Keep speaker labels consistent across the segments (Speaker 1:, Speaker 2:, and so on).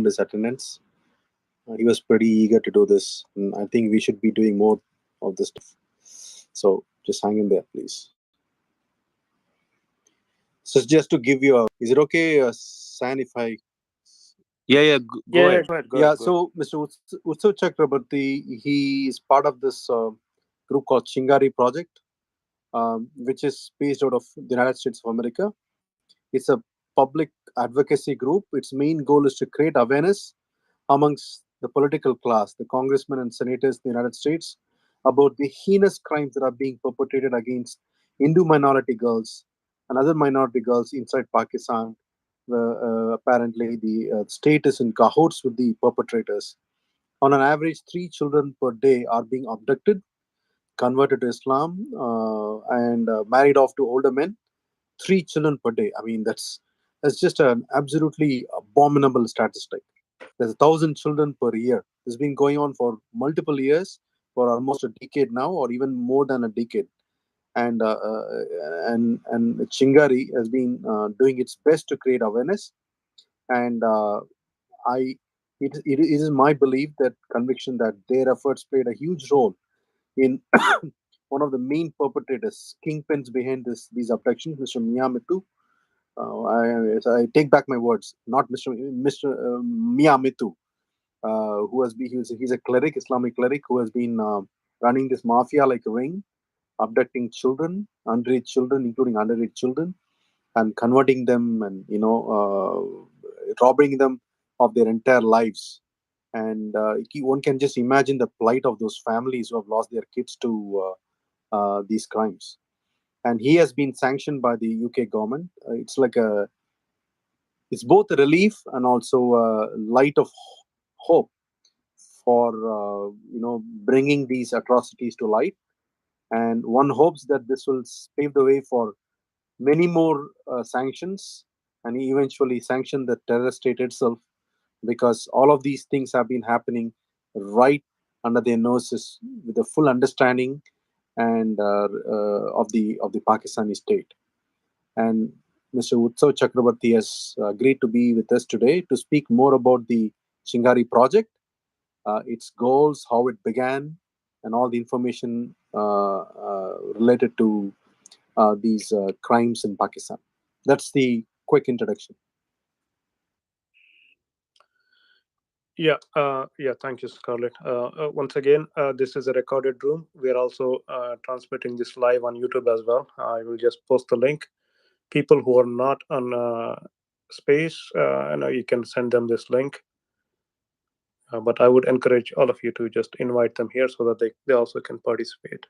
Speaker 1: his attendance. He was pretty eager to do this, and I think we should be doing more of this stuff. So just hang in there, please. So just to give you a, is it okay, San, if I?
Speaker 2: Yeah, yeah. Go
Speaker 3: Yeah,
Speaker 2: ahead.
Speaker 3: go ahead, go
Speaker 1: Yeah.
Speaker 3: ahead, go ahead.
Speaker 1: So Mr. Utsav Chakrabarti, he is part of this group called Chingari Project, which is based out of the United States of America. It's a public advocacy group. Its main goal is to create awareness amongst the political class, the congressmen and senators in the United States, about the heinous crimes that are being perpetrated against Hindu minority girls and other minority girls inside Pakistan. Apparently, the state is in cahoots with the perpetrators. On an average, 3 children per day are being abducted, converted to Islam, and married off to older men. 3 children per day. I mean, that's just an absolutely abominable statistic. There's 1,000 children per year. This has been going on for multiple years, for almost a decade now, or even more than a decade. And Chingari has been doing its best to create awareness. And I, it is my belief that conviction that their efforts played a huge role in one of the main perpetrators, kingpins behind these abductions, Mr. Mian Mithu. I take back my words, not Mr. Mian Mithu, who has been he's a cleric, Islamic cleric, who has been running this mafia like a ring, abducting children, underage children, including underage children, and converting them, and robbing them of their entire lives. And one can just imagine the plight of those families who have lost their kids to these crimes. And he has been sanctioned by the UK government. It's both a relief and also a light of hope for bringing these atrocities to light. And one hopes that this will pave the way for many more sanctions, and eventually sanction the terror state itself, because all of these things have been happening right under their noses with a full understanding and of the Pakistani state. And Mr. Utsav Chakrabarti has agreed to be with us today to speak more about the Chingari project, its goals, how it began, and all the information related to these crimes in Pakistan. That's the quick introduction.
Speaker 3: Yeah. Thank you, Scarlett. Once again, this is a recorded room. We are also transmitting this live on YouTube as well. I will just post the link. People who are not on space, you can send them this link. But I would encourage all of you to just invite them here so that they also can participate.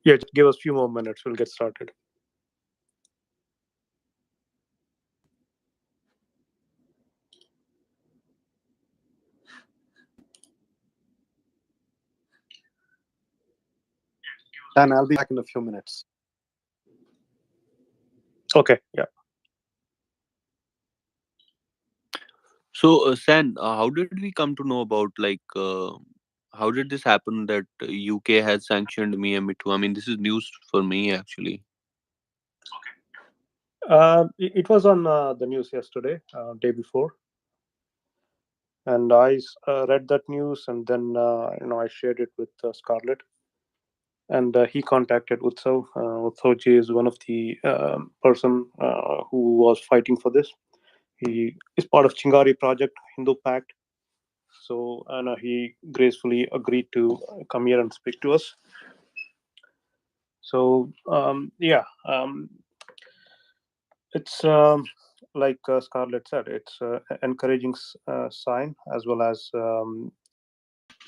Speaker 3: Yeah, just give us a few more minutes. We'll get started.
Speaker 1: And I'll be back in a few minutes.
Speaker 3: Okay, yeah.
Speaker 2: So, San, how did we come to know about how did this happen that UK has sanctioned Mian Mithu? I mean, this is news for me actually.
Speaker 3: It was on the news yesterday, day before, and I read that news, and then I shared it with Scarlett, and he contacted Utsav. Utsavji is one of the person who was fighting for this. He is part of Chingari project, Hindu Pact. So, he gracefully agreed to come here and speak to us. So, it's like Scarlett said, it's an encouraging sign, as well as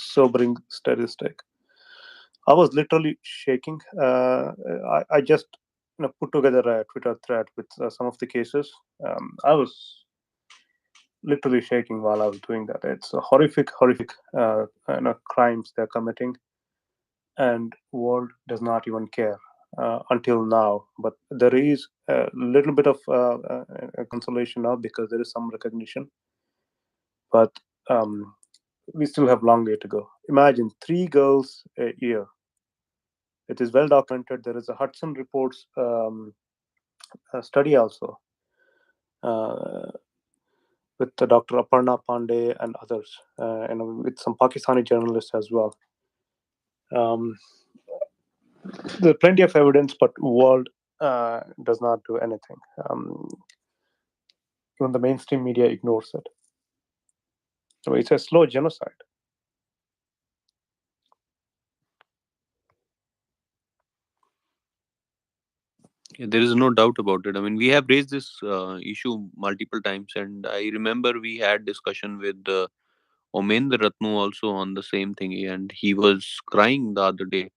Speaker 3: sobering statistic. I was literally shaking. I just put together a Twitter thread with some of the cases. I was literally shaking while I was doing that. It's a horrific crimes they're committing, and world does not even care until now. But there is a little bit of consolation now because there is some recognition. But we still have long way to go. Imagine 3 girls a year. It is well documented. There is a Hudson Reports study also uh, with Dr. Aparna Pandey and others, with some Pakistani journalists as well. Um, there are plenty of evidence, but world does not do anything. Even the mainstream media ignores it. So it's a slow genocide.
Speaker 2: Yeah, there is no doubt about it. I mean, we have raised this issue multiple times, and I remember we had discussion with Omendra Ratnu also on the same thing, and he was crying the other day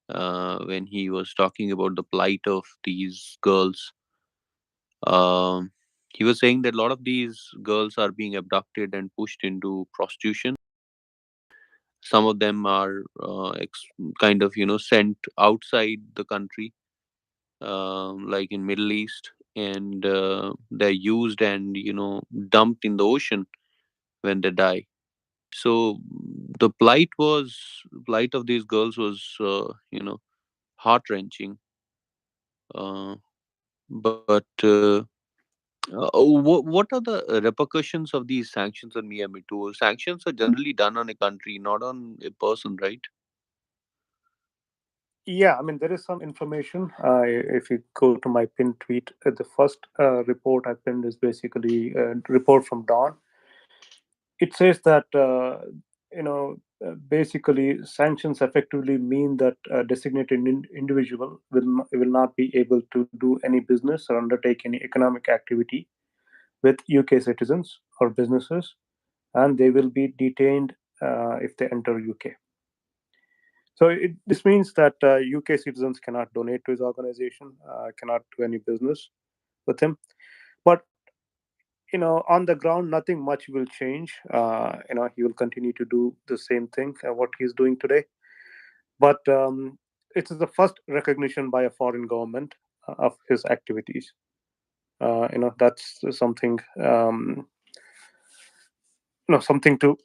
Speaker 2: when he was talking about the plight of these girls. Um, he was saying that a lot of these girls are being abducted and pushed into prostitution. Some of them are kind of sent outside the country, like in Middle East, and they're used and dumped in the ocean when they die. So the plight of these girls was heart wrenching. Uh, but what are the repercussions of these sanctions on Miami too? Sanctions are generally done on a country, not on a person, right?
Speaker 3: Yeah, I mean, there is some information. If you go to my pinned tweet, the first report I pinned is basically a report from Dawn. It says that basically sanctions effectively mean that a designated individual will not be able to do any business or undertake any economic activity with UK citizens or businesses, and they will be detained if they enter UK. So this means that UK citizens cannot donate to his organization, cannot do any business with him. But on the ground, nothing much will change. He will continue to do the same thing what he's doing today. But it is the first recognition by a foreign government of his activities. That's something. Something to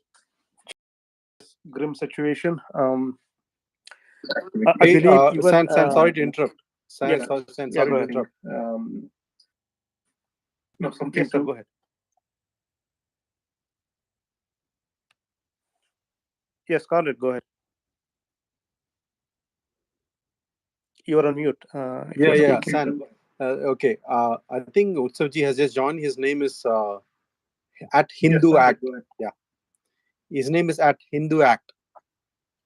Speaker 3: grim situation. I
Speaker 1: Hey,
Speaker 3: believe even
Speaker 1: San, sorry to interrupt.
Speaker 3: yes,
Speaker 1: San,
Speaker 3: yeah,
Speaker 1: sorry
Speaker 3: go
Speaker 1: to
Speaker 3: ahead.
Speaker 1: interrupt.
Speaker 3: Yes, sir, go ahead. Yes, Scarlett, go ahead. You are on mute if
Speaker 1: Yeah,
Speaker 3: you're
Speaker 1: yeah,
Speaker 3: speaking.
Speaker 1: San. Okay, I think Utsavji has just joined. His name is at
Speaker 3: Yes,
Speaker 1: Hindu
Speaker 3: Scarlett,
Speaker 1: Act.
Speaker 3: go ahead.
Speaker 1: Yeah, his name is at Hindu Act.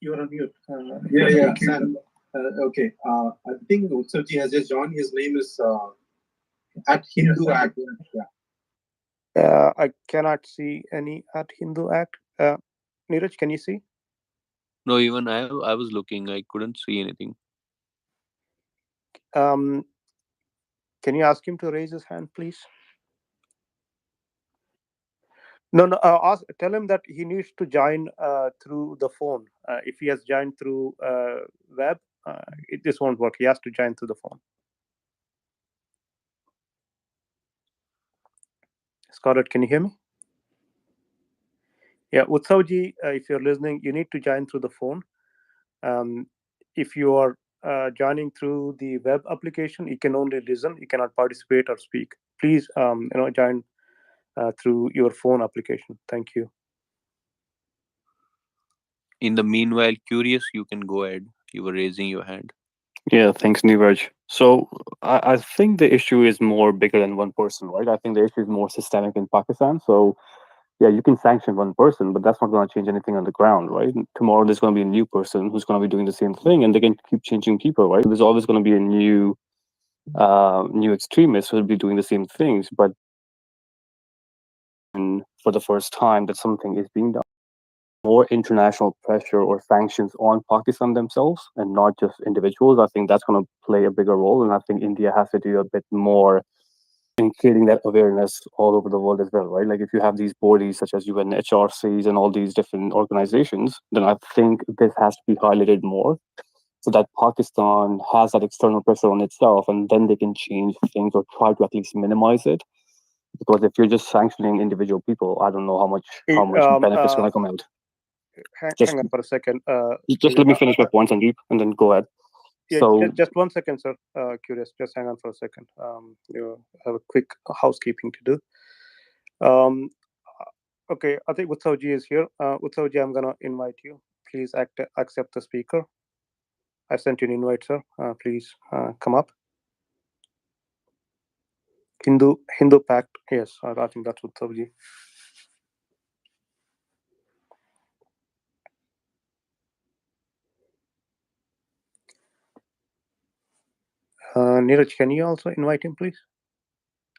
Speaker 3: You are on mute if
Speaker 1: Yeah,
Speaker 3: you're
Speaker 1: yeah,
Speaker 3: speaking.
Speaker 1: San. Okay, I think Utsavji has just joined. His name is at
Speaker 3: Yes,
Speaker 1: Hindu
Speaker 3: Scarlett,
Speaker 1: Act.
Speaker 3: go ahead.
Speaker 1: Yeah.
Speaker 3: I cannot see any at Hindu Act. Neeraj, can you see?
Speaker 2: No, even I was looking, I couldn't see anything.
Speaker 3: Um, can you ask him to raise his hand, please? No, no. Tell him that he needs to join through the phone. If he has joined through web, this won't work. He has to join through the phone. Scarlett, can you hear me? Yeah, Utsavji, if you're listening, you need to join through the phone. Um, if you are joining through the web application, you can only listen. You cannot participate or speak. Please, join through your phone application. Thank you.
Speaker 2: In the meanwhile, curious, you can go ahead. You were raising your hand.
Speaker 4: Yeah, thanks, Neeraj. So I think the issue is more bigger than one person, right? I think the issue is more systemic in Pakistan. So yeah, you can sanction one person, but that's not going to change anything on the ground, right? Tomorrow there's going to be a new person who's going to be doing the same thing, and they can keep changing people, right? There's always going to be a new extremist who will be doing the same things, but for the first time that something is being done. more international pressure or sanctions on Pakistan themselves and not just individuals, I think that's going to play a bigger role. And I think India has to do a bit more in creating that awareness all over the world as well, right? Like if you have these bodies such as UNHRCs and all these different organizations, then I think this has to be highlighted more so that Pakistan has that external pressure on itself and then they can change things or try to at least minimize it. Because if you're just sanctioning individual people, I don't know how
Speaker 3: Hey,
Speaker 4: much benefits going to come out. Just
Speaker 3: hang on for a second.
Speaker 4: just let me finish my point, Sandeep, and then go ahead.
Speaker 3: Yeah,
Speaker 4: So
Speaker 3: just 1 second, sir. Curious, just hang on for a second. You have a quick housekeeping to do. Okay, I think Utsavji is here. Utsavji, I'm gonna invite you. Please accept the speaker. I sent you an invite, sir. Please come up. Hindu Pact. Yes, I think that's Utsavji. Neeraj, can you also invite him, please?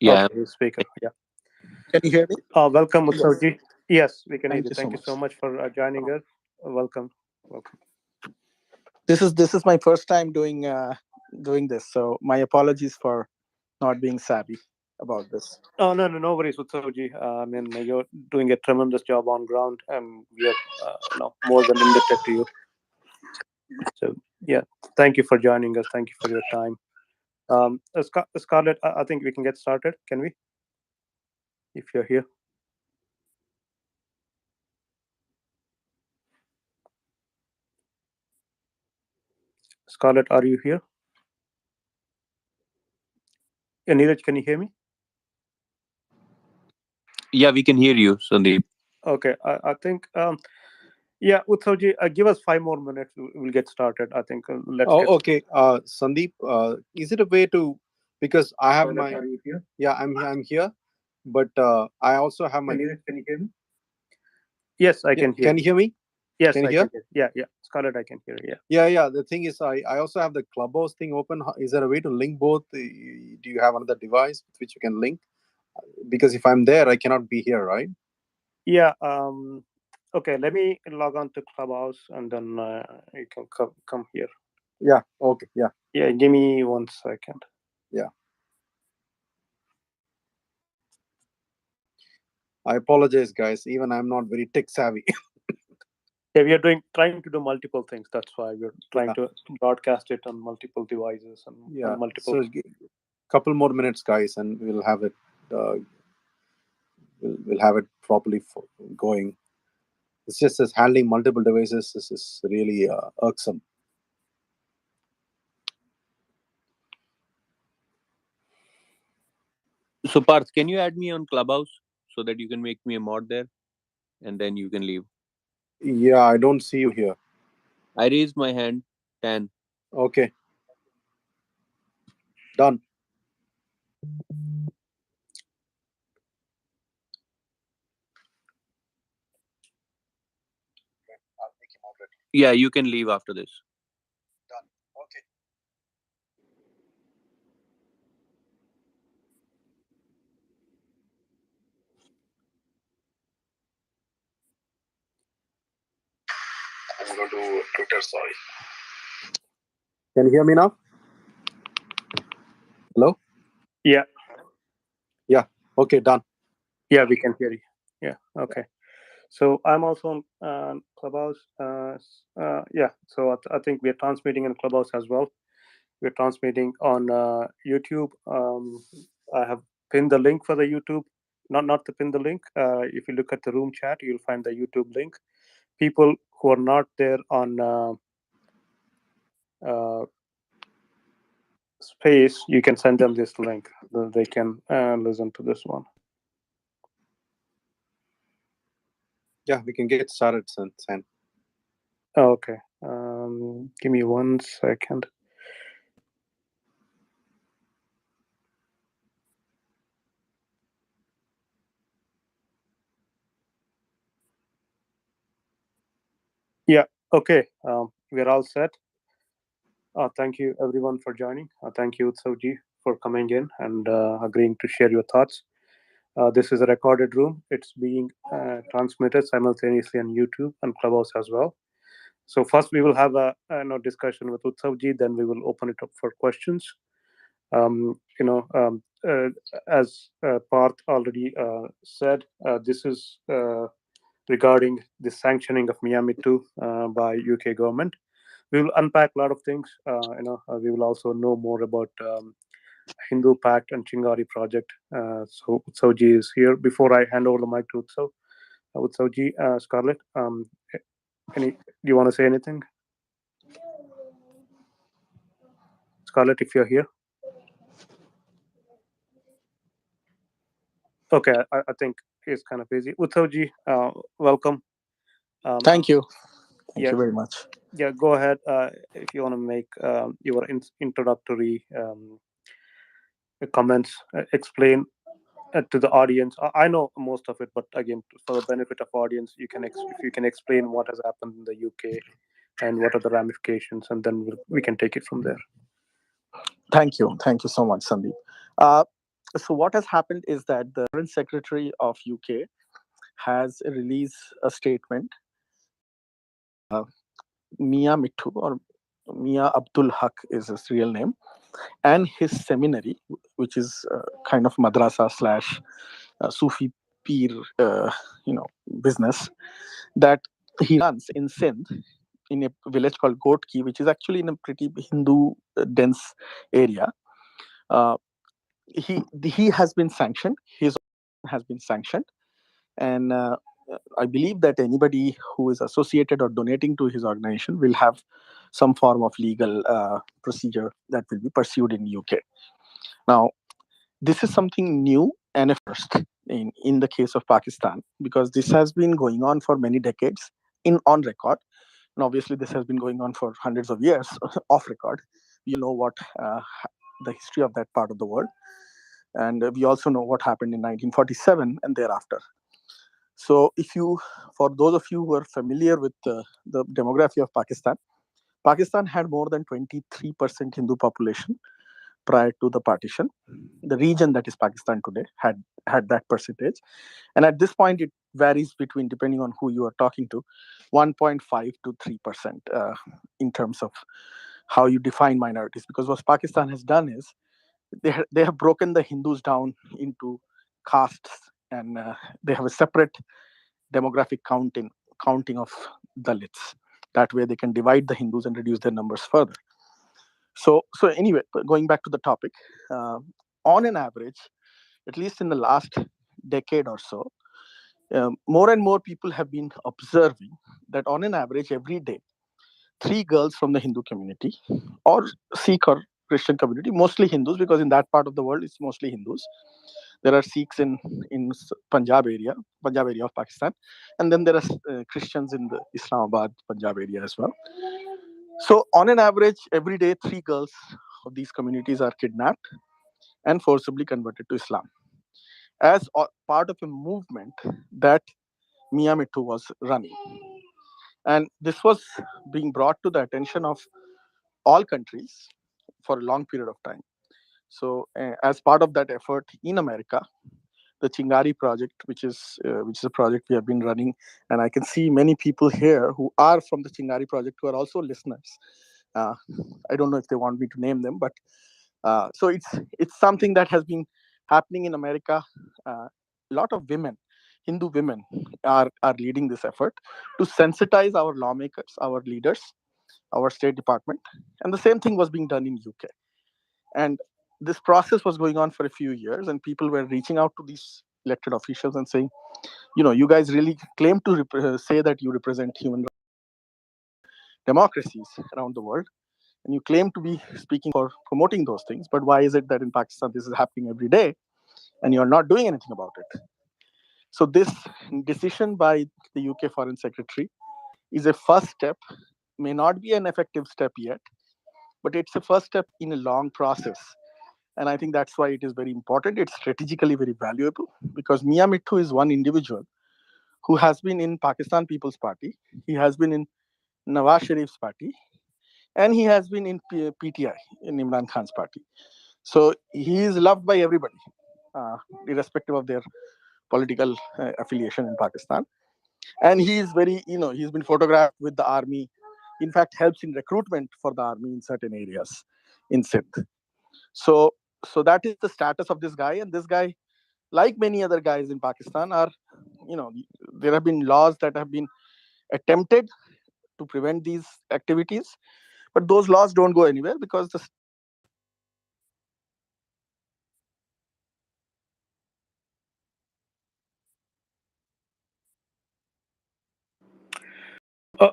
Speaker 2: Yeah.
Speaker 3: Okay, speaker. Yeah.
Speaker 5: Can you hear me?
Speaker 3: Welcome,
Speaker 5: Yes.
Speaker 3: Utsavji. Yes, we can hear
Speaker 5: Thank
Speaker 3: you.
Speaker 5: you so
Speaker 3: Thank you
Speaker 5: much.
Speaker 3: so much for joining us. Welcome. Welcome.
Speaker 5: This is my first time doing this, so my apologies for not being savvy about this.
Speaker 3: Oh, no worries, Utsavji. I mean, you're doing a tremendous job on ground, and we are, more than indebted to you. So, yeah, thank you for joining us. Thank you for your time. Scarlett, I think we can get started. Can we? If you're here, Scarlett, are you here? Yeah, Neeraj, can you hear me?
Speaker 2: Yeah, we can hear you, Sandeep.
Speaker 3: Okay, I think. Yeah, Utsavji, give us 5 more minutes. We'll get started. I think let's
Speaker 1: Oh,
Speaker 3: get.
Speaker 1: okay. Sandeep, is it a way to, because I have
Speaker 3: Scarlett,
Speaker 1: my,
Speaker 3: are you here?
Speaker 1: yeah, I'm here, but I also have my,
Speaker 3: Neeraj, can you hear me? Yes, I
Speaker 1: yeah,
Speaker 3: can hear
Speaker 1: can
Speaker 3: you.
Speaker 1: you hear me?
Speaker 3: Yes,
Speaker 1: Can you
Speaker 3: I
Speaker 1: hear?
Speaker 3: can hear. Yeah. Scarlett, I can hear. Yeah.
Speaker 1: Yeah. The thing is, I also have the Clubhouse thing open. Is there a way to link both? Do you have another device with which you can link? Because if I'm there, I cannot be here, right?
Speaker 3: Yeah. Okay. Let me log on to Clubhouse, and then you can come here.
Speaker 1: Yeah. Okay. Yeah.
Speaker 3: Yeah. Give me 1 second.
Speaker 1: Yeah. I apologize, guys. Even I'm not very tech savvy.
Speaker 3: Yeah, we are trying to do multiple things. That's why we're trying
Speaker 1: Yeah.
Speaker 3: to broadcast it on multiple devices and
Speaker 1: Yeah.
Speaker 3: multiple.
Speaker 1: So, couple more minutes, guys, and we'll have it. We'll have it properly going. It's just as handling multiple devices. This is really irksome.
Speaker 2: So, Parth, can you add me on Clubhouse so that you can make me a mod there and then you can leave?
Speaker 1: Yeah, I don't see you here.
Speaker 2: I raised my hand, 10.
Speaker 1: Okay, done. I'll make him already.
Speaker 2: Yeah, you can leave after this.
Speaker 1: Done. Okay. I'm going to Twitter. Sorry. Can you hear me now? Hello.
Speaker 3: Yeah.
Speaker 1: Yeah. Okay. Done.
Speaker 3: Yeah, we can hear you. Yeah. Okay. So I'm also on Clubhouse. Yeah. So I think we are transmitting in Clubhouse as well. We're transmitting on YouTube. I have pinned the link for the YouTube. Not to pin the link. If you look at the room chat, you'll find the YouTube link. People who are not there on Space, you can send them this link. They can listen to this one.
Speaker 1: Yeah, we can get started, Sen.
Speaker 3: Oh, okay. Give me 1 second. Yeah. Okay. We're all set. Thank you, everyone, for joining. Thank you, Utsavji, for coming in and agreeing to share your thoughts. This is a recorded room. It's being transmitted simultaneously on YouTube and Clubhouse as well. So first we will have a discussion with Utsavji, then we will open it up for questions. Um, you know, um, uh, as Parth already said, this is regarding the sanctioning of Mian Mithu by UK government. We will unpack a lot of things. We will also know more about Hindu Pact and Chingari project. So Utsavji is here. Before I hand over the mic to Utsavji, Scarlett, do you want to say anything? Scarlett, if you're here. Okay, I think he's kind of busy. Utsavji, welcome.
Speaker 5: Thank you. Thank
Speaker 3: Yeah,
Speaker 5: you very much.
Speaker 3: yeah. Go ahead if you want to make your introductory comments. Explain to the audience. I know most of it, but again, for the benefit of audience, you can if you can explain what has happened in the UK and what are the ramifications, and then we can take it from there.
Speaker 5: Thank you. Thank you so much, Sandeep. Uh, so what has happened is that the Foreign Secretary of UK has released a statement. Uh, Mia Mithu, or Mia Abdul Haq is his real name, and his seminary, which is kind of madrasa slash Sufi peer, business that he runs in Sindh, in a village called Gotki, which is actually in a pretty Hindu dense area. Uh, he has been sanctioned. His has been sanctioned, and I believe that anybody who is associated or donating to his organization will have some form of legal procedure that will be pursued in UK. Now, this is something new and a first in the case of Pakistan, because this has been going on for many decades in on record, and obviously this has been going on for hundreds of years off record. You know what the history of that part of the world, and we also know what happened in 1947 and thereafter. So, for those of you who are familiar with the demography of Pakistan, Pakistan had more than 23% Hindu population prior to the partition. The region that is Pakistan today had that percentage, and at this point it varies between, depending on who you are talking to, 1.5 to 3% in terms of how you define minorities. Because what Pakistan has done is they have broken the Hindus down into castes, and they have a separate demographic counting of Dalits. That way, they can divide the Hindus and reduce their numbers further. So anyway, going back to the topic, uh, on an average, at least in the last decade or so, more and more people have been observing that on an average, every day, three girls from the Hindu community or Sikh or Christian community, mostly Hindus, because in that part of the world it's mostly Hindus. There are Sikhs in Punjab area of Pakistan, and then there are Christians in the Islamabad, Punjab area as well. So on an average, every day, three girls of these communities are kidnapped and forcibly converted to Islam as part of a movement that Mia Mithu was running. And this was being brought to the attention of all countries for a long period of time. So, as part of that effort in America, the Chingari project, which is a project we have been running, and I can see many people here who are from the Chingari project who are also listeners. Uh, I don't know if they want me to name them, but so it's something that has been happening in America. A lot of women, Hindu women, are leading this effort to sensitize our lawmakers, our leaders, our State Department, and the same thing was being done in UK. And this process was going on for a few years, and people were reaching out to these elected officials and saying, you guys really claim to say that you represent human democracies around the world, and you claim to be speaking for promoting those things, but why is it that in Pakistan this is happening every day and you're not doing anything about it? So this decision by the UK Foreign Secretary is a first step, may not be an effective step yet, but it's a first step in a long process. And I think that's why it is very important. It's strategically very valuable, because Mia Mithu is one individual who has been in Pakistan People's Party, he has been in Nawaz Sharif's party, and he has been in PTI, in Imran Khan's party. So he is loved by everybody. irrespective of their political affiliation in Pakistan. And he is very, he's been photographed with the army. In fact, helps in recruitment for the army in certain areas in Sindh. So, so that is the status of this guy. And this guy, like many other guys in Pakistan, are, you know, there have been laws that have been attempted to prevent these activities, but those laws don't go anywhere because the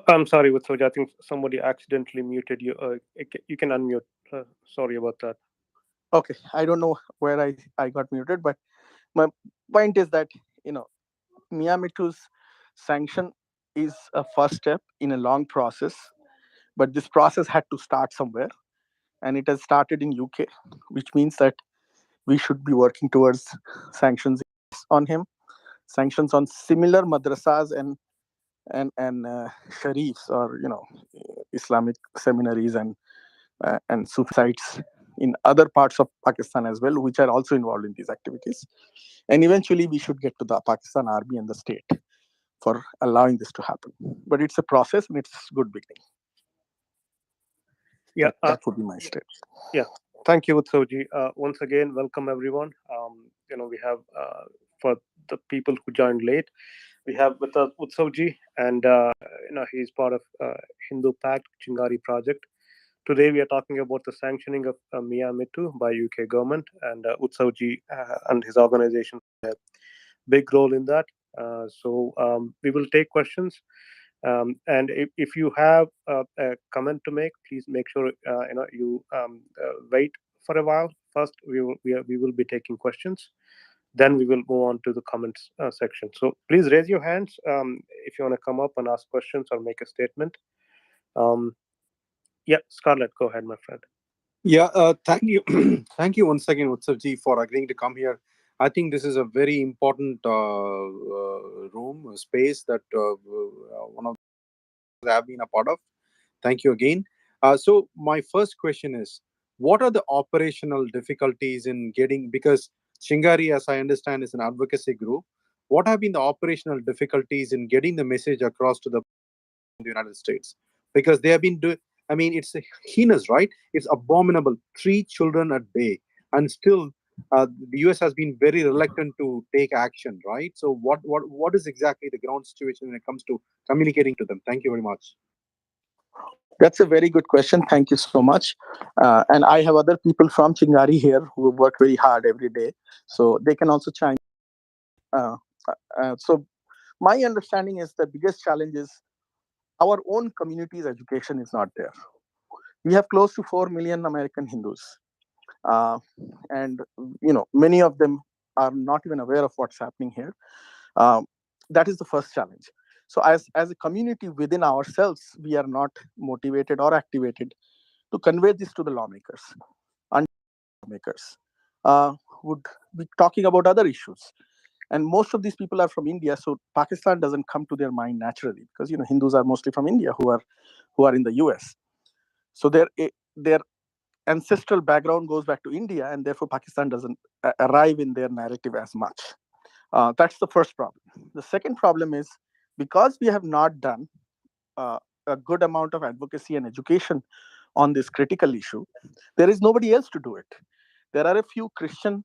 Speaker 3: I'm sorry, Utsav. I think somebody accidentally muted you. You can unmute. Sorry about that.
Speaker 5: okay, I don't know where I got muted, but my point is that, you know, Mian Mithu's sanction is a first step in a long process, but this process had to start somewhere, and it has started in UK, which means that we should be working towards sanctions on him, sanctions on similar madrasas and sharifs, or Islamic seminaries and Sufi sites in other parts of Pakistan as well, which are also involved in these activities. And eventually, we should get to the Pakistan army and the state for allowing this to happen. But it's a process, and it's a good beginning.
Speaker 3: Yeah.
Speaker 5: That would be my statement.
Speaker 3: Yeah. Thank you, Utsavji. Once again, welcome everyone. We have for the people who joined late, we have with us Utsavji, and he's part of Hindu Pact Chingari project. Today, we are talking about the sanctioning of Mian Mithu by UK government, and Utsavji and his organization play a big role in that. So we will take questions. And if you have a comment to make, please make sure you wait for a while. First, we will be taking questions. Then we will move on to the comments section. So please raise your hands if you want to come up and ask questions or make a statement. Um, yeah, Scarlett, go ahead, my friend.
Speaker 1: Yeah, thank you. Thank you once again, Utsavji, for agreeing to come here. I think this is a very important room, space that one of have been a part of. Thank you again. So my first question is, what are the operational difficulties in getting, because Chingari, as I understand, is an advocacy group. What have been the operational difficulties in getting the message across to the United States? Because they have been doing, I mean, it's heinous, right? It's abominable. 3 children a day. And still, the US has been very reluctant to take action, right? So, what is exactly the ground situation when it comes to communicating to them? Thank you very much.
Speaker 5: That's a very good question. Thank you so much. And I have other people from Chingari here who work very hard every day, so they can also chime. Uh, so my understanding is the biggest challenge is our own community's education is not there. We have close to 4 million American Hindus, uh, and many of them are not even aware of what's happening here. Um, that is the first challenge. So as a community within ourselves, we are not motivated or activated to convey this to the lawmakers. And lawmakers would be talking about other issues. And most of these people are from India, so Pakistan doesn't come to their mind naturally because Hindus are mostly from India who are in the US. So their ancestral background goes back to India, and therefore Pakistan doesn't arrive in their narrative as much. That's the first problem. The second problem is because we have not done uh, a good amount of advocacy and education on this critical issue, there is nobody else to do it. There are a few Christian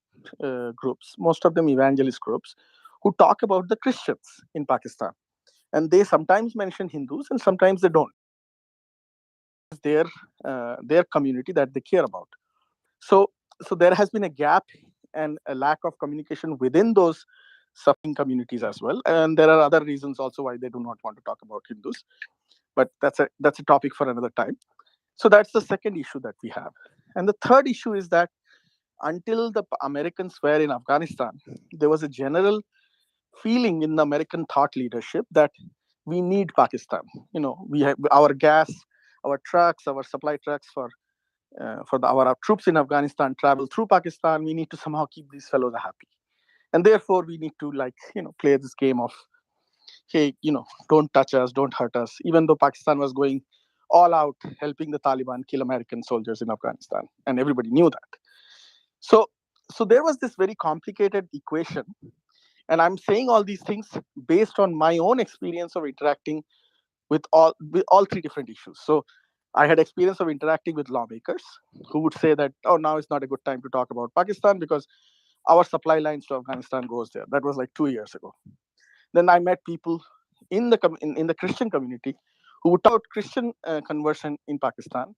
Speaker 5: groups, most of them evangelist groups, who talk about the Christians in Pakistan. And they sometimes mention Hindus and sometimes they don't. It's their community that they care about. So, so there has been a gap and a lack of communication within those suffering communities as well. And there are other reasons also why they do not want to talk about Hindus. But that's a topic for another time. So that's the second issue that we have. And the third issue is that until the Americans were in Afghanistan, there was a general feeling in the American thought leadership that we need Pakistan. We have our gas, our trucks, our supply trucks our troops in Afghanistan travel through Pakistan. We need to somehow keep these fellows happy, and therefore we need to play this game of, hey, don't touch us, don't hurt us. Even though Pakistan was going all out helping the Taliban kill American soldiers in Afghanistan, and everybody knew that. So So there was this very complicated equation, and I'm saying all these things based on my own experience of interacting with all three different issues. So I had experience of interacting with lawmakers who would say that, oh, now is not a good time to talk about Pakistan because our supply lines to Afghanistan goes there. That was like 2 years ago. Then I met people in the Christian community who would talk about Christian conversion in Pakistan,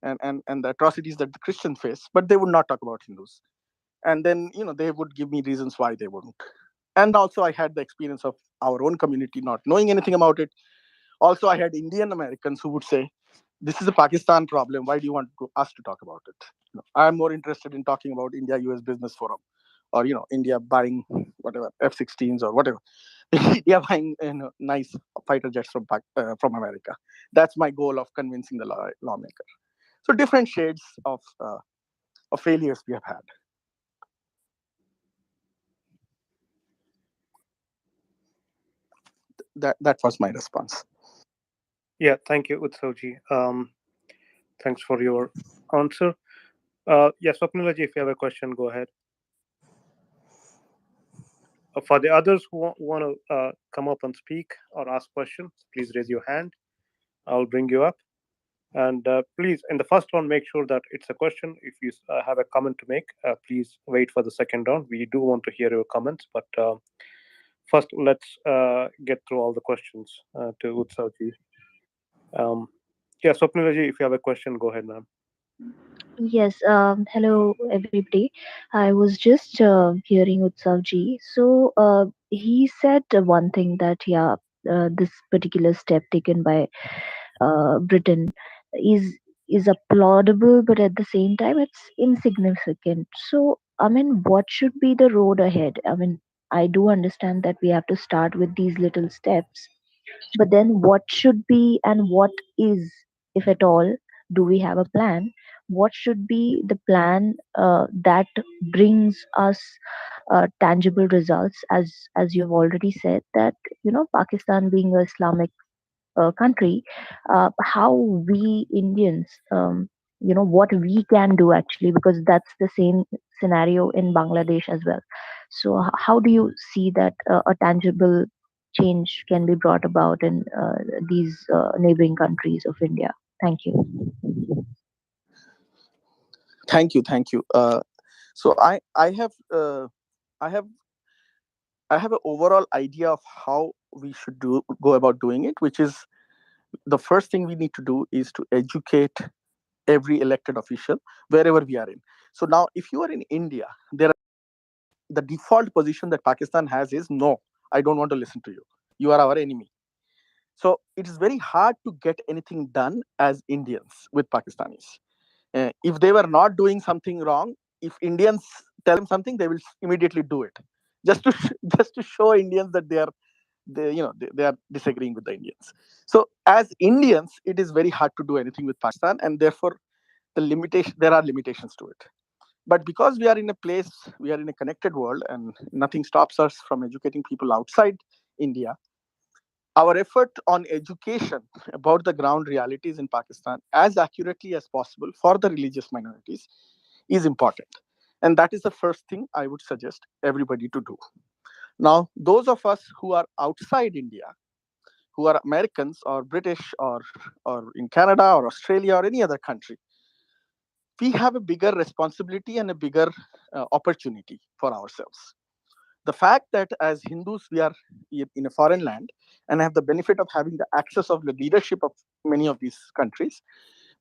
Speaker 5: and the atrocities that the Christians face, but they would not talk about Hindus. And then, they would give me reasons why they wouldn't. And also I had the experience of our own community not knowing anything about it. Also, I had Indian Americans who would say, this is a Pakistan problem. Why do you want us to talk about it? I'm more interested in talking about India US Business Forum, or India buying whatever F-16s or whatever. India buying nice fighter jets from America. That's my goal of convincing the lawmaker. So different shades of failures we have had. That was my response.
Speaker 3: Yeah, thank you, Utsavji. Thanks for your answer. Yes, Swapnilaji, if you have a question, go ahead. For the others who want to come up and speak or ask questions, please raise your hand. I'll bring you up. And please, in the first round, make sure that it's a question. If you have a comment to make, please wait for the second round. We do want to hear your comments, but first, let's get through all the questions to Utsavji. Yeah, Swapnilaji, if you have a question, go ahead, ma'am.
Speaker 6: Yes, hello everybody. I was just hearing Utsav ji. So he said one thing that, yeah, this particular step taken by Britain is is applaudable, but at the same time it's insignificant. So I mean, what should be the road ahead? I mean, I do understand that we have to start with these little steps, but then what should be and what is, if at all, do we have a plan? What should be the plan that brings us tangible results? As you've already said that, Pakistan being an Islamic country, how we Indians, what we can do actually, because that's the same scenario in Bangladesh as well. So, how do you see that a tangible change can be brought about in these neighboring countries of India? Thank you.
Speaker 5: Thank you. So I have I have an overall idea of how we should go about doing it, which is the first thing we need to do is to educate every elected official wherever we are in. So now, if you are in India, the default position that Pakistan has is no, I don't want to listen to you. You are our enemy. So it is very hard to get anything done as Indians with Pakistanis. If they were not doing something wrong, if Indians tell them something, they will immediately do it, just to just to show Indians that they are disagreeing with the Indians. So as Indians, it is very hard to do anything with Pakistan, and therefore there are limitations to it. But because we are in a connected world, and nothing stops us from educating people outside India, our effort on education about the ground realities in Pakistan as accurately as possible for the religious minorities is important. And that is the first thing I would suggest everybody to do. Now, those of us who are outside India, who are Americans or British, or in Canada or Australia or any other country, we have a bigger responsibility and a bigger opportunity for ourselves. The fact that as Hindus we are in a foreign land and have the benefit of having the access of the leadership of many of these countries,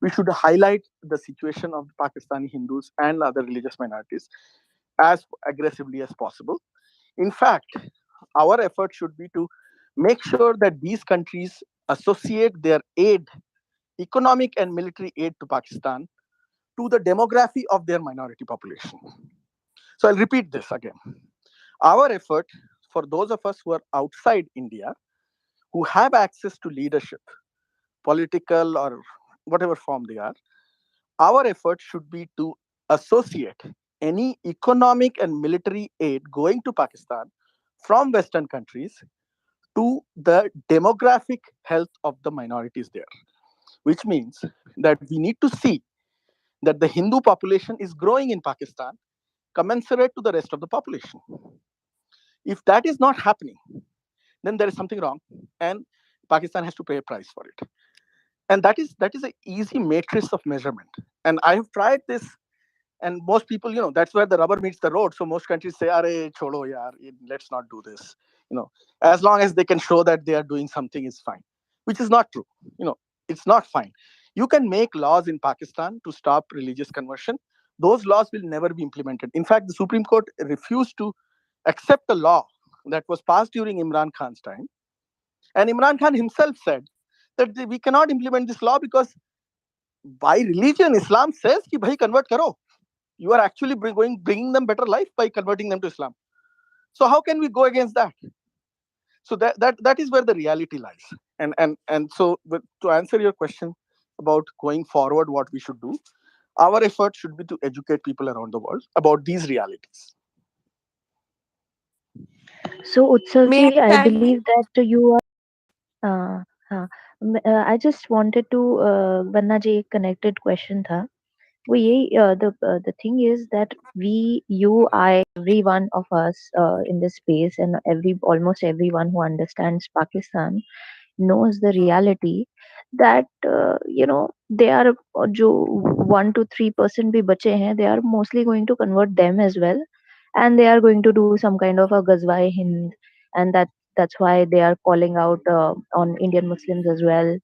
Speaker 5: we should highlight the situation of the Pakistani Hindus and other religious minorities as aggressively as possible. In fact, our effort should be to make sure that these countries associate their aid, economic and military aid to Pakistan, to the demography of their minority population. So I'll repeat this again. Our effort, for those of us who are outside India, who have access to leadership, political or whatever form they are, our effort should be to associate any economic and military aid going to Pakistan from Western countries to the demographic health of the minorities there, which means that we need to see that the Hindu population is growing in Pakistan commensurate to the rest of the population. If that is not happening, then there is something wrong, and Pakistan has to pay a price for it. And that is an easy matrix of measurement. And I have tried this, and most people, that's where the rubber meets the road. So most countries say, "Are chodo yaar, let's not do this." You know, as long as they can show that they are doing something, is fine, which is not true. You know, it's not fine. You can make laws in Pakistan to stop religious conversion. Those laws will never be implemented. In fact, the Supreme Court refused to accept a law that was passed during Imran Khan's time, and Imran Khan himself said that we cannot implement this law because by religion, Islam says कि भाई convert करो. You are actually bringing them better life by converting them to Islam. So how can we go against that? So that is where the reality lies. And so to answer your question about going forward, what we should do, our effort should be to educate people around the world about these realities.
Speaker 6: So,
Speaker 7: May I
Speaker 6: Utsavji, I
Speaker 7: chime
Speaker 6: believe
Speaker 7: in?
Speaker 6: that you are. I just wanted to वरना जी एक connected question था. वो यही the thing is that we, you, I, every one of us in this space, and almost everyone who understands Pakistan knows the reality that they are जो 1 to 3% भी बचे हैं, they are mostly going to convert them as well, and they are going to do some kind of a Ghazwa Hind, and that's why they are calling out on Indian Muslims as well.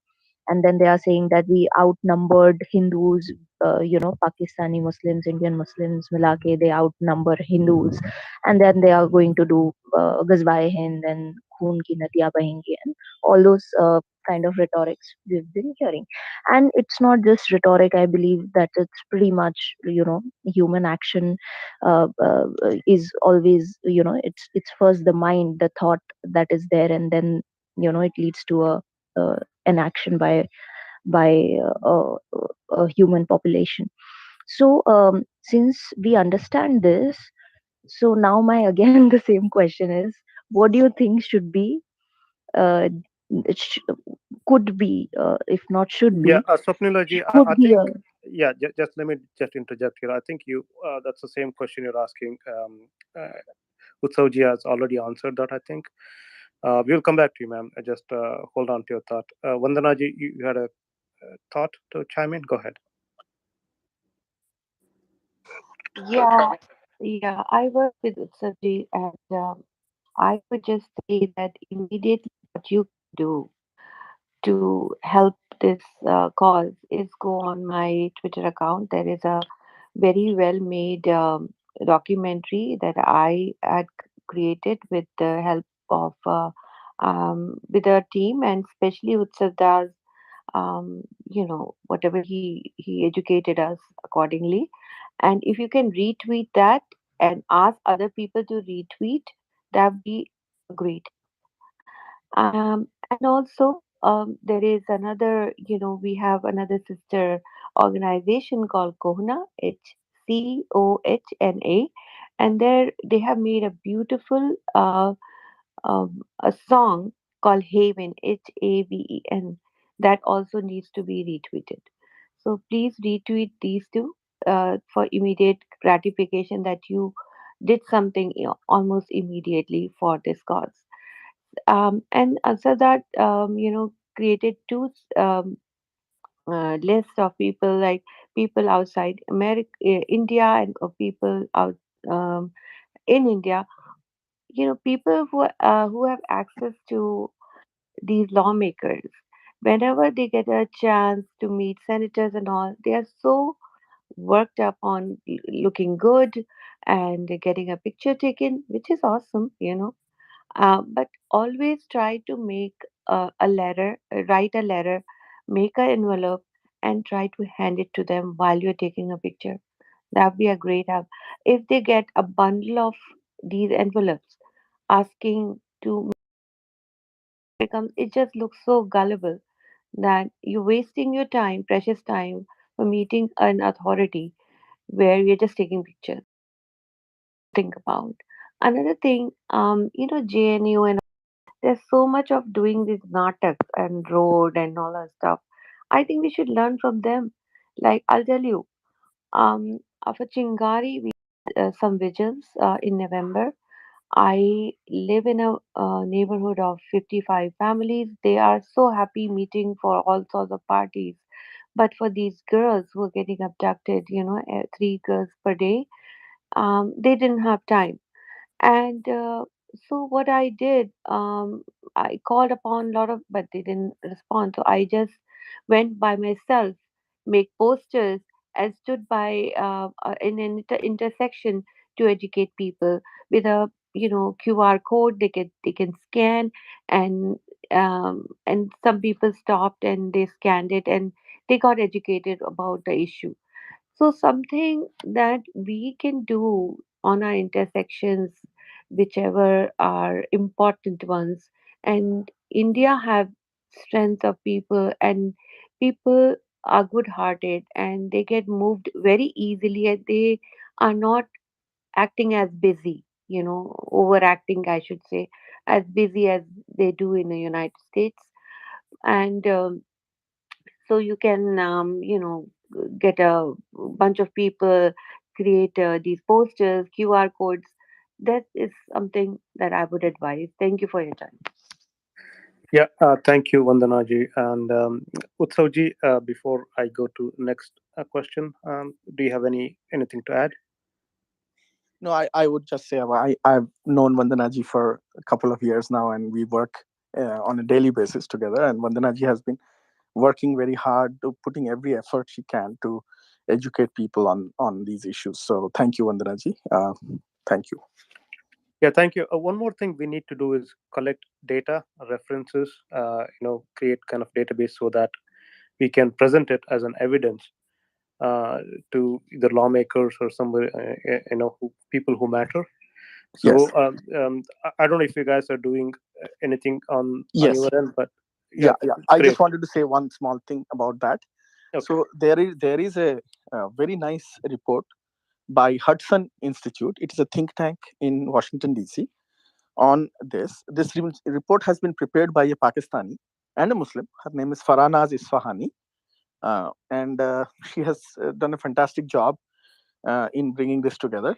Speaker 6: And then they are saying that we outnumbered Hindus, Pakistani Muslims, Indian Muslims milake, they outnumber Hindus, and then they are going to do Ghazwa Hind and Khoon ki nadiyan bahengi, and all those kind of rhetorics we've been hearing. And it's not just rhetoric. I believe that it's pretty much human action is always, it's first the mind, the thought that is there, and then it leads to uh, an action by a human population. So since we understand this, so now my again the same question is, what do you think should be uh, sh- could be, if not should
Speaker 3: Yeah,
Speaker 6: be,
Speaker 3: Swapnilaji, I
Speaker 6: could be
Speaker 3: think,
Speaker 6: a.
Speaker 3: yeah, just let me just interject here. I think that's the same question you're asking. Utsavji has already answered that, I think. We'll come back to you, ma'am. Just hold on to your thought. Vandanaji, you had a thought to chime in? Go ahead.
Speaker 7: Yeah, yeah. I work with Utsavji, and I would just say that immediately what you can do to help this cause is go on my Twitter account. There is a very well made documentary that I had created with the help of with our team, and especially Utsav, whatever he educated us accordingly. And if you can retweet that and ask other people to retweet, that'd be great. And also, there is another, we have another sister organization called Kohna, Chohna, and there they have made a beautiful a song called Haven, Haven, that also needs to be retweeted. So please retweet these two for immediate gratification that you did something almost immediately for this cause. And so that created two lists of people, like people outside America, India, and people out in India. People who have access to these lawmakers. Whenever they get a chance to meet senators and all, they are so worked up on looking good and getting a picture taken, which is awesome. But always try to make a letter, write a letter, make an envelope, and try to hand it to them while you're taking a picture. That would be a great help. If they get a bundle of these envelopes asking to become, it just looks so gullible that you're wasting your time, precious time, for meeting an authority where you're just taking pictures. Think about another thing. JNU, and there's so much of doing these nataks and road and all that stuff. I think we should learn from them. Like, I'll tell you, of a Chingari, some vigils in November. I live in a neighborhood of 55 families. They are so happy meeting for all sorts of parties. But for these girls who are getting abducted, 3 girls per day, they didn't have time. And so what I did, I called upon a lot of, but they didn't respond. So I just went by myself, make posters, and stood by in an intersection to educate people with a QR code they can scan, and some people stopped and they scanned it and they got educated about the issue. So something that we can do on our intersections, whichever are important ones, and India have strength of people, and people are good-hearted and they get moved very easily, and they are not acting as busy, overacting, I should say, as busy as they do in the United States. And so you can get a bunch of people, create these posters, QR codes. That is something that I would advise. Thank you for your time.
Speaker 3: Yeah, thank you, Vandanaji. And Utsavji, before I go to next question, do you have anything to add?
Speaker 5: No, I would just say I've known Vandanaji for a couple of years now, and we work on a daily basis together. And Vandanaji has been working very hard, to putting every effort she can to educate people on these issues. So thank you, Vandanaji. Thank you.
Speaker 3: Yeah, thank you. One more thing we need to do is collect data, references, create kind of database so that we can present it as an evidence uh, to either lawmakers or somebody, people who matter.
Speaker 5: Yes,
Speaker 3: So I don't know if you guys are doing anything on
Speaker 5: yes,
Speaker 3: your end, but yeah,
Speaker 5: yeah, yeah.
Speaker 3: it's
Speaker 5: I
Speaker 3: great.
Speaker 5: just wanted to say one small thing about that.
Speaker 3: Okay.
Speaker 5: So there is a very nice report by Hudson Institute. It is a think tank in Washington D.C. on this. This report has been prepared by a Pakistani and a Muslim. Her name is Farhanaz Isfahani, and she has done a fantastic job in bringing this together.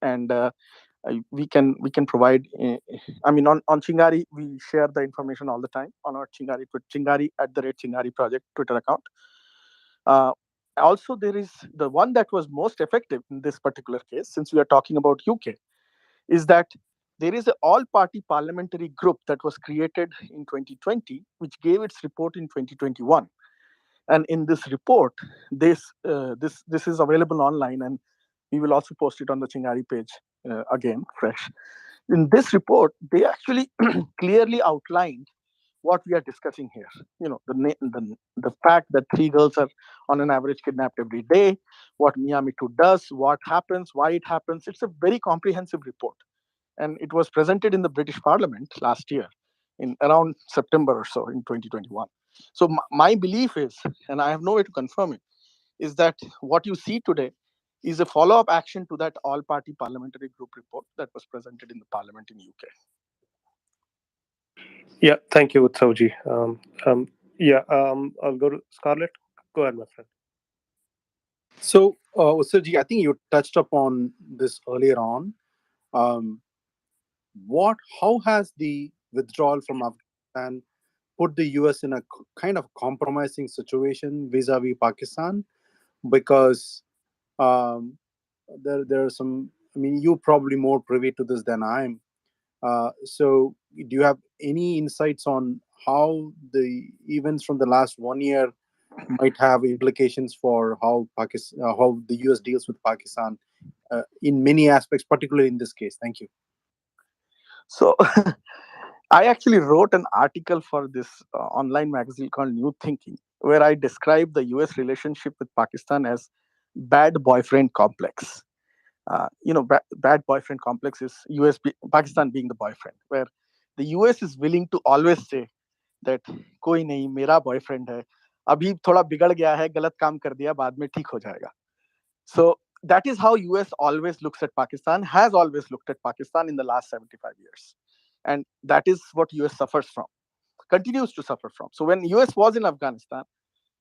Speaker 5: And we can provide. I mean, on Chingari, we share the information all the time on our Chingari at the rate Chingari project Twitter account. Uh, Also, there is the one that was most effective in this particular case, since we are talking about UK, is that there is an all-party parliamentary group that was created in 2020, which gave its report in 2021. And in this report, this is available online, and we will also post it on the Chingari page again, fresh. In this report, they actually clearly outlined what we are discussing here. The fact that 3 girls are on an average kidnapped every day, what Mian Mithu does, what happens, why it happens. It's a very comprehensive report, and it was presented in the British Parliament last year, in around September or so in 2021. So my belief is, and I have no way to confirm it, is that what you see today is a follow-up action to that all-party parliamentary group report that was presented in the Parliament in UK.
Speaker 3: Yeah, thank you, Utsavji. Yeah, I'll go to Scarlett. Go ahead, my friend.
Speaker 1: So, Usarji, I think you touched upon this earlier on. Um, how has the withdrawal from Afghanistan put the US in a kind of compromising situation vis-a-vis Pakistan? Because um, there are some. I mean, you probably more privy to this than I am. So, do you have any insights on how the events from the last 1 year might have implications for how the US deals with Pakistan in many aspects, particularly in this case? Thank you.
Speaker 5: So I actually wrote an article for this online magazine called New Thinking, where I described the US relationship with Pakistan as bad boyfriend complex. Bad boyfriend complex is Pakistan being the boyfriend, where the US is willing to always say that कोई नहीं मेरा boyfriend है अभी थोड़ा बिगड़ गया है गलत काम कर दिया बाद में ठीक हो जाएगा. So that is how US always looks at Pakistan, has always looked at Pakistan in the last 75 years. And that is what US suffers from, continues to suffer from. So when US was in Afghanistan,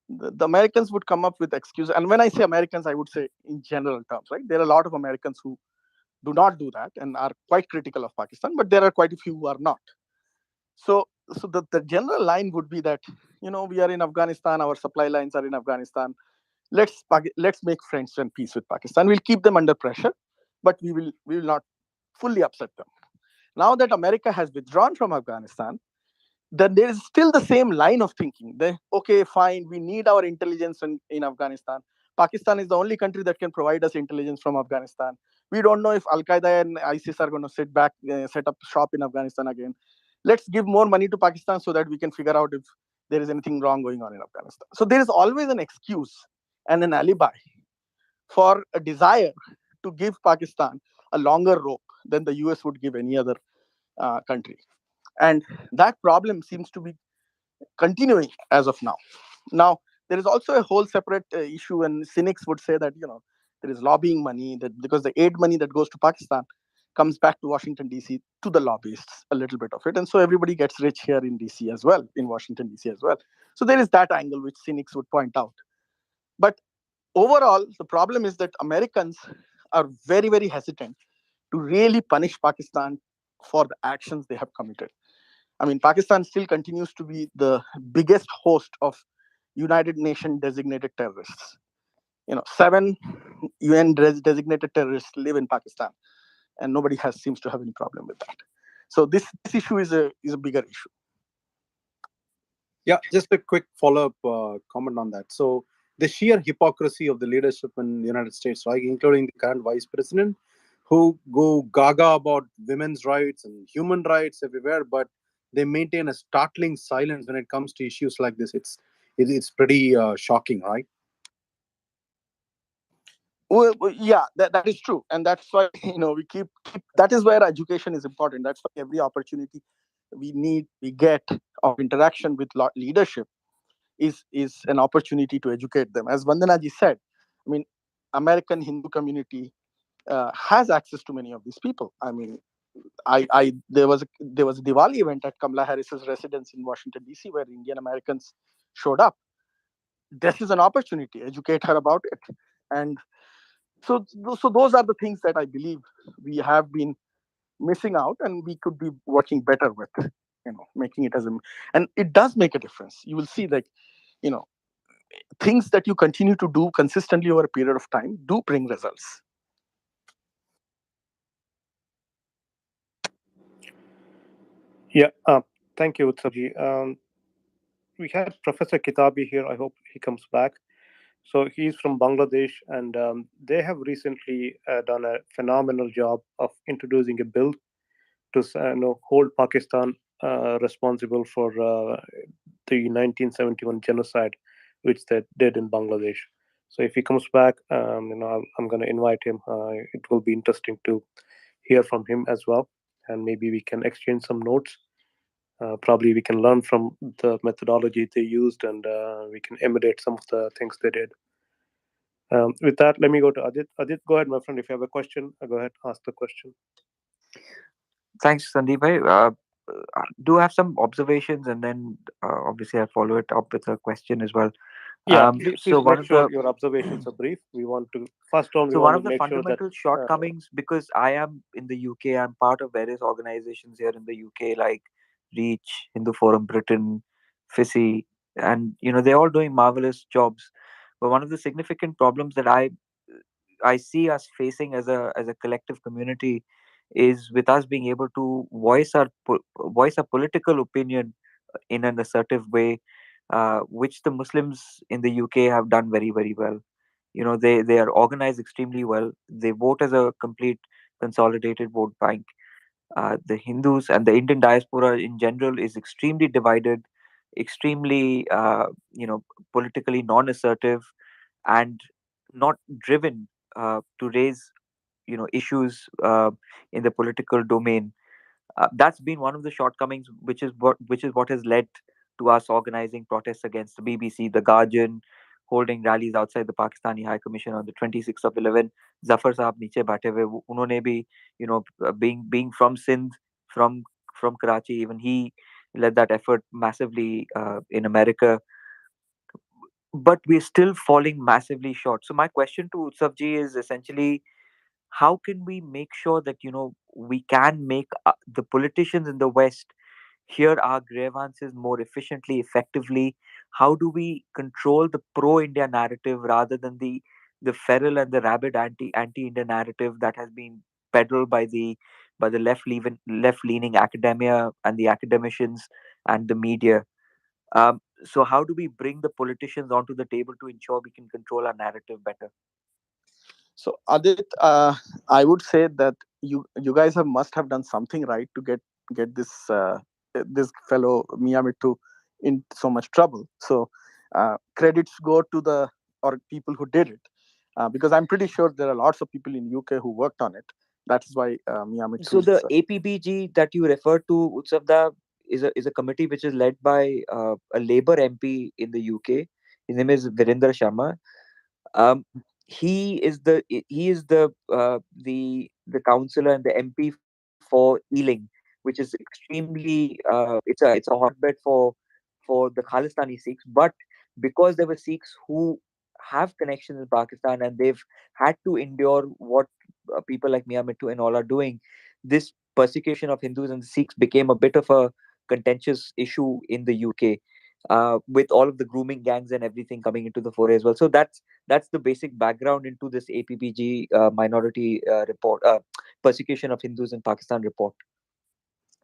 Speaker 5: the Americans would come up with excuses. And when I say Americans, I would say in general terms, right? There are a lot of Americans who do not do that and are quite critical of Pakistan, but there are quite a few who are not. So the general line would be that, we are in Afghanistan, our supply lines are in Afghanistan. Let's make friends and peace with Pakistan. We'll keep them under pressure, but we will not fully upset them. Now that America has withdrawn from Afghanistan, then there is still the same line of thinking. Okay, fine, we need our intelligence in Afghanistan. Pakistan is the only country that can provide us intelligence from Afghanistan. We don't know if Al Qaeda and ISIS are going to set up shop in Afghanistan again. Let's give more money to Pakistan so that we can figure out if there is anything wrong going on in Afghanistan. So there is always an excuse and an alibi for a desire to give Pakistan a longer rope than the US would give any other country. And that problem seems to be continuing as of now. Now, there is also a whole separate issue, and cynics would say that, there is lobbying money, that because the aid money that goes to Pakistan comes back to Washington D.C. to the lobbyists, a little bit of it, and so everybody gets rich here in D.C. as well, in Washington D.C. as well. So there is that angle which cynics would point out. But overall, the problem is that Americans are very, very hesitant to really punish Pakistan for the actions they have committed. I mean, Pakistan still continues to be the biggest host of United Nations designated terrorists. Seven designated terrorists live in Pakistan, and nobody has seems to have any problem with that. So this issue is a bigger issue.
Speaker 1: Yeah, just a quick follow-up comment on that. So the sheer hypocrisy of the leadership in the United States, right, including the current vice president, who go gaga about women's rights and human rights everywhere, but they maintain a startling silence when it comes to issues like this. It's pretty shocking, right?
Speaker 5: Well, yeah, that is true, and that's why we keep. That is where education is important. That's why every opportunity we get of interaction with leadership is an opportunity to educate them. As Vandana ji said, I mean, American Hindu community has access to many of these people. I mean, I there was a Diwali event at Kamala Harris's residence in Washington D.C. where Indian Americans showed up. This is an opportunity. Educate her about it, and so those are the things that I believe we have been missing out, and we could be working better with. Making it and it does make a difference. You will see that you know things that you continue to do consistently over a period of time do bring results.
Speaker 3: Yeah, thank you, Utsavji. We had Professor Kitabi here. I hope he comes back. So he's from Bangladesh, and they have recently done a phenomenal job of introducing a bill to hold Pakistan responsible for the 1971 genocide, which they did in Bangladesh. So if he comes back, I'm going to invite him. It will be interesting to hear from him as well, and maybe we can exchange some notes. Probably we can learn from the methodology they used, and we can emulate some of the things they did. With that, let me go to Adit. Adit, go ahead, my friend. If you have a question, go ahead, ask the question.
Speaker 8: Thanks, Sandeep bhai. Do have some observations, and then obviously I'll follow it up with a question as well.
Speaker 3: Yeah,
Speaker 8: So
Speaker 3: please
Speaker 8: one
Speaker 3: make
Speaker 8: of the
Speaker 3: sure your observations are brief. We want to first round. We
Speaker 8: so one
Speaker 3: want to
Speaker 8: of the
Speaker 3: make sure that
Speaker 8: fundamental shortcomings, because I am in the UK, I'm part of various organizations here in the UK, like Reach, Hindu Forum Britain, FISI, and they're all doing marvelous jobs. But one of the significant problems that I see us facing as a collective community is with us being able to voice our political opinion in an assertive way, which the Muslims in the UK have done very, very well. They are organized extremely well. They vote as a complete consolidated vote bank. The Hindus and the Indian diaspora in general is extremely divided, extremely politically non-assertive, and not driven to raise issues in the political domain. That's been one of the shortcomings, which is what has led to us organizing protests against the BBC, the Guardian, holding rallies outside the Pakistani High Commission on the 26th of 11. Zafar साहब नीचे बैठे हुए उन्होंने भी being from Sindh, from Karachi, even he led that effort massively in America. But we're still falling massively short. So my question to Utsavji is essentially, how can we make sure that we can make the politicians in the West hear our grievances more efficiently, effectively? How do we control the pro-India narrative rather than the feral and the rabid anti-India narrative that has been peddled by the left leaning academia and the academicians and the media? So how do we bring the politicians onto the table to ensure we can control our narrative better?
Speaker 5: So Adit, I would say that you guys have must have done something right to get this fellow Miyamitsu in so much trouble. So credits go to the or people who did it, because I'm pretty sure there are lots of people in UK who worked on it. That is why Miyamitsu
Speaker 8: So
Speaker 5: is.
Speaker 8: the APBG that you referred to, Utsavda, is a committee which is led by a Labour MP in the UK. His name is Virendra Sharma. Um, he is the councillor and the MP for Ealing, which is extremely it's a hotbed for the Khalistani Sikhs. But because there were Sikhs who have connections in Pakistan and they've had to endure what people like Mian Mithu and all are doing, this persecution of Hindus and Sikhs became a bit of a contentious issue in the UK. With all of the grooming gangs and everything coming into the foray as well. So that's the basic background into this APPG minority report, persecution of Hindus in Pakistan report.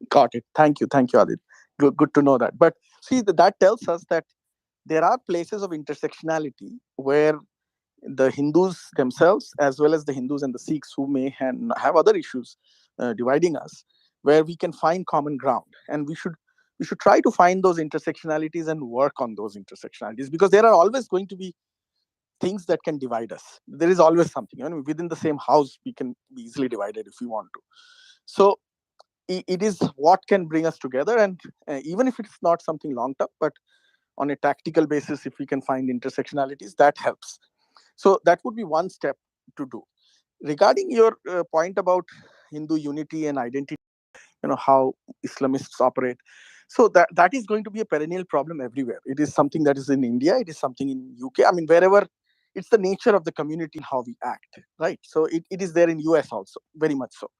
Speaker 5: Got it. Thank you, Adit. Good to know that. But see, that tells us that there are places of intersectionality where the Hindus themselves, as well as the Hindus and the Sikhs who may have other issues dividing us, where we can find common ground, and we should try to find those intersectionalities and work on those intersectionalities, because there are always going to be things that can divide us. There is always something. Within the same house, we can be easily divided if we want to. So it is what can bring us together, and even if it's not something long term, but on a tactical basis, if we can find intersectionalities, that helps. So that would be one step to do. Regarding your point about Hindu unity and identity, how Islamists operate. So that is going to be a perennial problem everywhere. It is something that is in India. It is something in UK. I mean, wherever it's the nature of the community and how we act, right? So it is there in US also, very much so.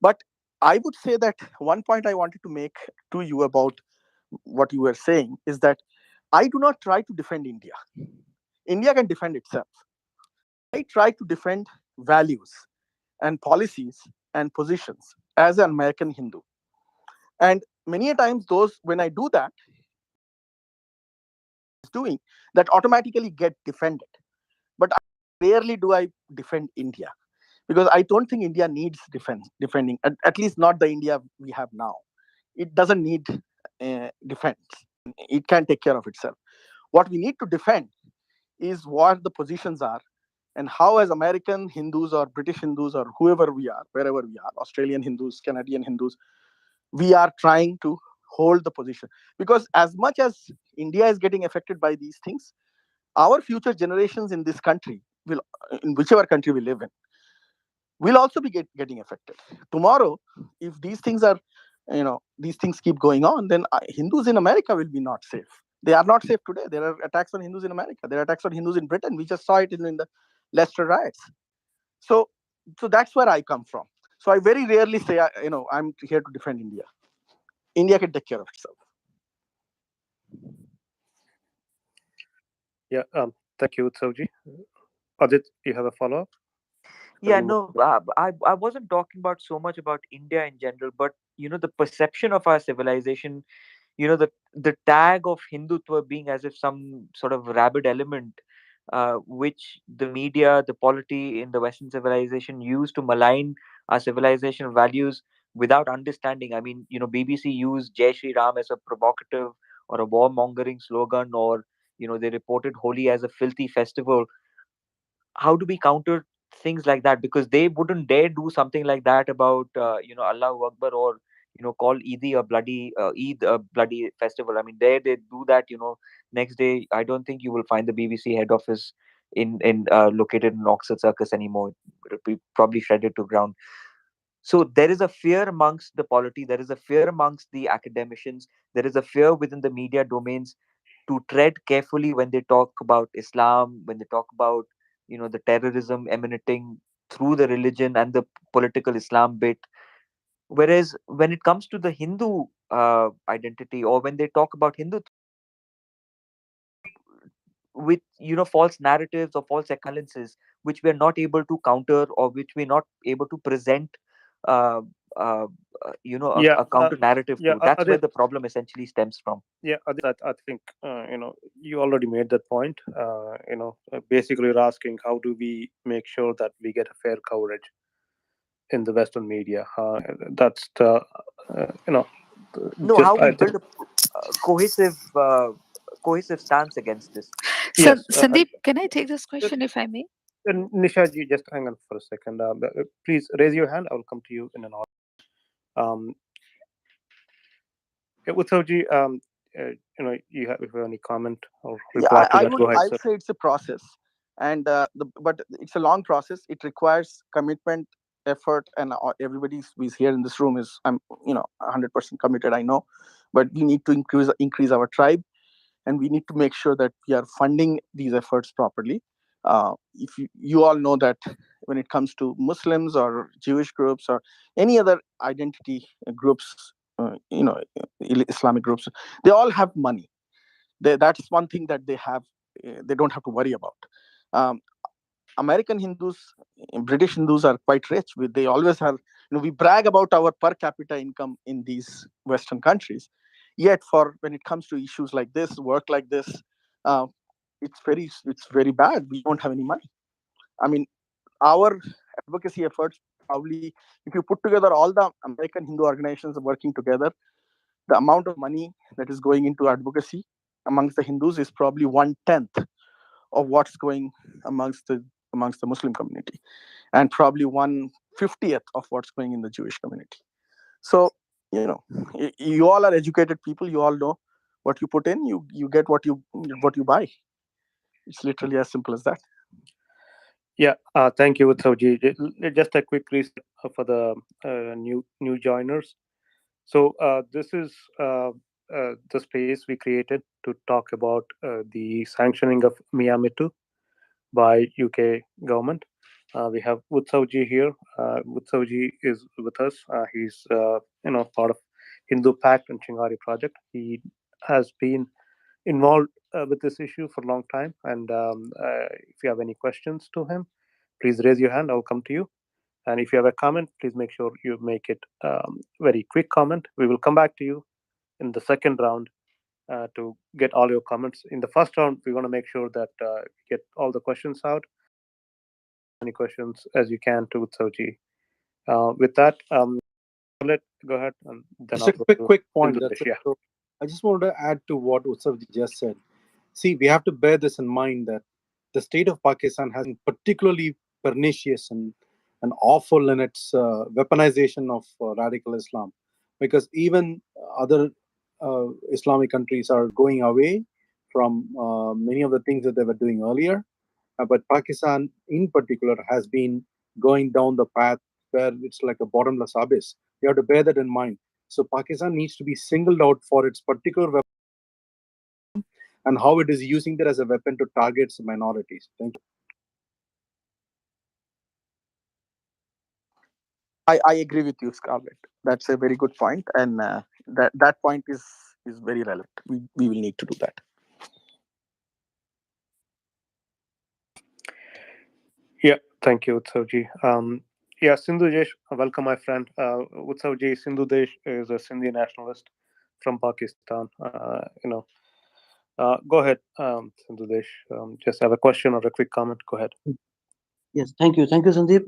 Speaker 5: But I would say that one point I wanted to make to you about what you were saying is that I do not try to defend India. India can defend itself. I try to defend values and policies and positions as an American Hindu. And many a times, those when I do that, is doing that automatically get defended. But rarely do I defend India, because I don't think India needs defending. At least not the India we have now. It doesn't need defense. It can take care of itself. What we need to defend is what the positions are, and how, as American Hindus or British Hindus or whoever we are, wherever we are, Australian Hindus, Canadian Hindus, we are trying to hold the position. Because as much as India is getting affected by these things, our future generations in this country will, in whichever country we live in, will also be getting affected. Tomorrow, if these things keep going on, then Hindus in America will be not safe. They are not safe today. There are attacks on Hindus in America. There are attacks on Hindus in Britain. We just saw it in the Leicester riots. So, so that's where I come from. So I very rarely say, I'm here to defend India. India can take care of itself.
Speaker 3: Yeah. Thank you, Utsavji. Adit, you have a follow up?
Speaker 8: Yeah, no, I wasn't talking about so much about India in general, but the perception of our civilization, the tag of Hindutva being as if some sort of rabid element, which the media, the polity in the Western civilization use to malign our civilization values without understanding. I mean, BBC used Jai Shri Ram as a provocative or a warmongering slogan, or they reported Holi as a filthy festival. How do we counter things like that? Because they wouldn't dare do something like that about Allahu Akbar, or call Eid a bloody festival. I mean, there they do that. Next day, I don't think you will find the BBC head office in located in Oxford Circus anymore. It'll be probably shredded to ground. So there is a fear amongst the polity, there is a fear amongst the academicians, there is a fear within the media domains to tread carefully when they talk about Islam, when they talk about the terrorism emanating through the religion and the political Islam bit. Whereas when it comes to the Hindu identity, or when they talk about Hindu with false narratives or false equivalences, which we are not able to counter, or which we're not able to present uh, uh,
Speaker 3: Yeah,
Speaker 8: a counter narrative
Speaker 3: yeah,
Speaker 8: to. That's where
Speaker 3: Adit.
Speaker 8: the problem essentially stems from.
Speaker 3: Yeah, Adit, I think you already made that point. Basically, you're asking how do we make sure that we get a fair coverage in the Western media. That's the you know
Speaker 8: No,
Speaker 3: just
Speaker 8: how we
Speaker 3: I think
Speaker 8: build a cohesive cohesive stance against this.
Speaker 3: yes.
Speaker 9: Sandeep, can I take this question if I may?
Speaker 3: Nisha, you just hang on for a second. Please raise your hand. I will come to you in an order. Um, Utsavji, if you have any comment or
Speaker 5: Yeah,
Speaker 3: reply to
Speaker 5: I
Speaker 3: that,
Speaker 5: would
Speaker 3: go ahead,
Speaker 5: I'll
Speaker 3: sir.
Speaker 5: say it's a process, and but it's a long process. It requires commitment, effort, and everybody who's here in this room is, I'm 100% committed. I know, but we need to increase our tribe, and we need to make sure that we are funding these efforts properly. If you all know that when it comes to Muslims or Jewish groups or any other identity groups, Islamic groups, they all have money. That's one thing that they have. They don't have to worry about. Um, American Hindus, British Hindus are quite rich. They always have. We brag about our per capita income in these Western countries. Yet, for when it comes to issues like this, work like this, uh, it's very bad. We don't have any money. I mean, our advocacy efforts, probably, if you put together all the American Hindu organizations working together, the amount of money that is going into advocacy amongst the Hindus is probably 1/10 of what's going amongst the amongst the Muslim community, and probably 1/50th of what's going in the Jewish community. So, you all are educated people. You all know what you put in, you get what you buy. It's literally as simple as that.
Speaker 3: Yeah, thank you, Utsavji. Just a quick reset for the new joiners. So this is the space we created to talk about the sanctioning of Mian Mithu by UK government. We have Utsavji here. Utsavji is with us. He's part of Hindu Pact and Chingari project. He has been involved with this issue for a long time. And if you have any questions to him, please raise your hand. I'll come to you. And if you have a comment, please make sure you make it very quick comment. We will come back to you in the second round to get all your comments. In the first round, we want to make sure that we get all the questions out. Any questions as you can to Utsav. With that, let go ahead and then
Speaker 1: Just
Speaker 3: I'll
Speaker 1: a
Speaker 3: go
Speaker 1: quick
Speaker 3: to
Speaker 1: point. That's
Speaker 3: Sindulesh.
Speaker 1: it.
Speaker 3: Yeah.
Speaker 1: So I just wanted to add to what Utsav just said. See, we have to bear this in mind that the state of Pakistan has been particularly pernicious and awful in its weaponization of radical Islam, because even other Islamic countries are going away from many of the things that they were doing earlier. But Pakistan, in particular, has been going down the path where it's like a bottomless abyss. You have to bear that in mind. So Pakistan needs to be singled out for its particular weapon and how it is using that as a weapon to target minorities. Thank you.
Speaker 5: I agree with you, Scarlett. That's a very good point, and that point is very relevant. We will need to do that.
Speaker 3: Yeah. Thank you, Utsavji. Yeah, Sindhujesh, welcome, my friend. Utsavji, Sindhujesh is a Sindhi nationalist from Pakistan. Go ahead, Sindhujesh. Just have a question or a quick comment. Go ahead.
Speaker 10: Yes, thank you, Sandeep.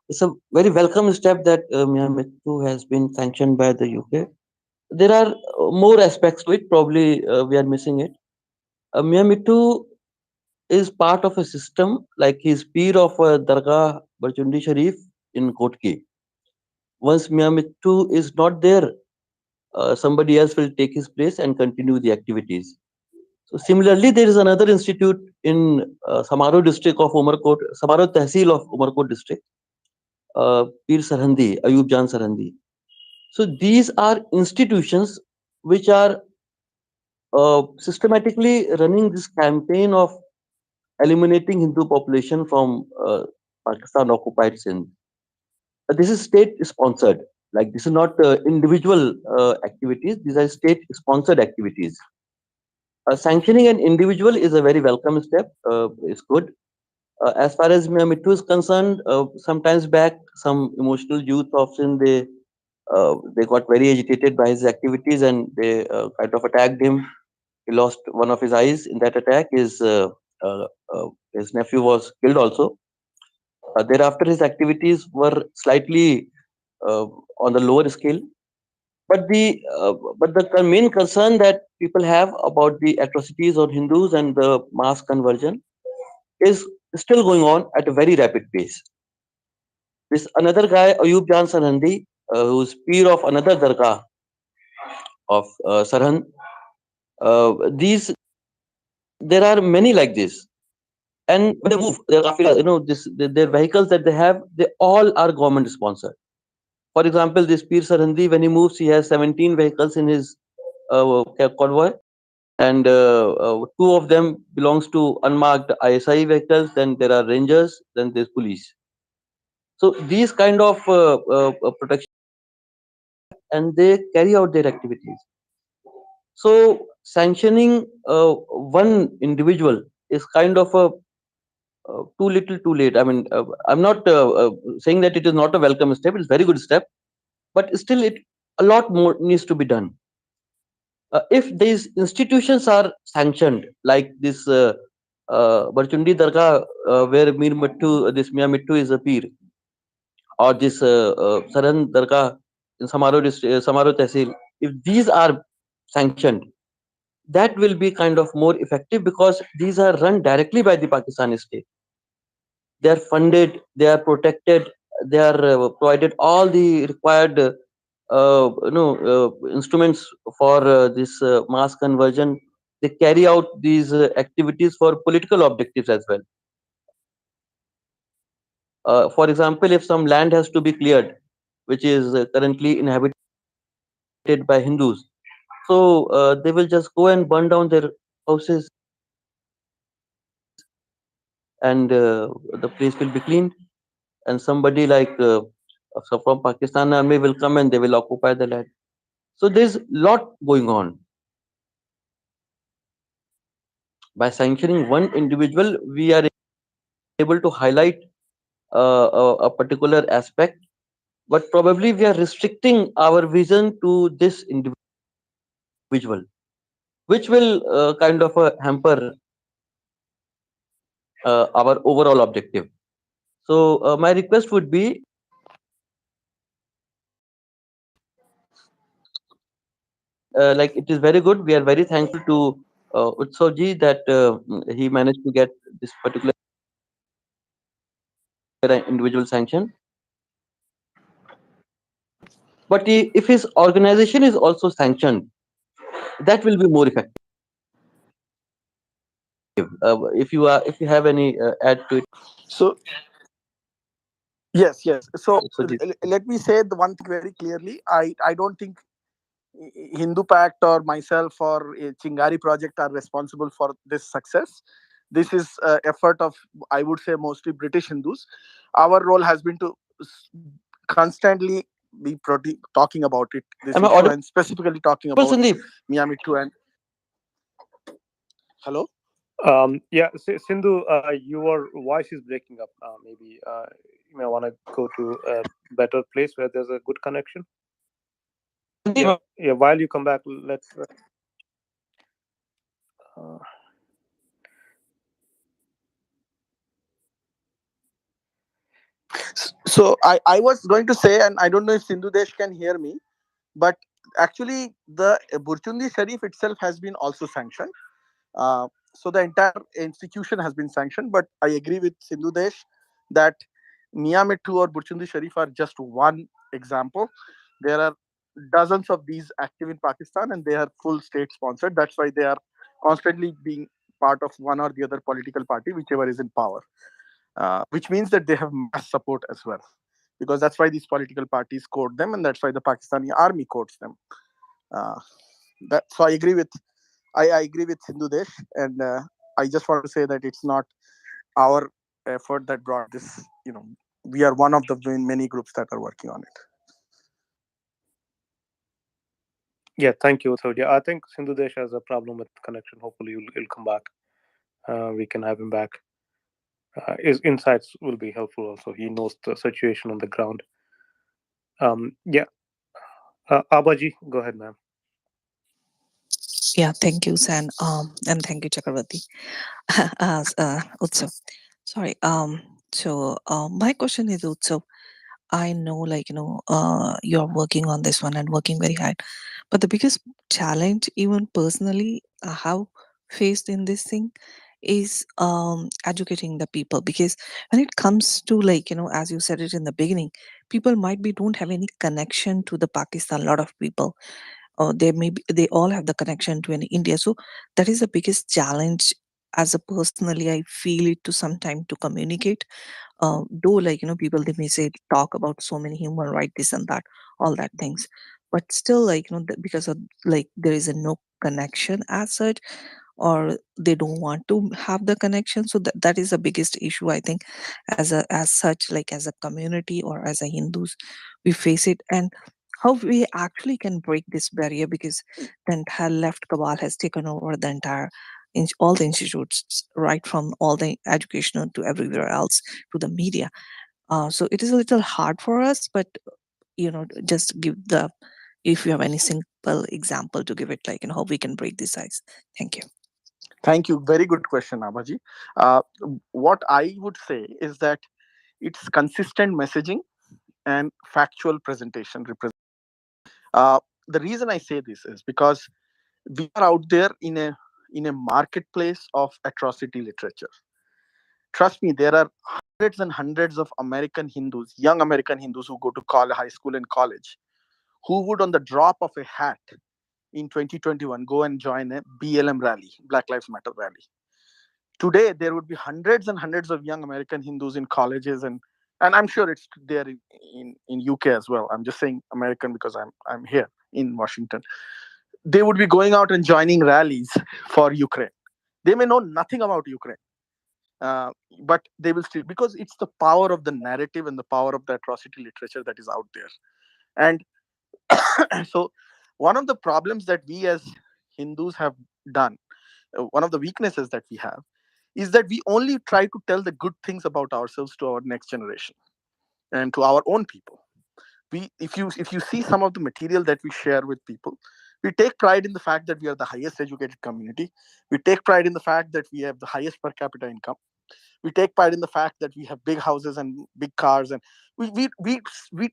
Speaker 10: It's a very welcome step that Mian Mithu has been sanctioned by the UK. There are more aspects to it. Probably we are missing it. Mian Mithu is part of a system like he's peer of Dargah Barchundi Sharif in Kotki. Once Mian Mithu is not there, somebody else will take his place and continue the activities. So similarly, there is another institute in Samaro district of Umarkot, Samaro Tehsil of Umarkot district, Pir Sarhandi, Ayub Jan Sarhandi. So these are institutions which are systematically running this campaign of eliminating Hindu population from Pakistan occupied Sindh. This is state sponsored. Like this is not individual activities. These are state sponsored activities. Sanctioning an individual is a very welcome step. It's good. As far as Mian Mithu is concerned, sometimes back, some emotional youth of Sindh, they got very agitated by his activities and they kind of attacked him. He lost one of his eyes in that attack. Uh, his nephew was killed also. Thereafter, his activities were slightly on the lower scale. But the main concern that people have about the atrocities on Hindus and the mass conversion is still going on at a very rapid pace. This another guy, Ayub Jan Sarhandi, who's peer of another dargah of Sarhand. These there are many like this, and when they move their kafilas, their vehicles that they have, they all are government sponsored. For example, this peer Sarhandi, when he moves, he has 17 vehicles in his convoy, and two of them belongs to unmarked ISI vehicles. Then there are rangers. Then there's police. So these kind of protection, and they carry out their activities. So sanctioning one individual is kind of a too little, too late. I mean, I'm not saying that it is not a welcome step. It's a very good step, but still, it a lot more needs to be done. If these institutions are sanctioned, like this Barchundi Dargah, where Mian Mithu is a peer, or this Saran Dargah in Samaro Tehsil, if these are sanctioned, that will be kind of more effective because these are run directly by the Pakistani state. They are funded, they are protected, they are provided all the required instruments for this mass conversion. They carry out these activities for political objectives as well. For example, if some land has to be cleared, which is currently inhabited by Hindus, so they will just go and burn down their houses, and the place will be cleaned. And somebody like so from Pakistan army will come and they will occupy the land. So there's lot going on. By sanctioning one individual, we are able to highlight a particular aspect, but probably we are restricting our vision to this individual, which will kind of hamper our overall objective. So my request would be, like it is very good. We are very thankful to Utsav ji that he managed to get this particular individual sanction. But if his organization is also sanctioned, that will be more effective. If you have any add to it,
Speaker 5: So yes, yes. So
Speaker 10: Utsav ji.
Speaker 5: let me say the one thing very clearly. I don't think Hindu Pact or myself or Chingari project are responsible for this success. This is effort of, I would say, mostly British Hindus. Our role has been to constantly be talking about it, this
Speaker 10: Am I
Speaker 5: issue,
Speaker 10: audible,
Speaker 5: and specifically talking about
Speaker 10: Sandeep?
Speaker 5: Mian Mithu and hello.
Speaker 3: Yeah, Sindhu, your voice is breaking up. Maybe you may want to go to a better place where there's a good connection.
Speaker 10: Sandeep,
Speaker 3: Yeah, yeah. While you come back, let's. Uh,
Speaker 5: So I was going to say, and I don't know if Sindhu Desh can hear me, but actually the Burchundi Sharif itself has been also sanctioned. So the entire institution has been sanctioned. But I agree with Sindhu Desh that Mian Mithu or Burchundi Sharif are just one example. There are dozens of these active in Pakistan, and they are full state sponsored. That's why they are constantly being part of one or the other political party, whichever is in power. Which means that they have mass support as well, because that's why these political parties quote them, and that's why the Pakistani army quotes them. Uh, so I agree with Sindhu Desh, and I just want to say that it's not our effort that brought this you know, we are one of the many groups that are working on it.
Speaker 3: Yeah, thank you, Utsav. Yeah, I think Sindhu Desh has a problem with connection. Hopefully, he'll come back. We can have him back. His insights will be helpful also. He knows the situation on the ground. Yeah, Abaji, go ahead, ma'am.
Speaker 9: Yeah, thank you, San. And thank you, Chakravarti. Utsav. Sorry. My question is Utsav. I know, like, you're working on this one and working very hard. But the biggest challenge, even personally, I have faced in this thing is educating the people. Because when it comes to, like, as you said it in the beginning, people might be don't have any connection to the Pakistan. A lot of people, they maybe they all have the connection to an India. So that is the biggest challenge. As a personally, I feel it to sometime to communicate, though, like, people, they may say talk about so many human rights, this and that, all that things, but still, like, because of, like, there is a no connection as such, or they don't want to have the connection. So that is the biggest issue, I think, as such, like, as a community or as a Hindus, we face it. And how we actually can break this barrier, because the entire left cabal has taken over the entire all the institutes, right from all the educational to everywhere else, to the media. So it is a little hard for us, but just give the, if you have any simple example to give it, like, how we can break this ice. Thank you.
Speaker 5: Thank you. Very good question, Abaji. Uh, what I would say is that it's consistent messaging and factual presentation. Uh, the reason I say this is because we are out there in a marketplace of atrocity literature. Trust me, there are hundreds and hundreds of American Hindus, young American Hindus who go to college, high school and college, who would, on the drop of a hat in 2021, go and join a BLM rally, Black Lives Matter rally. Today, there would be hundreds and hundreds of young American Hindus in colleges, and I'm sure it's there in UK as well. I'm just saying American because I'm here in Washington. They would be going out and joining rallies for Ukraine. They may know nothing about Ukraine, uh, but they will still, because it's the power of the narrative and the power of the atrocity literature that is out there. And so, one of the problems that we as Hindus have done, one of the weaknesses that we have, is that we only try to tell the good things about ourselves to our next generation and to our own people. We, if you see some of the material that we share with people, we take pride in the fact that we are the highest educated community. We take pride in the fact that we have the highest per capita income. We take pride in the fact that we have big houses and big cars, and we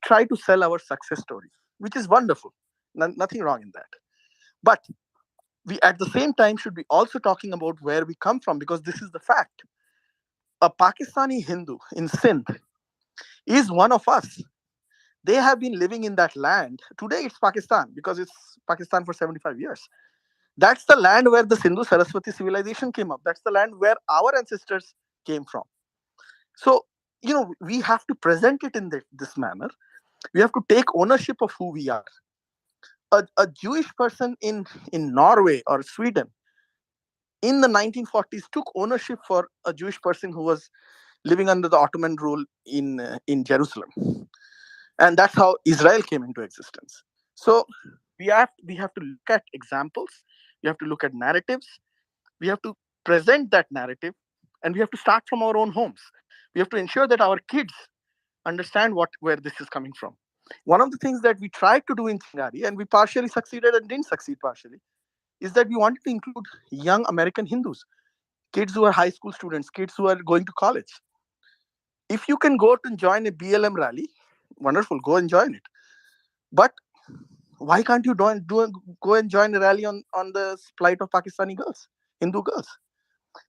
Speaker 5: try to sell our success stories, which is wonderful. Nothing wrong in that. But we, at the same time, should be also talking about where we come from, because this is the fact. A Pakistani Hindu in Sindh is one of us. They have been living in that land. Today it's Pakistan because it's Pakistan for 75 years. That's the land where the Sindhu Saraswati civilization came up. That's the land where our ancestors came from. So, we have to present it in this manner. We have to take ownership of who we are. A Jewish person in Norway or Sweden in the 1940s took ownership for a Jewish person who was living under the Ottoman rule in Jerusalem, and that's how Israel came into existence. So we have to look at examples, we have to look at narratives, we have to present that narrative, and we have to start from our own homes. We have to ensure that our kids understand where this is coming from. One of the things that we tried to do in Chingari, and we partially succeeded and didn't succeed partially, is that we wanted to include young American Hindus, kids who are high school students, kids who are going to college. If you can go to join a BLM rally, wonderful, go and join it. But why can't you go and join a rally on the plight of Pakistani girls, Hindu girls?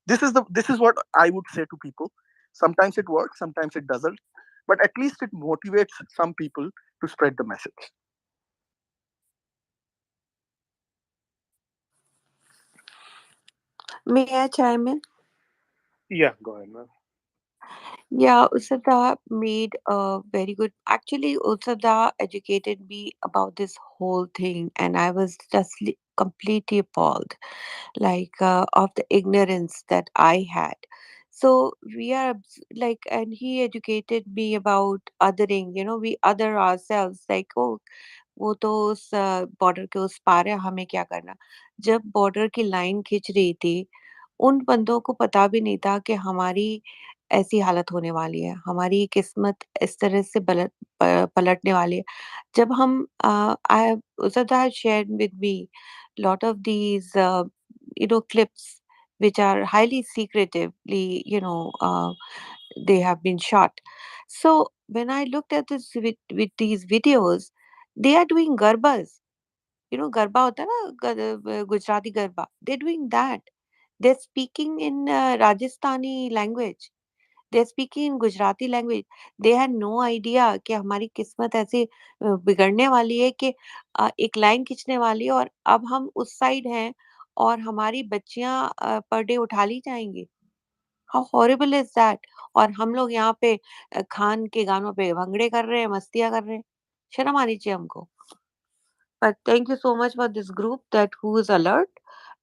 Speaker 5: This is what I would say to people. Sometimes it works, sometimes it doesn't, but at least it motivates some people to spread the message.
Speaker 7: May I chime in?
Speaker 3: Yeah, go ahead, ma'am.
Speaker 7: Yeah, Usada made a very good. Actually, Usada educated me about this whole thing, and I was just completely appalled, like, of the ignorance that I had. So we are like, and he educated me about othering. We other ourselves, like, oh, वो तो उस border के उस पार है, हमें क्या करना। जब बॉर्डर की लाइन खिंच रही थी, उन बंदों को पता भी नहीं था कि हमारी ऐसी हालत होने वाली है, हमारी किस्मत इस तरह से पलटने वाली है। जब हम आई Usada had shared with me lot of these clips which are highly secretively, they have been shot. So when I looked at this with these videos, they are doing garbas. Garba hota hai na, Gujarati garba. They're doing that. They're speaking in Rajasthani language. They're speaking in Gujarati language. They had no idea कि हमारी किस्मत ऐसे बिगड़ने वाली है कि एक line खींचने वाली है और अब हम उस साइड हैं और हमारी बच्चियां पर डे उठा ली जाएंगी। How horrible is that. और हम लोग यहाँ पे खान के गानों पे भंगड़े कर रहे हैं, मस्तियां कर रहे हैं। शर्म आनी चाहिए हमको। But thank you so much for this group that who is alert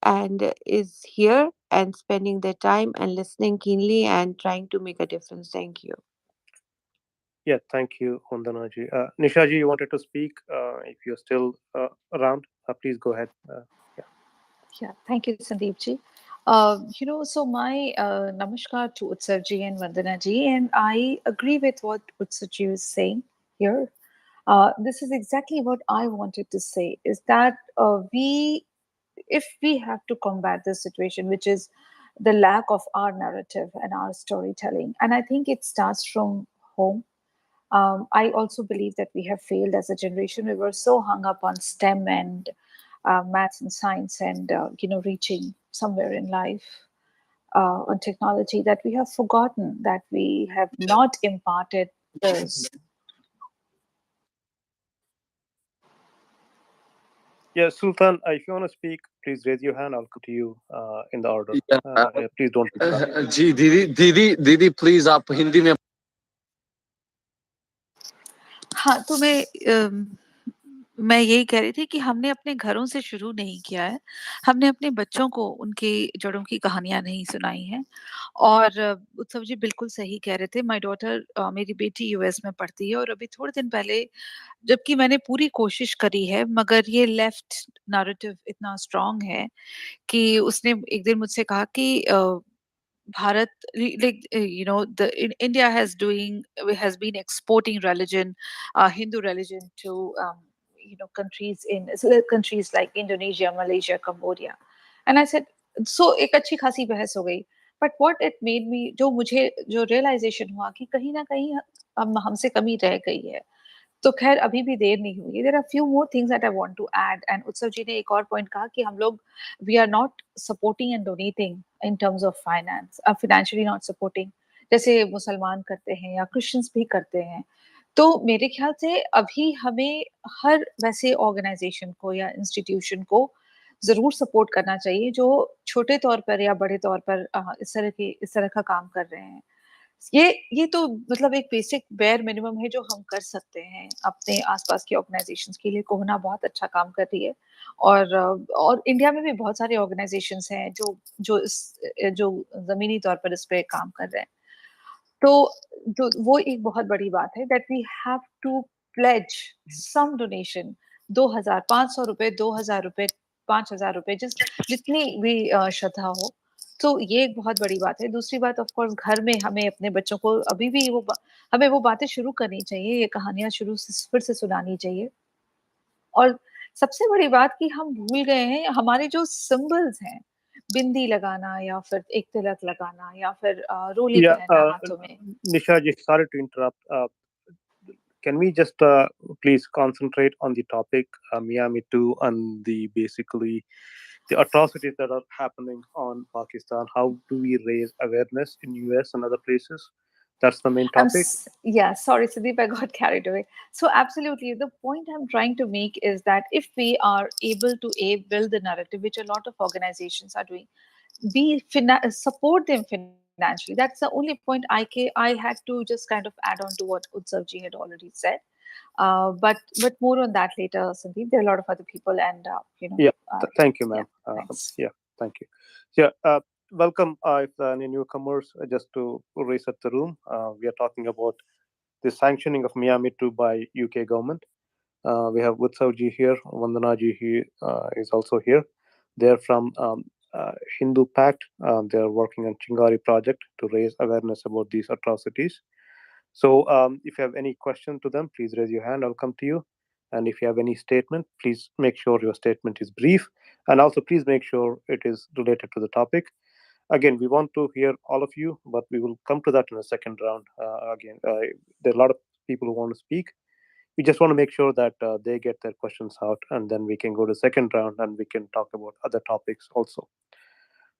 Speaker 7: and is here and spending their time and listening keenly and trying to make a difference. Thank you.
Speaker 3: Yeah, thank you, Vandanaji. Nishaji, you wanted to speak. If you're still around, please go ahead. Yeah.
Speaker 11: Yeah, thank you, Sandeep ji. So my namaskar to Utsav ji and Vandana ji, and I agree with what Utsav ji is saying here. This is exactly what I wanted to say, is that if we have to combat this situation, which is the lack of our narrative and our storytelling, and I think it starts from home. I also believe that we have failed as a generation. We were so hung up on STEM and maths and science and reaching somewhere in life on technology, that we have forgotten that we have not imparted this.
Speaker 3: Yeah, Sultan, if you want to speak, please raise your hand. I'll come to you in the order.
Speaker 12: Yeah,
Speaker 3: Yeah, please don't interrupt.
Speaker 12: जी दीदी दीदी दीदी please आप हिंदी में
Speaker 11: हाँ, तो मैं यही कह रही थी कि हमने अपने घरों से शुरू नहीं किया है। हमने अपने बच्चों को उनकी जड़ों की कहानियाँ नहीं सुनाई हैं। और उत्सव जी बिल्कुल सही कह रहे थे। माय डॉटर मेरी बेटी यूएस में पढ़ती है और अभी थोड़े दिन पहले, जबकि मैंने पूरी कोशिश करी है, मगर ये लेफ्ट नैरेटिव इतना स्ट्रॉन्ग है कि उसने एक दिन मुझसे कहा कि Bharat, like India has been exporting religion, Hindu religion to countries like Indonesia, Malaysia, Cambodia, and I said, so एक अच्छी खासी बहस हो गई. But what it made me, जो realization हुआ कि कहीं ना कहीं हम हमसे कमी रह गई है. तो खैर अभी भी देर नहीं हुई है. There are few more things that I want to add. And Utsav ji ने एक और पॉइंट कहा कि हम लोग we are not supporting and donating in terms of finance, financially not supporting, जैसे मुसलमान करते हैं या क्रिश्चियंस भी करते हैं. तो मेरे ख्याल से अभी हमें हर वैसे ऑर्गेनाइजेशन को या इंस्टीट्यूशन को जरूर सपोर्ट करना चाहिए जो छोटे तौर पर या बड़े तौर पर इस तरह का काम कर रहे हैं. ये तो मतलब एक बेसिक बेयर मिनिमम है जो हम कर सकते हैं अपने आसपास के ऑर्गेनाइजेशंस के लिए. कोहना बहुत अच्छा काम कर रही है. और इंडिया में भी बहुत सारे ऑर्गेनाइजेशंस हैं जो जमीनी तौर पर इस पे काम कर रहे हैं. तो वो एक बहुत बड़ी बात है that we have to pledge some donation. 2,000, 500 रुपए, 2,000 रुपए, 5,000 रुपए, जितनी भी श्रद्धा हो. तो ये एक बहुत बड़ी बात है. दूसरी बात, ऑफ कोर्स, घर में हमें अपने बच्चों को अभी भी हमें वो बातें शुरू करनी चाहिए, ये कहानियां शुरू से फिर से सुनानी चाहिए. और सबसे बड़ी बात कि हम भूल गए हैं हमारे जो सिंबल्स हैं, बिंदी लगाना या फिर एक तिलक लगाना या फिर रोली
Speaker 3: Yeah,
Speaker 11: पहनना हाथों में.
Speaker 3: Nishaji, sorry to interrupt. Can we just please concentrate on the topic, Mian Mithu, and the basically the atrocities that are happening on Pakistan? How do we raise awareness in US and other places? That's the main topic.
Speaker 11: Yeah, sorry, Sudeep, I got carried away. So, absolutely, the point I'm trying to make is that if we are able to build the narrative, which a lot of organizations are doing, support them financially. That's the only point I had to just kind of add on to what Utsav ji had already said. But more on that later, Sandeep. There are a lot of other people, and
Speaker 3: Yeah, thank you,
Speaker 11: yeah,
Speaker 3: ma'am.
Speaker 11: thanks.
Speaker 3: Yeah, thank you. Yeah, welcome, if any newcomers, just to reset the room. We are talking about the sanctioning of Mian Mithu by UK government. We have Utsav ji here, Vandana ji is also here. They're from Hindu Pact. They are working on Chingari project to raise awareness about these atrocities. So if you have any question to them, please raise your hand. I'll come to you. And if you have any statement, please make sure your statement is brief. And also, please make sure it is related to the topic. Again, we want to hear all of you, but we will come to that in a second round. There are a lot of people who want to speak. We just want to make sure that they get their questions out, and then we can go to second round and we can talk about other topics also.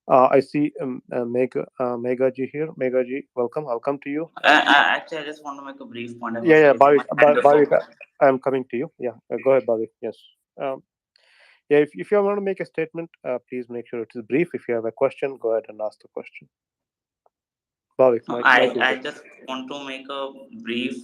Speaker 3: I see Megha ji here. Megha ji, welcome. I'll come to you.
Speaker 13: Actually, I just want to make a brief point. I
Speaker 3: Yeah,
Speaker 13: was
Speaker 3: yeah,
Speaker 13: raising
Speaker 3: Bhavik,
Speaker 13: my hand before.
Speaker 3: Bhavik, I'm coming to you. Yeah, go ahead, Bhavik. Yes. Um, yeah, if you want to make a statement, please make sure it is brief. If you have a question, go ahead and ask the question. Bhavik,
Speaker 13: No,
Speaker 3: Mike is
Speaker 13: I
Speaker 3: yours.
Speaker 13: just want to make a brief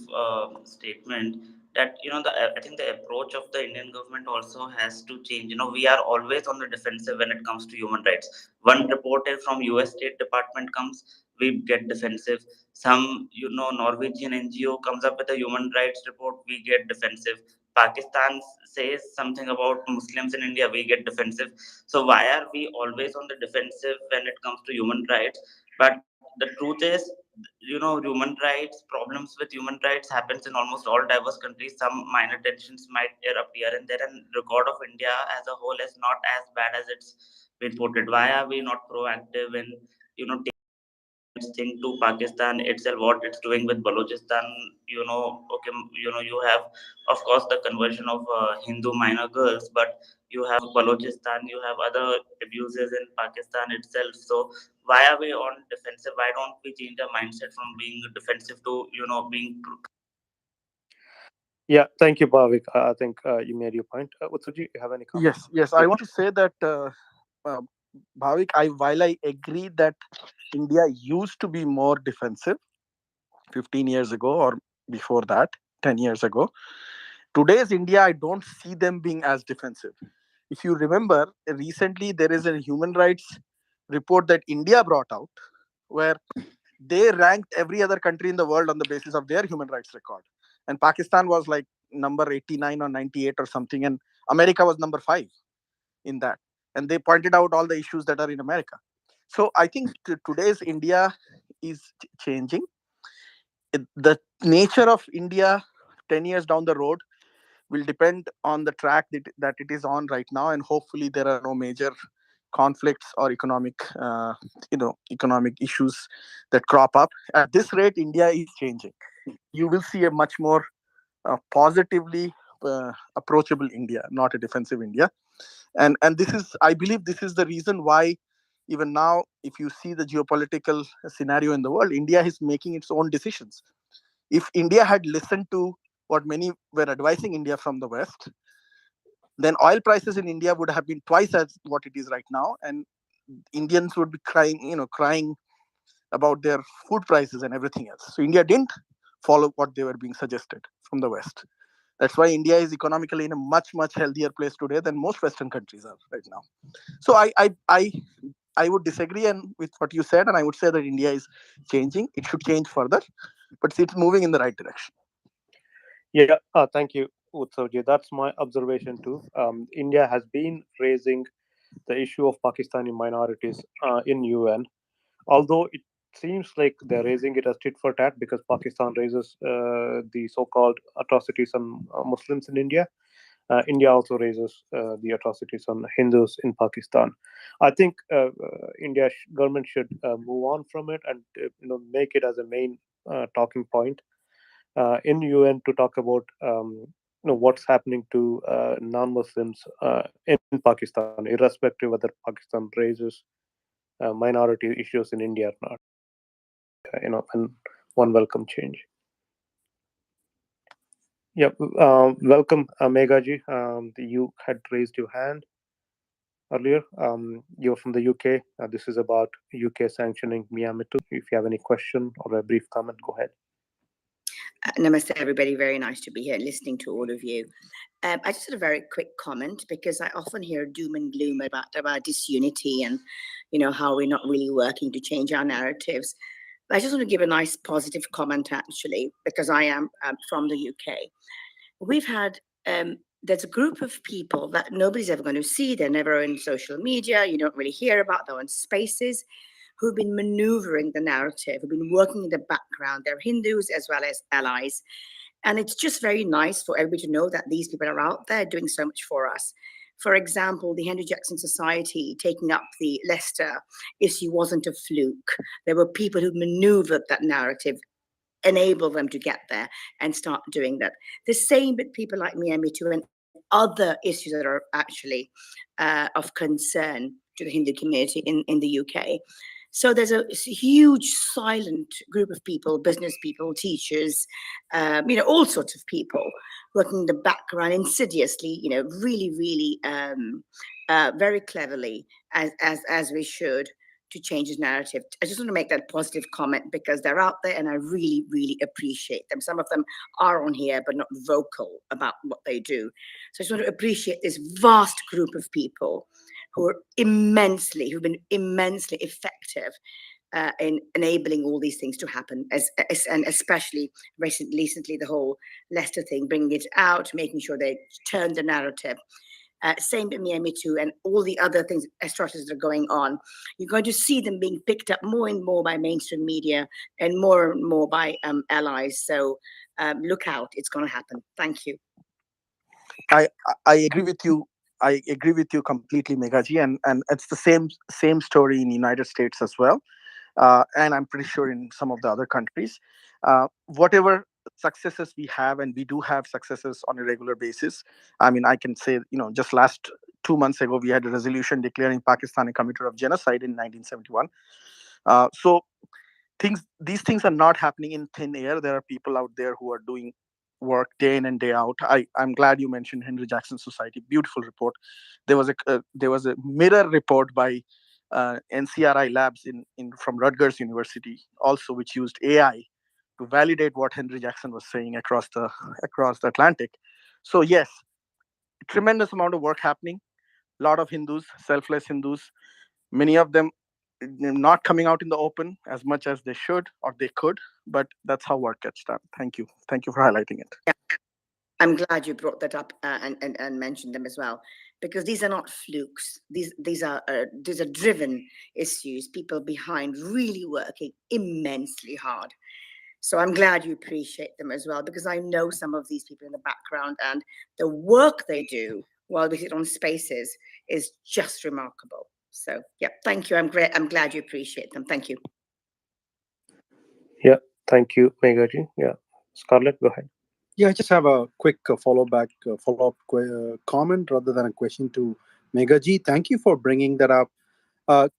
Speaker 13: statement that I think the approach of the Indian government also has to change. We are always on the defensive when it comes to human rights. One report from U.S. State Department comes, we get defensive. Some Norwegian NGO comes up with a human rights report, we get defensive. Pakistan says something about Muslims in India, we get defensive. So why are we always on the defensive when it comes to human rights? But the truth is, human rights problems with human rights happens in almost all diverse countries. Some minor tensions might erupt here and there, and record of India as a whole is not as bad as it's been portrayed. Why are we not proactive in thing to Pakistan itself, what it's doing with Balochistan? Okay, you have, of course, the conversion of Hindu minor girls, but you have Balochistan, you have other abuses in Pakistan itself. So why are we on defensive? Why don't we change our mindset from being defensive to being
Speaker 3: Yeah, thank you, Bhavik. I think you made your point. Utsuji, you have any comment?
Speaker 5: Yes, yes. I want to say that, uh, Bhavik, while I agree that India used to be more defensive 15 years ago or before that, 10 years ago, today's India, I don't see them being as defensive. If you remember, recently there is a human rights report that India brought out where they ranked every other country in the world on the basis of their human rights record. And Pakistan was like number 89 or 98 or something, and America was number 5 in that. And they pointed out all the issues that are in America. So I think today's India is changing. The nature of India 10 years down the road will depend on the track that it is on right now, and hopefully there are no major conflicts or economic issues that crop up. At this rate, India is changing. You will see a much more positively approachable India, not a defensive India. And this is, I believe, this is the reason why even now, if you see the geopolitical scenario in the world, India is making its own decisions. If India had listened to what many were advising India from the West, then oil prices in India would have been twice as what it is right now, and Indians would be crying about their food prices and everything else. So India didn't follow what they were being suggested from the West. That's why India is economically in a much, much healthier place today than most Western countries are right now. So I would disagree and with what you said, and I would say that India is changing. It should change further, but it's moving in the right direction.
Speaker 3: Yeah, thank you, Utsavji. That's my observation too. India has been raising the issue of Pakistani minorities in UN, although it seems like they're raising it as tit for tat because Pakistan raises the so-called atrocities on Muslims in India. India also raises the atrocities on Hindus in Pakistan. I think India government should move on from it and make it as a main talking point in UN to talk about what's happening to non-Muslims in Pakistan, irrespective whether Pakistan raises minority issues in India or not. And one welcome change. Yeah, welcome, Meghaji. You had raised your hand earlier. You're from the UK. This is about UK sanctioning Mian Mithu. If you have any question or a brief comment, go ahead.
Speaker 14: Namaste, everybody. Very nice to be here listening to all of you. I just had a very quick comment because I often hear doom and gloom about disunity and, how we're not really working to change our narratives. But I just want to give a nice positive comment, actually, because I am from the UK. We've had, there's a group of people that nobody's ever going to see. They're never in social media. You don't really hear about them in spaces, who've been maneuvering the narrative, who've been working in the background. They're Hindus as well as allies. And it's just very nice for everybody to know that these people are out there doing so much for us. For example, the Henry Jackson Society taking up the Leicester issue wasn't a fluke. There were people who maneuvered that narrative, enable them to get there and start doing that. The same with people like Mian Mithu and other issues that are actually of concern to the Hindu community in the UK. So there's a huge silent group of people, business people, teachers, all sorts of people working in the background insidiously, really, really very cleverly, as we should, to change his narrative. I just want to make that positive comment because they're out there and I really, really appreciate them. Some of them are on here, but not vocal about what they do. So I just want to appreciate this vast group of people who've been immensely effective in enabling all these things to happen, and especially recently the whole Leicester thing, bringing it out, making sure they turn the narrative. Same with Mian Mithu and all the other things, atrocities that are going on. You're going to see them being picked up more and more by mainstream media and more by allies. So look out, it's going to happen. Thank you.
Speaker 5: I I agree with you. I agree with you completely, Meghaji, and it's the same story in United States as well, and I'm pretty sure in some of the other countries. Whatever successes we have, and we do have successes on a regular basis. I mean, I can say, just last 2 months ago, we had a resolution declaring Pakistan a committer of genocide in 1971. So these things are not happening in thin air. There are people out there who are doing work day in and day out. I'm glad you mentioned Henry Jackson Society. Beautiful report. There was a mirror report by NCRI labs in from Rutgers University also, which used AI to validate what Henry Jackson was saying across the Atlantic. So yes, tremendous amount of work happening. A lot of Hindus, selfless Hindus, many of them not coming out in the open as much as they should or they could, but that's how work gets done. Thank you for highlighting it.
Speaker 14: I'm glad you brought that up and mentioned them as well, because these are not flukes. These are driven issues. People behind really working immensely hard. So I'm glad you appreciate them as well, because I know some of these people in the background and the work they do while we sit on spaces is just remarkable. So yeah, thank you. I'm great. I'm glad you appreciate them. Thank you.
Speaker 3: Yeah, thank you, Meghaji. Yeah, Scarlett, go ahead.
Speaker 1: Yeah, I just have a quick follow-up comment rather than a question to Megaji. Thank you for bringing that up.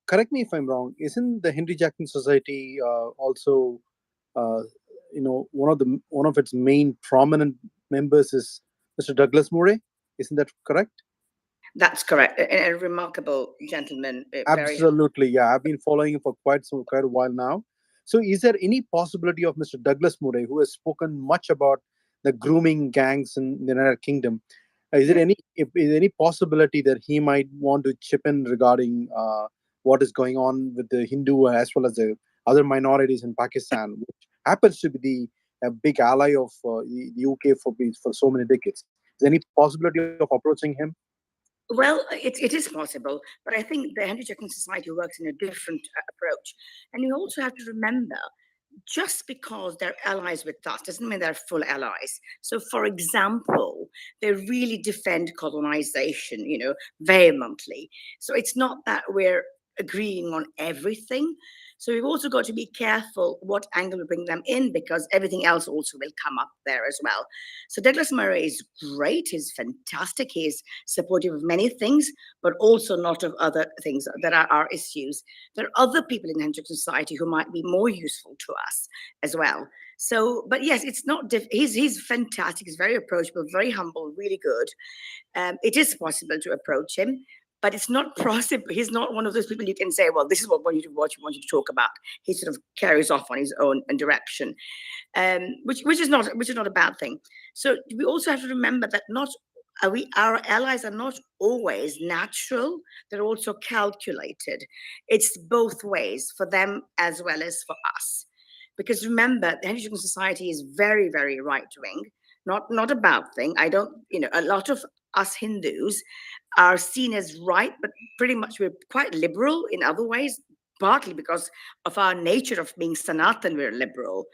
Speaker 1: Correct me if I'm wrong. Isn't the Henry Jackson Society also, uh, one of its main prominent members is Mr. Douglas Murray? Isn't that correct?
Speaker 14: That's correct. A remarkable gentleman. Very.
Speaker 1: Absolutely, yeah. I've been following him for quite a while now. So, is there any possibility of Mr. Douglas Murray, who has spoken much about the grooming gangs in the United Kingdom, is there any possibility that he might want to chip in regarding what is going on with the Hindu as well as the other minorities in Pakistan, which happens to be a big ally of the UK for so many decades? Is there any possibility of approaching him?
Speaker 14: Well, it is possible, but I think the Henry Jackson Society works in a different approach. And you also have to remember, just because they're allies with us doesn't mean they're full allies. So, for example, they really defend colonization, vehemently. So it's not that we're agreeing on everything. So we've also got to be careful what angle we bring them in, because everything else also will come up there as well. So Douglas Murray is great. He's fantastic. He's supportive of many things, but also not of other things that are our issues. There are other people in the Hendrick Society who might be more useful to us as well. So, but yes, it's not. He's fantastic. He's very approachable, very humble, really good. It is possible to approach him, but it's not possible. He's not one of those people you can say, well, this is what we want you to watch, we want you to talk about. He sort of carries off on his own direction. which is not a bad thing. So we also have to remember that not our allies are not always natural; they're also calculated. It's both ways for them as well as for us. Because remember, the Hindu society is very, very right wing. Not a bad thing. I don't, a lot of us Hindus are seen as right, but pretty much we're quite liberal in other ways, partly because of our nature of being Sanatan, we're liberal,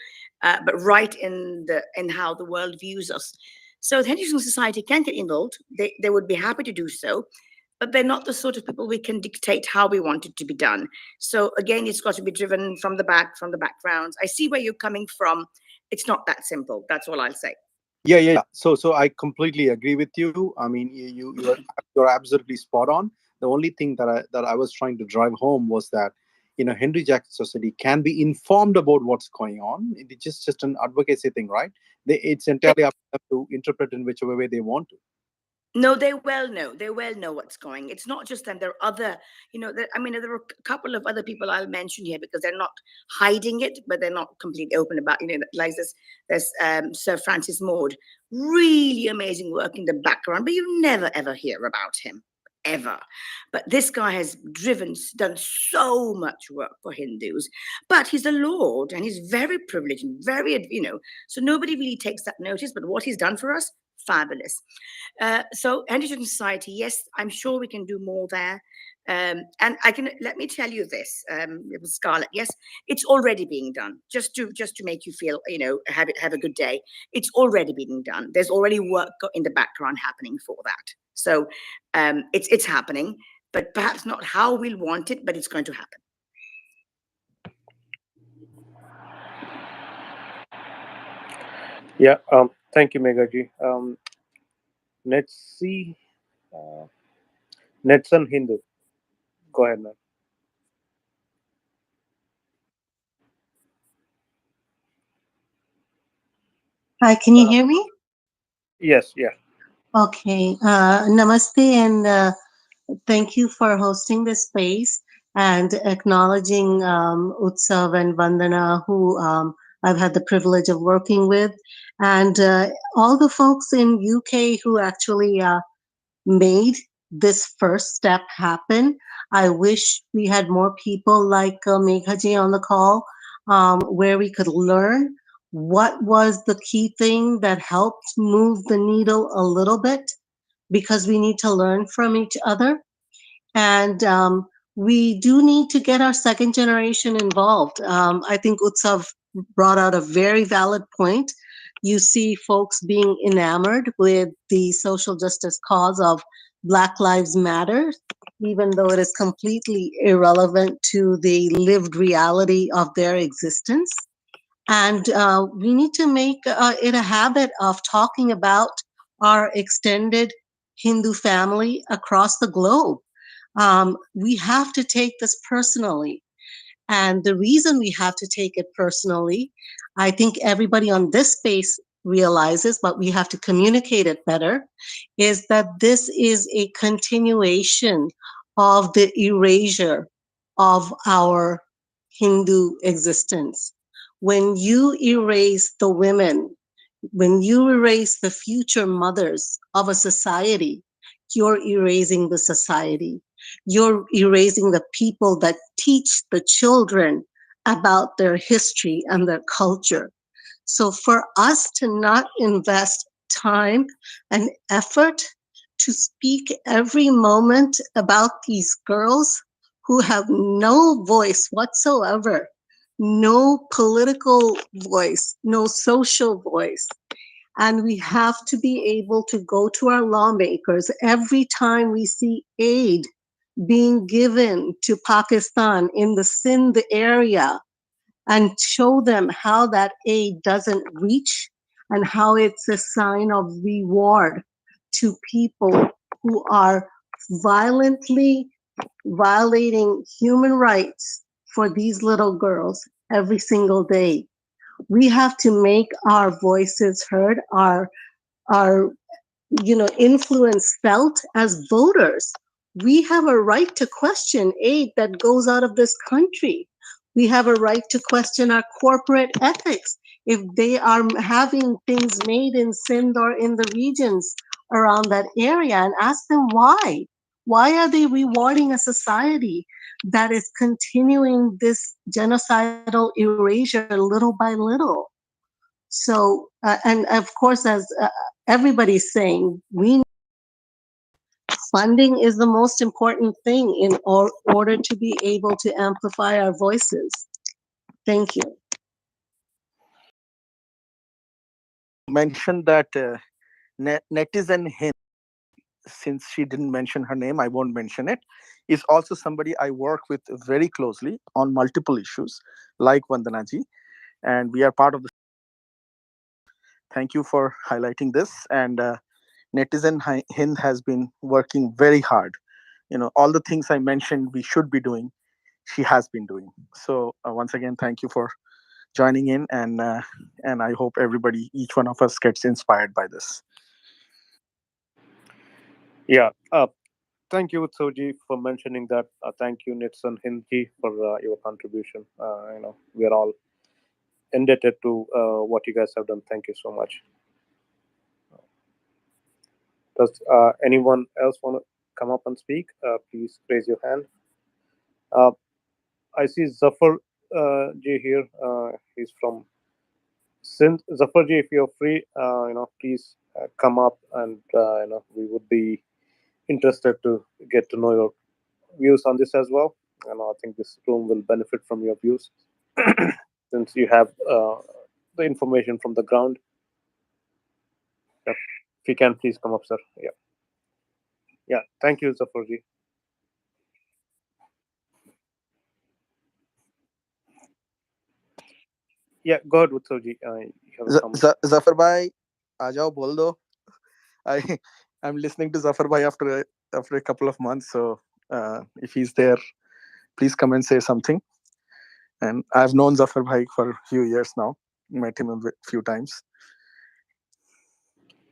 Speaker 14: but right in how the world views us. So the Hindu society can get involved. They would be happy to do so, but they're not the sort of people we can dictate how we want it to be done. So again, it's got to be driven from the back, from the backgrounds. I see where you're coming from. It's not that simple. That's all I'll say.
Speaker 1: Yeah. So I completely agree with you. I mean, you're absolutely spot on. The only thing that I was trying to drive home was that Henry Jackson Society can be informed about what's going on. It's just an advocacy thing, right? It's entirely up to them to interpret in whichever way they want to.
Speaker 14: No, they well know. They well know what's going. It's not just them. There are other, there are a couple of other people I'll mention here because they're not hiding it, but they're not completely open about. Like there's Sir Francis Maude, really amazing work in the background, but you never ever hear about him ever. But this guy has done so much work for Hindus. But he's a lord and he's very privileged and very, so nobody really takes that notice. But what he's done for us, fabulous. So Anti-Children Society, yes, I'm sure we can do more there. And let me tell you this, Scarlett, yes, it's already being done. Just to make you feel, have a good day. It's already being done. There's already work in the background happening for that. So it's happening, but perhaps not how we'll want it, but it's going to happen.
Speaker 3: Yeah. Thank you, Meghaji. Let's see. Netson Hindu. Go ahead, man.
Speaker 15: Hi, can you hear me?
Speaker 3: Yes, yeah.
Speaker 15: Okay. Namaste, and thank you for hosting this space and acknowledging Utsav and Vandana, who I've had the privilege of working with, and all the folks in UK who actually made this first step happen. I wish we had more people like Meghaji on the call, where we could learn what was the key thing that helped move the needle a little bit, because we need to learn from each other. And we do need to get our second generation involved. I think Utsav brought out a very valid point. You see folks being enamored with the social justice cause of Black Lives Matter, even though it is completely irrelevant to the lived reality of their existence. And we need to make it a habit of talking about our extended Hindu family across the globe. We have to take this personally. And the reason we have to take it personally, I think everybody on this space realizes, but we have to communicate it better, is that this is a continuation of the erasure of our Hindu existence. When you erase the women, when you erase the future mothers of a society, you're erasing the society. You're erasing the people that teach the children about their history and their culture. So for us to not invest time and effort to speak every moment about these girls who have no voice whatsoever, no political voice, no social voice. And we have to be able to go to our lawmakers every time we see aid being given to Pakistan in the Sindh area and show them how that aid doesn't reach and how it's a sign of reward to people who are violently violating human rights for these little girls every single day. We have to make our voices heard, our influence felt as voters. We have a right to question aid that goes out of this country. We have a right to question our corporate ethics if they are having things made in Sindh or in the regions around that area, and ask them why. Why are they rewarding a society that is continuing this genocidal erasure little by little? So, and of course, as everybody's saying, we funding is the most important thing in order to be able to amplify our voices. Thank you.
Speaker 5: Mentioned that netizen Hind, since she didn't mention her name, I won't mention it, is also somebody I work with very closely on multiple issues, like Vandanaji, and we are part of the. Thank you for highlighting this. And netizen Hind has been working very hard. All the things I mentioned we should be doing, she has been doing. So once again, thank you for joining in, and I hope everybody, each one of us, gets inspired by this.
Speaker 3: Yeah. Thank you, Utsoji, for mentioning that. Thank you, Nitsan Hindji, for your contribution. We are all indebted to what you guys have done. Thank you so much. Does anyone else want to come up and speak? Please raise your hand. Uh, I see Zafar ji here. He's from Sindh. Zafar ji, if you're free, please come up, and we would be interested to get to know your views on this as well. And I think this room will benefit from your views since you have the information from the ground. Yep. If you can, please come up, sir. Yeah. Yeah. Thank you, Zafarji. Yeah. Go ahead, Utsoji. You have a comment.
Speaker 5: Zafar bhai, aa jao, bol do. I I'm listening to Zafar bhai after a couple of months, so if he's there, please come and say something. And I've known Zafar bhai for a few years now, met him a few times.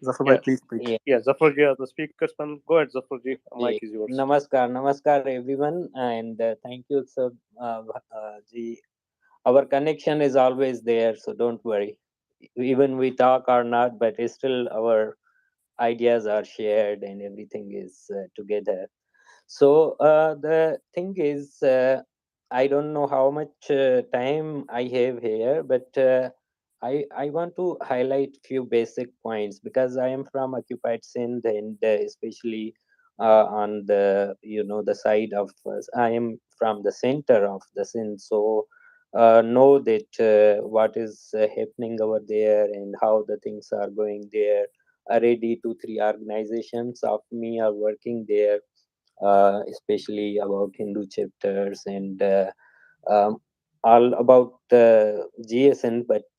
Speaker 5: Zafar bhai,
Speaker 3: Yeah.
Speaker 5: please speak.
Speaker 3: Yeah. Zafarji, the speakers man. Go ahead, Zafarji.
Speaker 16: Yeah.
Speaker 3: Mic is yours.
Speaker 16: Namaskar, namaskar everyone, and thank you, sir. Ji. Our connection is always there, so don't worry. Even we talk or not, but still our ideas are shared and everything is together. So the thing is, I don't know how much time I have here, but I want to highlight few basic points because I am from occupied Sindh, and especially on the the side of I am from the center of the Sindh, so know that what is happening over there and how the things are going there. Already 2 3 organizations of me are working there, especially about Hindu chapters and all about GSN, but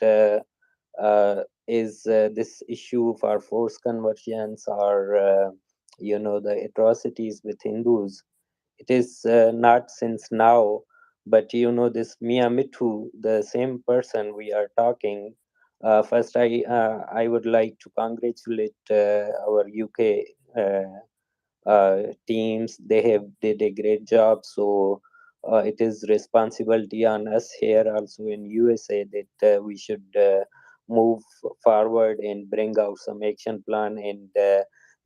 Speaker 16: is this issue for forced conversions or the atrocities with Hindus? It is not since now, but this Mian Mithu, the same person we are talking. First, I would like to congratulate our UK teams. They have did a great job, so it is responsibility on us here also in USA that we should move forward and bring out some action plan and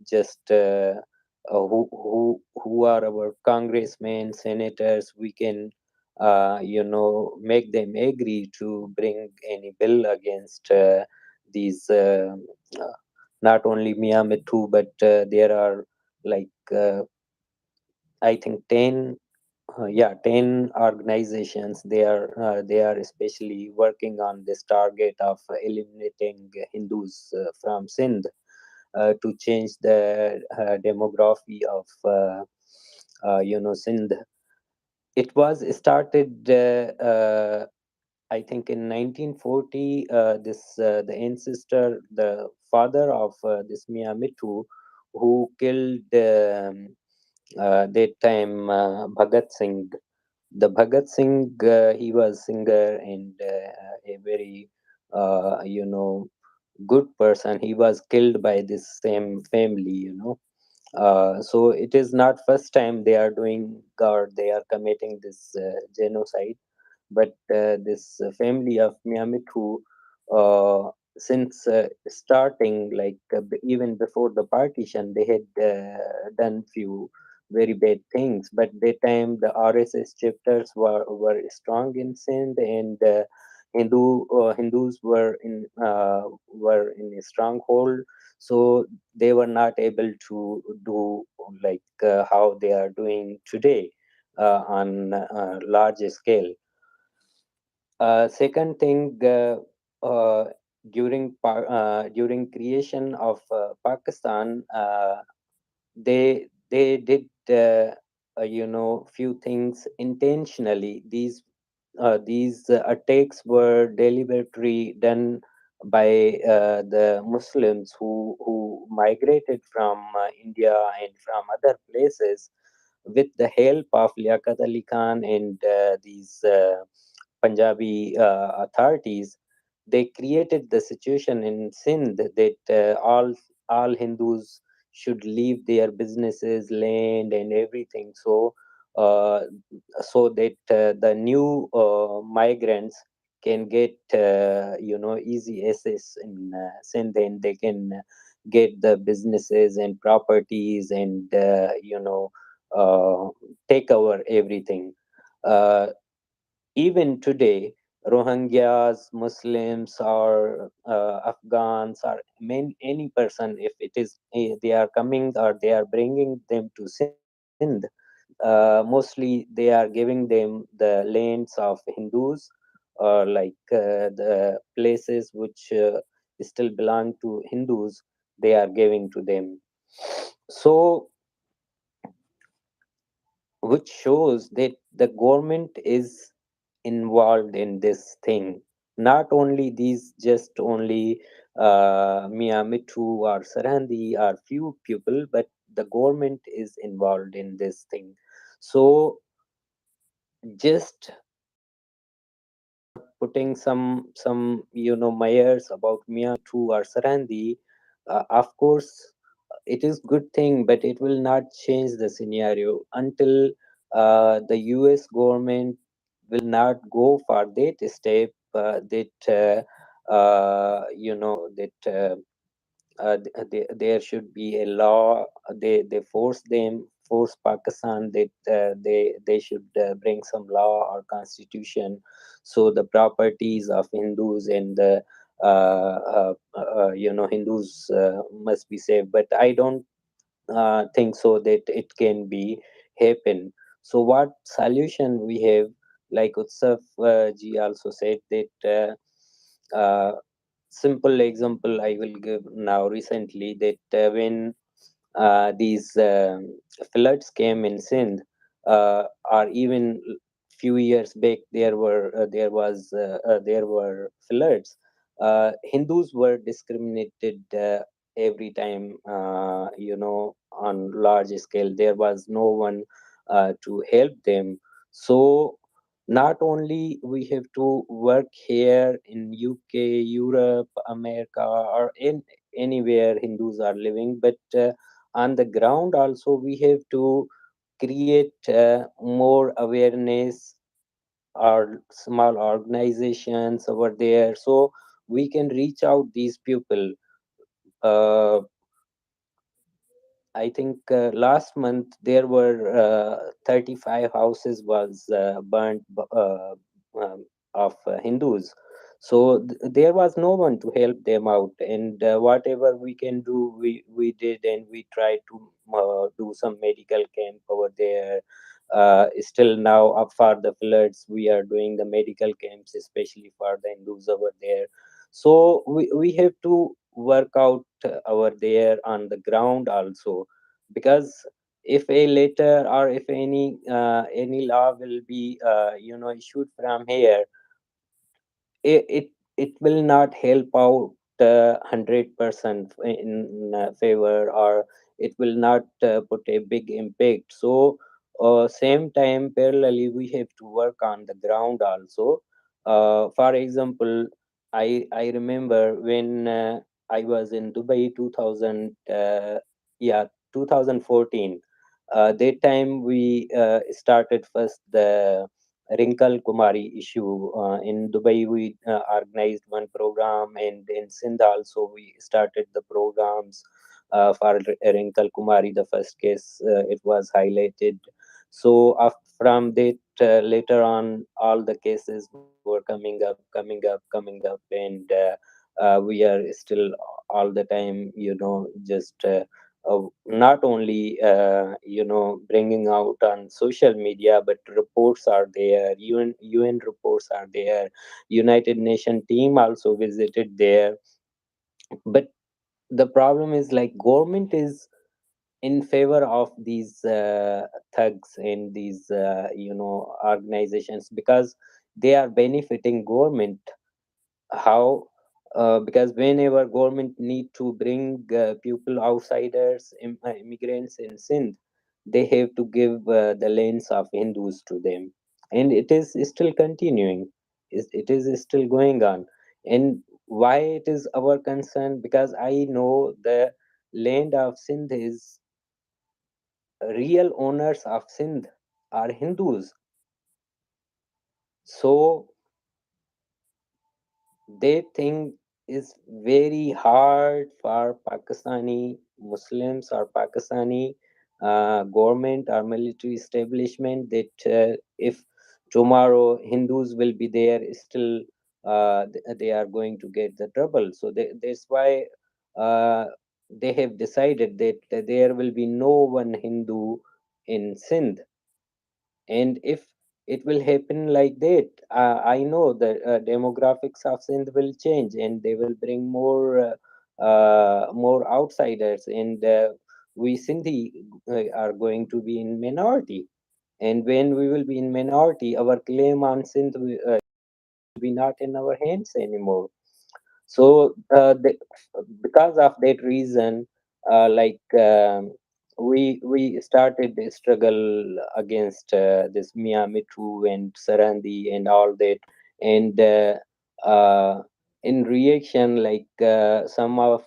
Speaker 16: just who are our congressmen, senators, we can make them agree to bring any bill against these not only Miyamithu, but there are like I think 10 10 organizations. They are especially working on this target of eliminating Hindus from Sindh to change the demography of Sindh. It was started I think in 1940. This the ancestor, the father of this Miyamithu, who killed that time Bhagat Singh. The Bhagat Singh, he was singer and a very good person. He was killed by this same family. So it is not first time they are doing or they are committing this genocide, but this family of Miyamithu since starting, like even before the partition, they had done few very bad things. But that time the RSS chapters were strong in Sindh, and Hindus were in a stronghold, so they were not able to do like how they are doing today on large scale. Second thing, during creation of Pakistan, they did few things intentionally. These attacks were deliberately done by the Muslims who migrated from India and from other places with the help of Liaquat Ali Khan and these Punjabi authorities. They created the situation in Sindh that all Hindus should leave their businesses, land, and everything. Uh, so that the new migrants can get easy access in Sindh, and they can get the businesses and properties and uh, take over everything. Uh, Even today, Rohingyas, Muslims, or Afghans, or any person, if it is they are coming or they are bringing them to Sindh, mostly they are giving them the lands of Hindus, or like the places which still belong to Hindus, they are giving to them. So, which shows that the government is involved in this thing. Not only these, just only Mian Mithu or Sarhandi or few people, but the government is involved in this thing. So just putting some mayors about Mian Mithu or Sarhandi, of course it is good thing, but it will not change the scenario until the US government will not go for that step, that that there should be a law. They force Pakistan that they should bring some law or constitution, so the properties of Hindus and the Hindus must be safe. But I don't think so that it can be happen. So what solution we have, like Utsav ji also said that simple example I will give now recently, that when these floods came in Sindh, or even few years back there were floods. Hindus were discriminated every time, on large scale. There was no one to help them. So not only we have to work here in UK, Europe, America, or in anywhere Hindus are living, but on the ground also we have to create more awareness or small organizations over there, so we can reach out these people. uh, I think last month there were 35 houses was burnt of Hindus. So there was no one to help them out, and whatever we can do, we did, and we tried to do some medical camp over there. Still now, up for the floods, we are doing the medical camps, especially for the Hindus over there. So we have to work out over there on the ground also, because if a letter or if any law will be issued from here, it will not help out 100% in favor, or it will not put a big impact. So same time, parallelly, we have to work on the ground also. For example, I remember when I was in Dubai 2000, yeah, 2014. That time we started first the Wrinkle Kumari issue. In Dubai, we organized one program, and in Sindh also we started the programs for Wrinkle Kumari. The first case it was highlighted. So from that, later on, all the cases were coming up, and we are still all the time, just. Not only bringing out on social media, but reports are there, UN reports are there, United Nation team also visited there. But the problem is, like, government is in favor of these thugs and these organizations, because they are benefiting government. How? Because whenever government need to bring people, outsiders, immigrants in Sindh, they have to give the lands of Hindus to them, and it is still continuing. It is still going on. And why it is our concern? Because I know the land of Sindh is, real owners of Sindh are Hindus. So they think is very hard for Pakistani Muslims or Pakistani government or military establishment, that if tomorrow Hindus will be there, still they are going to get the trouble. So that's why uh, they have decided that there will be no one Hindu in Sindh. And if it will happen like that, I know the demographics of Sindh will change, and they will bring more outsiders, and we Sindhi are going to be in minority. And when we will be in minority, our claim on Sindh will be not in our hands anymore. So because of that reason, like, we started the struggle against this Mian Mithu and Sarandi and all that. And in reaction, like, some of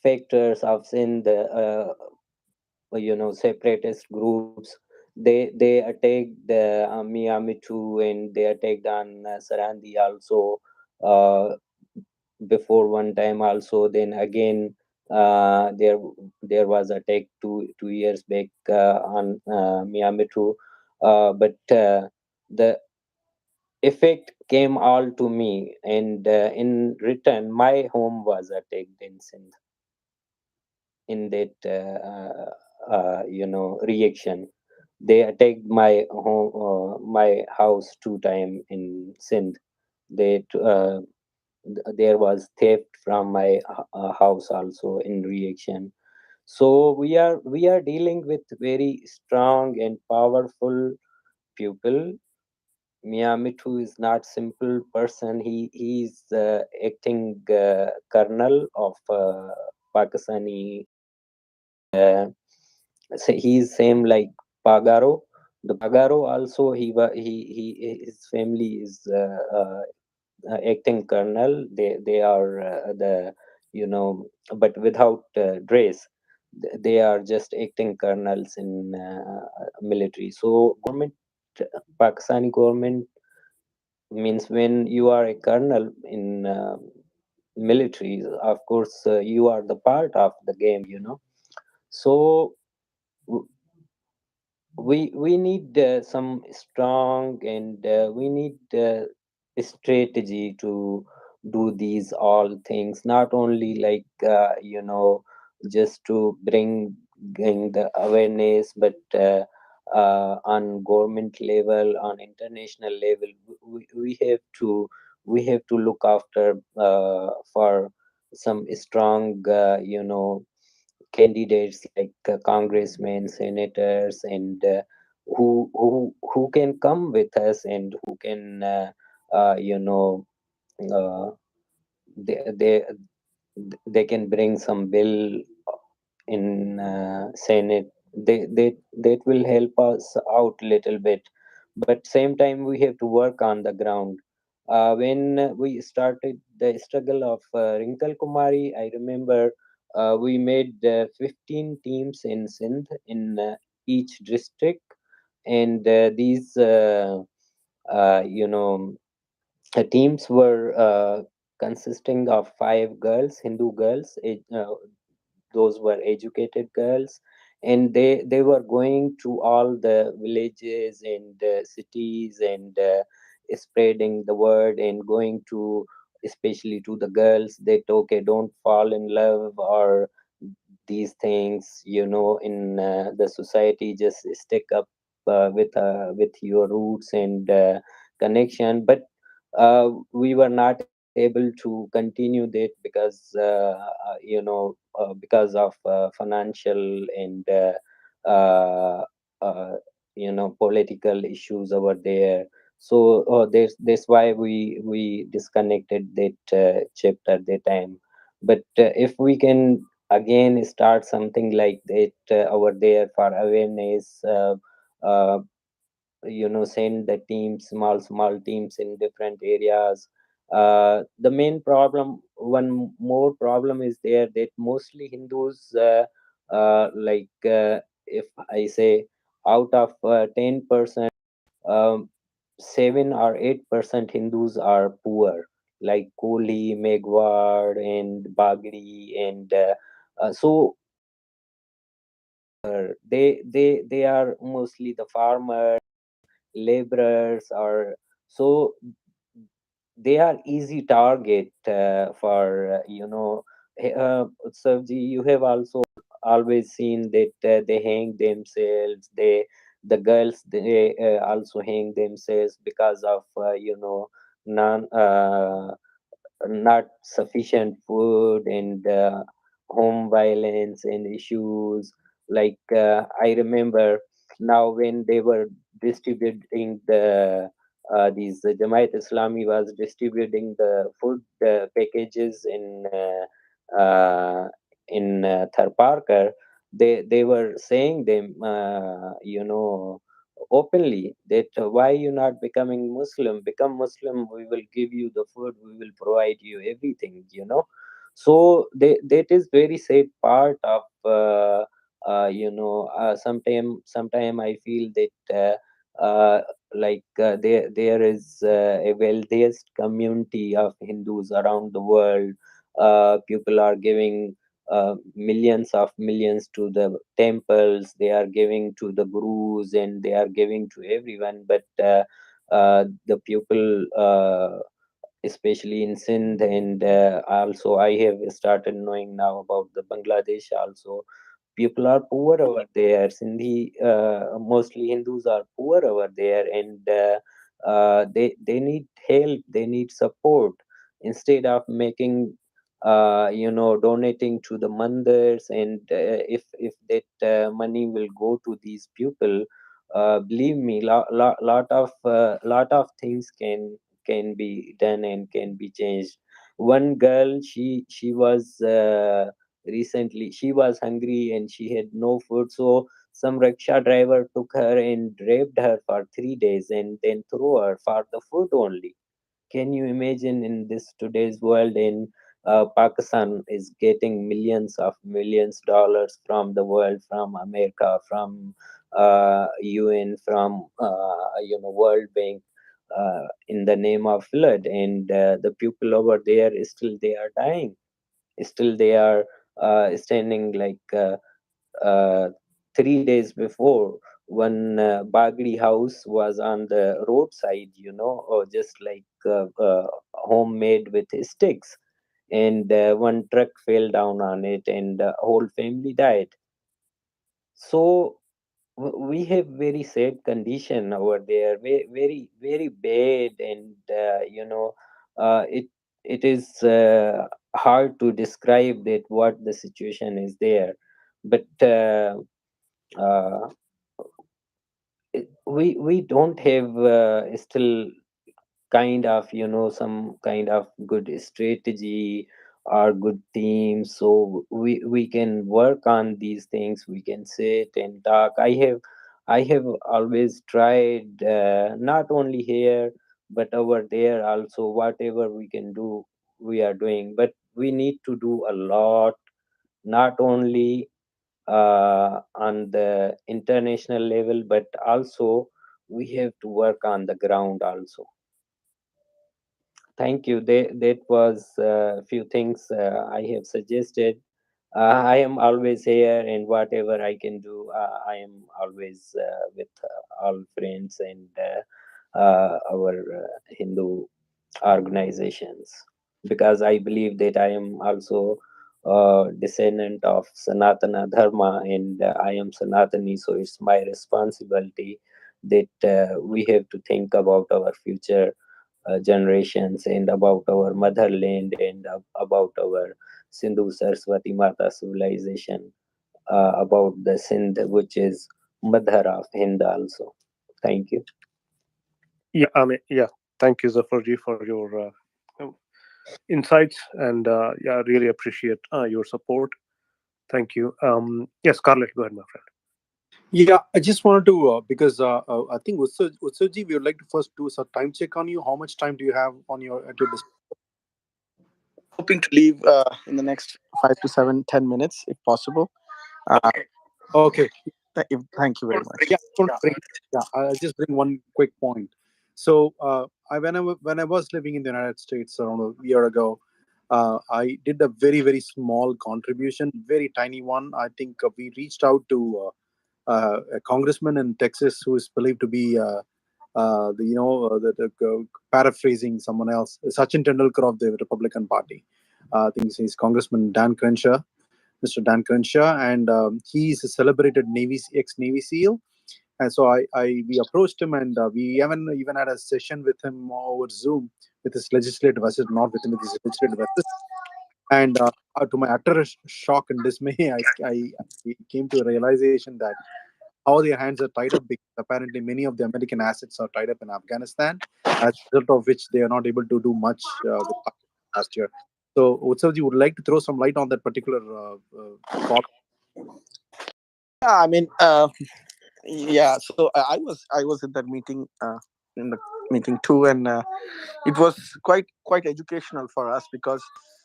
Speaker 16: factors of Sindh, separatist groups, they attacked the Mian Mithu, and they attacked on Sarandi also, uh, before one time also. Then again, there was attack two years back on Mian Mithu. But the effect came all to me, and in return, my home was attacked in Sindh, in that reaction. They attacked my home, my house two time in Sindh. They there was theft from my house also in reaction. So we are dealing with very strong and powerful people. Miyamithu is not simple person. He is acting colonel of Pakistani army, and he is same like Pagaro. The Pagaro also, his family is acting colonel. They are the, but without dress. They are just acting colonels in military. So government, Pakistani government, means when you are a colonel in military, of course you are the part of the game. So we need some strong, and we need strategy to do these all things, not only like, just to bring the awareness, but on government level, on international level, we have to look after for some strong candidates, like congressmen, senators, and who can come with us, and who can uh, you know uh, they, they they can bring some bill in Senate. That will help us out little bit. But same time, we have to work on the ground. When we started the struggle of Wrinkle Kumari, I remember we made 15 teams in Sindh, in each district. and these you know teams were consisting of five girls, Hindu girls. Those were educated girls, and they were going to all the villages and cities and spreading the word and going to, especially to the girls, that okay, don't fall in love or these things, in the society, just stick up with your roots and connection. But we were not able to continue that because because of financial and uh, political issues over there. So that's why we disconnected that chapter at that time. But if we can again start something like that over there for awareness, uh, send the teams, small teams in different areas. The main problem, one more problem is there, that mostly Hindus, if I say, out of 10%, um, 7 or 8% Hindus are poor, like Koli, Megwad, and Bagri, and so they are mostly the farmers, laborers, or so they are easy target for Utsavji, you have also always seen that they hang themselves, the girls, they also hang themselves because of non not sufficient food and home violence and issues. Like I remember now when they were distributing these Jamaat Islami was distributing the food packages in Tharparkar. They were saying them, openly, that why you not becoming Muslim? Become Muslim, we will give you the food, we will provide you everything. So that is very sad part of sometime I feel that there is a wealthiest community of Hindus around the world. People are giving millions of millions to the temples, they are giving to the gurus, and they are giving to everyone. But the people, especially in Sindh, and also I have started knowing now about the Bangladesh also. People are poor over there. Sindhi, mostly Hindus are poor over there, and they need help. They need support. Instead of making, donating to the mandirs, and if that money will go to these people, believe me, lot of things can be done and can be changed. One girl, she was recently, she was hungry and she had no food, so some rickshaw driver took her and raped her for 3 days and then threw her for the food only. Can you imagine? In this today's world, in Pakistan is getting millions of millions dollars from the world, from America, from UN, from World Bank, in the name of flood, and the people over there still they are dying, still they are standing like uh, 3 days before, one Bagri house was on the roadside, or just like homemade with sticks, and one truck fell down on it, and the whole family died. So we have very sad condition over there, very very, very bad, and it is hard to describe that what the situation is there. But uh, we don't have still kind of some kind of good strategy or good team, so we can work on these things, we can sit and talk. I have always tried, not only here but over there also, whatever we can do we are doing, but we need to do a lot, not only on the international level, but also we have to work on the ground also. Thank you. That was a few things I have suggested. I am always here, and whatever I can do, I am always with all friends and our Hindu organizations, because I believe that I am also a descendant of Sanatana Dharma, and I am Sanatani, so it's my responsibility that we have to think about our future generations and about our motherland and about our Sindhu Saraswati Mata civilization, about the Sindh, which is mother of Hind also. Thank you.
Speaker 3: Yeah. Thank you, Zafarji, for your insights, and yeah, I really appreciate your support. Thank you. Yes, Scarlett, go ahead, my friend.
Speaker 1: Yeah, I just wanted to I think Utsaji, we would like to first do a time check on you. How much time do you have on your at your disposal?
Speaker 5: Hoping to leave in the next 5 to 7, 10 minutes, if possible.
Speaker 1: Okay.
Speaker 5: Thank you very much.
Speaker 1: Yeah, I want to bring, yeah, I'll just bring one quick point. So, when I was living in the United States around a year ago, I did a very small contribution, very tiny one. I think we reached out to a congressman in Texas who is believed to be paraphrasing someone else, Sachin Tendulkar of the Republican Party. I think he's Congressman Dan Crenshaw, Mr. Dan Crenshaw, and he's a celebrated ex-Navy SEAL. And so we approached him, and we even had a session with him over Zoom with his legislative assistant, not with him, with his legislative assistant. And to my utter shock and dismay, I came to a realization that how their hands are tied up, because apparently many of the American assets are tied up in Afghanistan, as a result of which they are not able to do much with Pakistan last year. So, Utsavji would like to throw some light on that particular thought.
Speaker 5: Yeah, I mean, yeah. So I was in that meeting, in the meeting too, and it was quite educational for us, because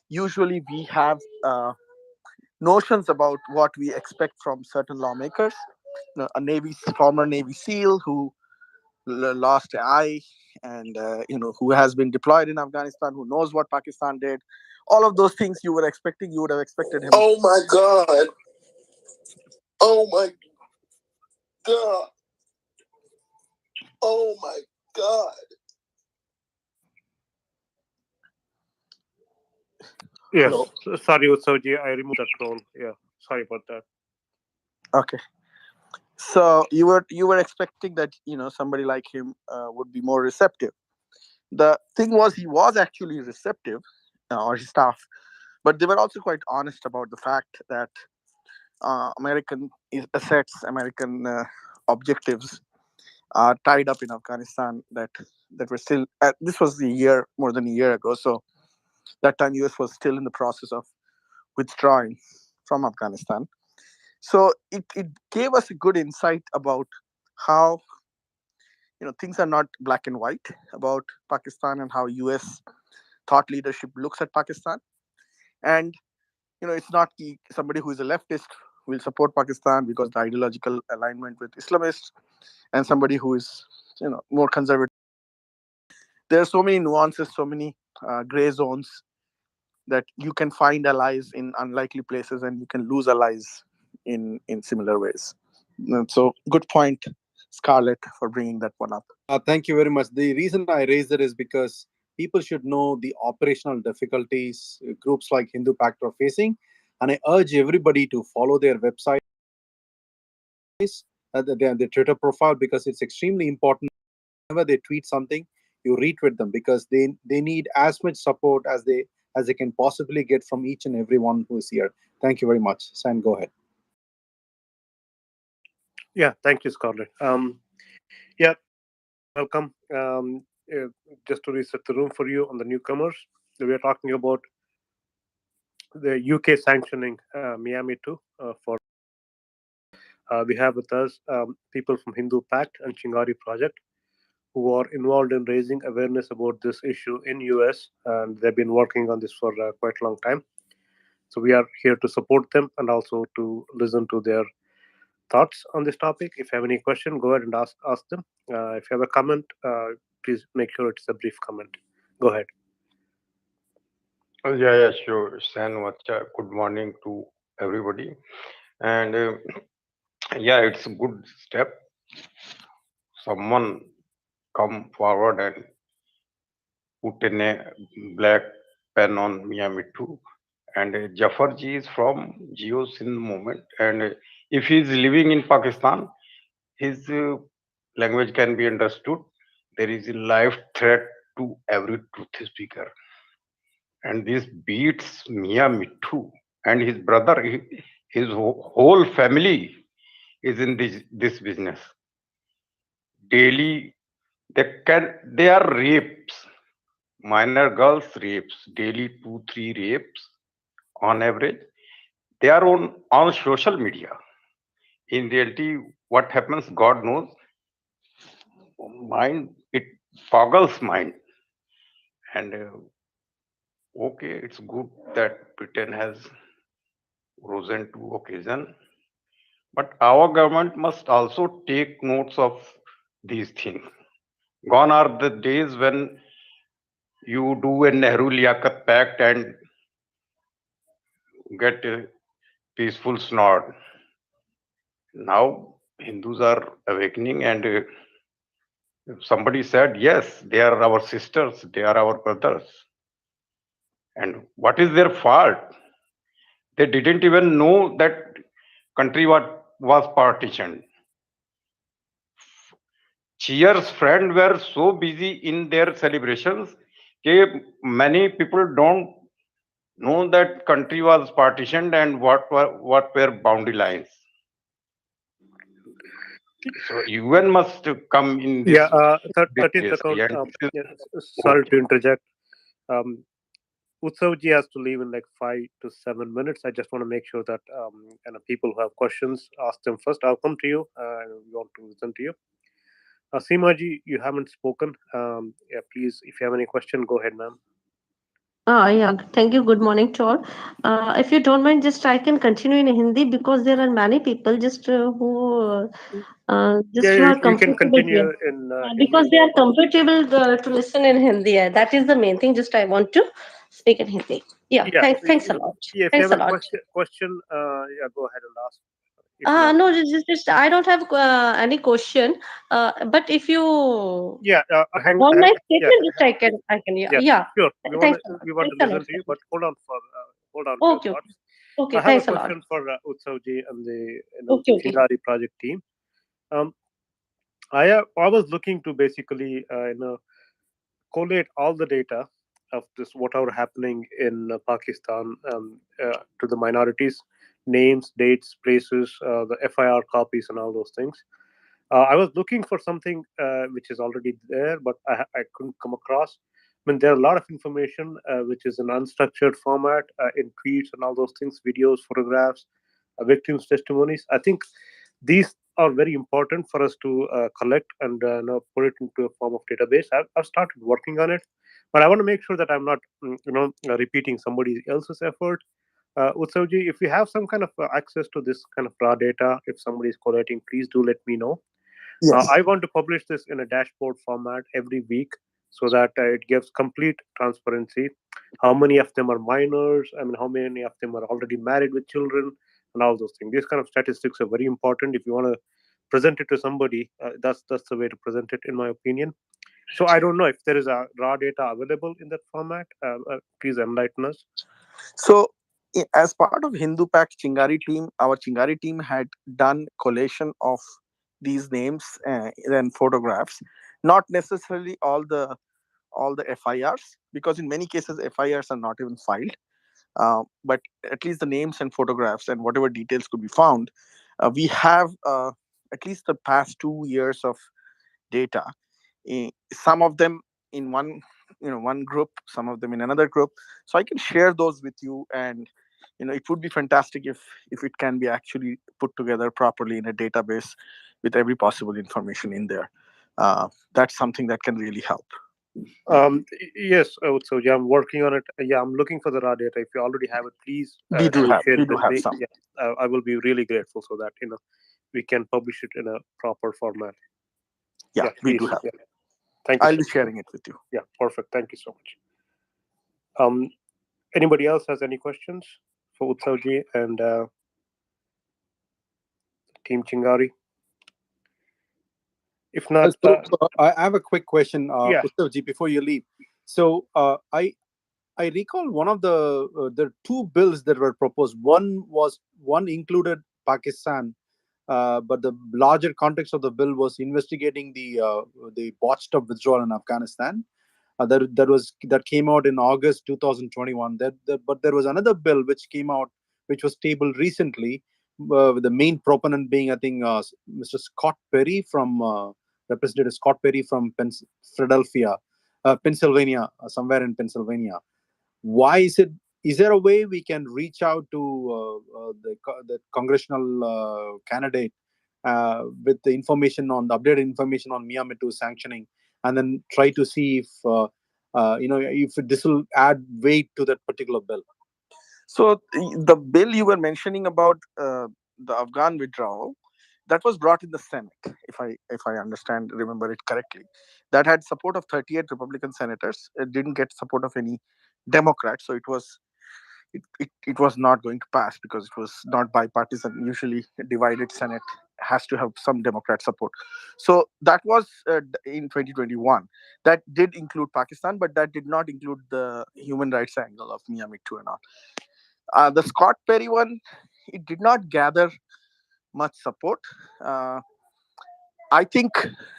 Speaker 5: usually we have notions about what we expect from certain lawmakers. A former Navy SEAL who lost an eye, and who has been deployed in Afghanistan, who knows what Pakistan did. All of those things you would have expected him.
Speaker 17: Oh my God. Oh my God. Oh my God.
Speaker 3: Yes,
Speaker 5: Hello.
Speaker 3: sorry, Utsavji, I removed that role. Yeah, sorry about that.
Speaker 5: Okay. So you were expecting that somebody like him would be more receptive. The thing was, he was actually receptive, or his staff, but they were also quite honest about the fact that American assets, American objectives are tied up in Afghanistan, that were still. This was more than a year ago. So that time, US was still in the process of withdrawing from Afghanistan. So it gave us a good insight about how things are not black and white about Pakistan, and how US thought leadership looks at Pakistan. And it's not somebody who is a leftist will support Pakistan because the ideological alignment with Islamists, and somebody who is more conservative. There are so many nuances, so many gray zones, that you can find allies in unlikely places, and you can lose allies in similar ways. So good point, Scarlett, for bringing that one up.
Speaker 1: Thank you very much. The reason I raised it is because people should know the operational difficulties groups like Hindu Pact are facing, and I urge everybody to follow their website, their Twitter profile, because it's extremely important. Whenever they tweet something, you retweet them, because they need as much support as they can possibly get from each and everyone who is here. Thank you very much. Sam, go ahead.
Speaker 3: Yeah, thank you, Scarlett. Yeah, welcome. Just to reset the room for you on the newcomers, we are talking about the UK sanctioning Mian Mithu for. We have with us people from Hindu Pact and Chingari Project who are involved in raising awareness about this issue in US, and they've been working on this for quite a long time. So we are here to support them and also to listen to their thoughts on this topic. If you have any question, go ahead and ask them. If you have a comment, please make sure it's a brief comment. Go ahead.
Speaker 18: Yeah, sure. San Vacha, good morning to everybody. And yeah, it's a good step. Someone come forward and put in a black pen on Mian Mithu. And Jafar ji is from Geo Sindh movement. And if he is living in Pakistan, his language can be understood. There is a life threat to every truth speaker. And this beats Mia Mithu and his brother. His whole family is in this business. Daily, they are rapes, minor girls rapes, daily 2-3 rapes on average. They are on social media. In reality, what happens, God knows. Mind, it boggles mind. And okay, it's good that Britain has risen to occasion. But our government must also take notes of these things. Gone are the days when you do a Nehru Liaquat Pact and get a peaceful snod. Now Hindus are awakening, and somebody said, yes, they are our sisters, they are our brothers. And what is their fault? They didn't even know that country was partitioned. Cheer's friends were so busy in their celebrations that many people don't know that country was partitioned and what were boundary lines. So UN must come in this
Speaker 3: Yeah,
Speaker 18: big
Speaker 3: 13th
Speaker 18: case.
Speaker 3: account.
Speaker 18: And this
Speaker 3: Yeah,
Speaker 18: is
Speaker 3: sorry
Speaker 18: okay.
Speaker 3: to interject. Utsav ji has to leave in like 5 to 7 minutes. I just want to make sure that people who have questions ask them first. I'll come to you. We want to listen to you. Seema ji, you haven't spoken. Yeah, please, if you have any question, go ahead, ma'am.
Speaker 15: Yeah, thank you. Good morning to all. If you don't mind, just I can continue in Hindi because there are many people just
Speaker 3: Yeah,
Speaker 15: who are
Speaker 3: we can
Speaker 15: comfortable
Speaker 3: continue
Speaker 15: here.
Speaker 3: in Hindi.
Speaker 15: Because they are comfortable to listen in Hindi. That is the main thing. Just I want to speak in Hindi. Yeah,
Speaker 3: Yeah,
Speaker 15: thanks a lot.
Speaker 3: yeah. If you
Speaker 15: Thanks
Speaker 3: have
Speaker 15: a
Speaker 3: a
Speaker 15: lot.
Speaker 3: question, yeah, go ahead and ask. If not,
Speaker 15: No, just I don't have any question. But if you
Speaker 3: yeah,
Speaker 15: want my
Speaker 3: yeah,
Speaker 15: statement, just I can, yeah,
Speaker 3: yeah.
Speaker 15: yeah.
Speaker 3: Sure,
Speaker 15: Thanks a lot.
Speaker 3: we want
Speaker 15: Thanks
Speaker 3: to
Speaker 15: a lot.
Speaker 3: listen to you, but hold on to your
Speaker 15: Okay, okay,
Speaker 3: thoughts.
Speaker 15: okay.
Speaker 3: I have a
Speaker 15: Thanks a lot.
Speaker 3: question for Utsav ji and the
Speaker 15: Okay, okay.
Speaker 3: Chingari project team. Um, I was looking to basically collate all the data of this whatever happening in Pakistan to the minorities, names, dates, places, the FIR copies, and all those things. I was looking for something which is already there, but I couldn't come across. I mean, there are a lot of information which is in unstructured format, in tweets and all those things, videos, photographs, victims' testimonies. I think these are very important for us to collect and put it into a form of database. I've started working on it, but I want to make sure that I'm not, repeating somebody else's effort. Utsavji, if you have some kind of access to this kind of raw data, if somebody is collating, please do let me know.
Speaker 5: Yes.
Speaker 3: I want to publish this in a dashboard format every week so that it gives complete transparency. How many of them are minors? I mean, how many of them are already married with children, and all those things. These kind of statistics are very important. If you want to present it to somebody, that's the way to present it, in my opinion. So I don't know if there is a raw data available in that format. Please enlighten us.
Speaker 5: So, as part of Hindu Pact Chingari team, our Chingari team had done collation of these names and photographs. Not necessarily all the FIRs, because in many cases FIRs are not even filed. But at least the names and photographs and whatever details could be found, we have at least the past 2 years of data. Some of them in one group, some of them in another group. So I can share those with you, and it would be fantastic if it can be actually put together properly in a database with every possible information in there. That's something that can really help.
Speaker 3: Yes, so yeah, I'm working on it. Yeah, I'm looking for the raw data. If you already have it, please do share
Speaker 5: We
Speaker 3: it
Speaker 5: do
Speaker 3: with
Speaker 5: have
Speaker 3: me.
Speaker 5: some.
Speaker 3: Yeah, I will be really grateful so that we can publish it in a proper format.
Speaker 5: Yeah,
Speaker 3: Yeah,
Speaker 5: we do
Speaker 3: please.
Speaker 5: have.
Speaker 3: Yeah, thank you
Speaker 5: I'll
Speaker 3: so
Speaker 5: be
Speaker 3: much.
Speaker 5: sharing it with you.
Speaker 3: Yeah, perfect. Thank you so much. Um, Anybody else has any questions for Utsavji and Team Chingari? If not,
Speaker 1: I have a quick question,
Speaker 3: yeah,
Speaker 1: Utsav before you leave. So I recall one of the two bills that were proposed. One included Pakistan, but the larger context of the bill was investigating the botched up withdrawal in Afghanistan. That came out in August 2021. But there was another bill which came out, which was tabled recently, with the main proponent being, I think, Mr. Scott Perry from Representative Scott Perry from Philadelphia, Pennsylvania, somewhere in Pennsylvania. Why is it? Is there a way we can reach out to the congressional candidate with the information on the updated information on Mian Mithu sanctioning, and then try to see if this will add weight to that particular bill?
Speaker 5: So the bill you were mentioning about the Afghan withdrawal, that was brought in the Senate, if I understand remember it correctly. That had support of 38 Republican senators. It didn't get support of any Democrats, so it was not going to pass because it was not bipartisan. Usually, a divided Senate has to have some Democrat support. So that was in 2021. That did include Pakistan, but that did not include the human rights angle of Mian Mithu and all. The Scott Perry one, it did not gather much support. Uh, I think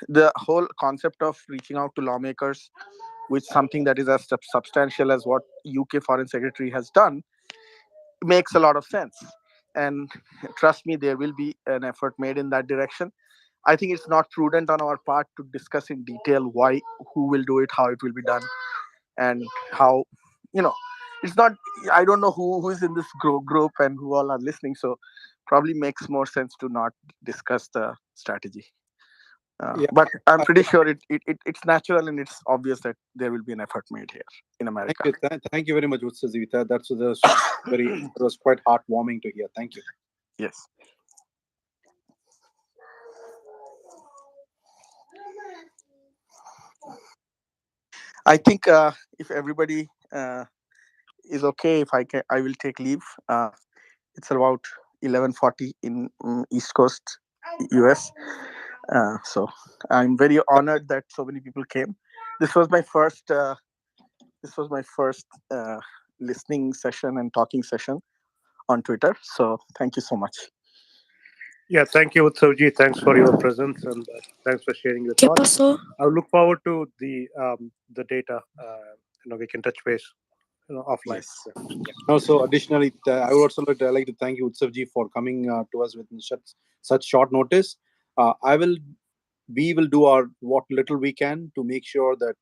Speaker 5: the whole concept of reaching out to lawmakers with something that is as substantial as what UK Foreign Secretary has done makes a lot of sense. And trust me, there will be an effort made in that direction. I think it's not prudent on our part to discuss in detail why, who will do it, how it will be done, and how, you know, it's not. I don't know who is in this group and who all are listening. So probably makes more sense to not discuss the strategy.
Speaker 1: Yeah.
Speaker 5: But I'm
Speaker 1: I,
Speaker 5: pretty sure it's natural and it's obvious that there will be an effort made here in
Speaker 1: thank
Speaker 5: America.
Speaker 1: you. Thank you very much, Utsav. That was quite heartwarming to hear. Thank you.
Speaker 5: Yes. I think if everybody is okay, if I will take leave. It's about 11:40 in East Coast, US. So I'm very honored that so many people came. This was my first. This was my first listening session and talking session on Twitter. So thank you so much.
Speaker 3: yeah. Thank you, Utsavji. Thanks for your presence and thanks for sharing your
Speaker 9: ¿Qué
Speaker 3: thoughts.
Speaker 9: pasó?
Speaker 3: I look forward to the data. We can touch base, offline.
Speaker 5: Yes.
Speaker 3: Yeah.
Speaker 1: Also, additionally, I would also like to thank you, Utsav for coming to us with such short notice. We will do our what little we can to make sure that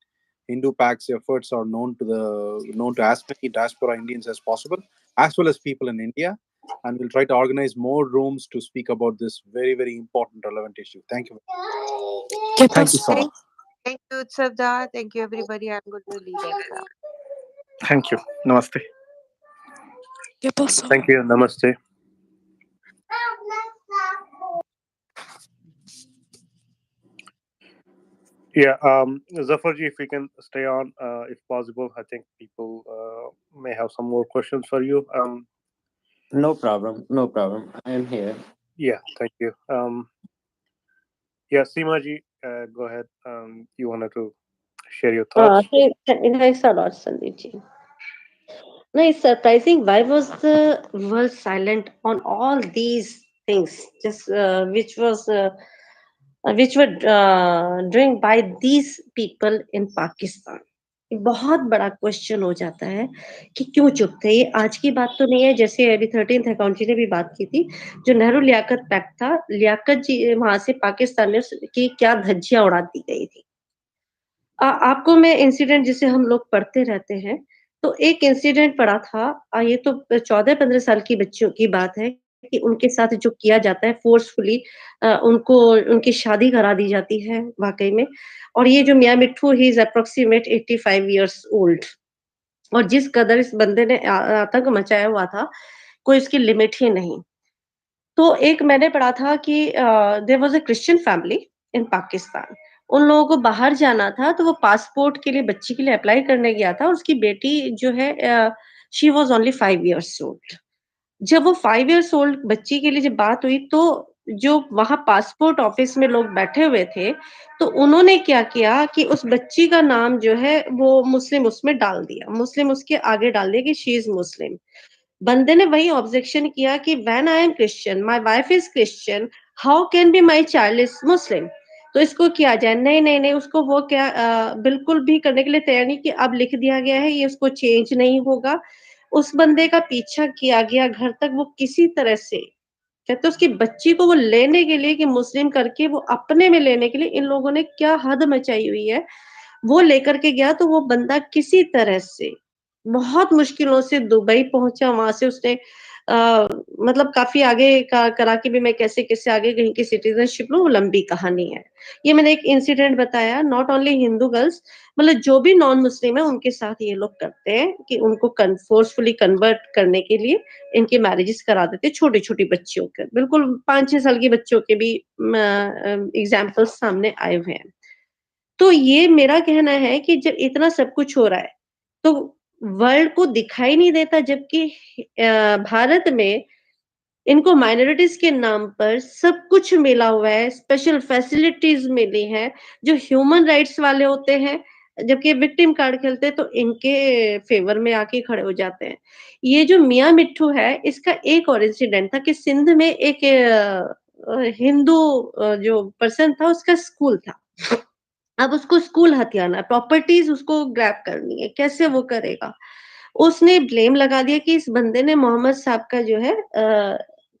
Speaker 1: Hindu Pact's efforts are known to as many diaspora Indians as possible, as well as people in India, and we'll try to organize more rooms to speak about this very, very important, relevant issue. Thank you.
Speaker 9: ¿Qué
Speaker 5: Thank you
Speaker 9: pasó?
Speaker 5: so much.
Speaker 7: Thank you, Utsavda. Thank you, everybody. I'm going to leave it now.
Speaker 5: Thank you. Namaste.
Speaker 9: ¿Qué pasó?
Speaker 3: Thank you. Namaste. Yeah, Zafarji, if we can stay on, if possible, I think people may have some more questions for you.
Speaker 16: No problem. No problem. I am here.
Speaker 3: Yeah, thank you. Yeah, Seemaji, go ahead. You wanted to share your thoughts?
Speaker 15: Thanks a lot, Sandeep. No, it's surprising. Why was the world silent on all these things, just which were doing by these people in Pakistan? एक बहुत बड़ा question हो जाता है कि क्यों चुप थे। ये आज की बात तो नहीं है, जैसे अभी 13th अकाउंट जी ने भी बात की थी, जो नेहरू लियाकत पैक्ट था, लियाकत जी वहां से पाकिस्तान में की क्या धज्जियां उड़ा दी गई थी। आपको मैं इंसिडेंट जिसे हम लोग पढ़ते रहते हैं, तो एक इंसिडेंट पढ़ा था, ये तो 14-15 साल की बच्चियों की बात है
Speaker 19: कि उनके साथ जो किया जाता है फोर्सफुली उनको उनकी शादी करा दी जाती है वाक़ई में। और ये जो मियाँ मिट्ठू he is approximate 85 years old और जिस कदर इस बंदे ने आतंक मचाया हुआ था, कोई उसकी लिमिट ही नहीं। तो एक मैंने पढ़ा था कि there was a Christian family in Pakistan. उन लोगों को बाहर जाना था, तो वो पासपोर्ट के लिए बच्ची के लिए अप्लाई करने गया था और उसकी बेटी जो है she was only 5 years old. जब वो 5 इयर्स ओल्ड बच्ची के लिए जब बात हुई, तो जो वहाँ पासपोर्ट ऑफिस में लोग बैठे हुए थे, तो उन्होंने क्या किया कि उस बच्ची का नाम जो है वो मुस्लिम उसमें डाल दिया। मुस्लिम उसके आगे डाल दिया कि शी इज़ मुस्लिम। बंदे ने वही ऑब्जेक्शन किया कि when I am Christian, my wife is Christian, how can be my child is Muslim? तो इसको किया जाए। नहीं, नहीं, नहीं, उसको वो क्या बिल्कुल भी करने के लिए तैयार नहीं कि अब लिख दिया गया है, ये उसको चेंज नहीं होगा। उस बंदे का पीछा किया गया घर तक, वो किसी तरह से कहते उसकी बच्ची को वो लेने के लिए कि मुस्लिम करके वो अपने में लेने के लिए इन लोगों ने क्या हद मचाई हुई है। वो लेकर के गया तो वो बंदा किसी तरह से बहुत मुश्किलों से दुबई पहुँचा, वहाँ से उसने मतलब काफ़ी आगे का करा के भी मैं कैसे-कैसे आगे कहीं की सिटीज़नशिप लूँ, वो लंबी कहानी है। ये मैंने एक इंसिडेंट बताया, नॉट ओनली हिंदू गर्ल्स मतलब जो भी नॉन मुस्लिम है उनके साथ ये लोग करते हैं कि उनको फोर्सफुली कन्वर्ट करने के लिए इनकी मैरिजेस करा देते हैं छोटी-छोटी बच्चियों के। बिल्कुल 5-6 साल के बच्चों के भी एग्ज़ाम्पल्स सामने आए हुए हैं। तो ये मेरा कहना है कि जब इतना सब कुछ हो रहा है, तो वर्ल्ड को दिखाई नहीं देता जबकि भारत में इनको माइनॉरिटीज़ के नाम पर सब कुछ मिला हुआ है, स्पेशल फैसिलिटीज़ मिली हैं, जो ह्यूमन राइट्स वाले होते हैं, जबकि विक्टिम कार्ड खेलते हैं तो इनके फ़ेवर में आके खड़े हो जाते हैं। ये जो मियाँ मिट्ठू है, इसका एक और इंसिडेंट था कि सिंध में एक हिंदू जो पर्सन था उसका स्कूल था। अब उसको स्कूल हथियाना है, प्रॉपर्टीज़ उसको ग्रैब करनी है, कैसे वो करेगा? उसने ब्लेम लगा दिया कि इस बंदे ने मोहम्मद साहब का जो है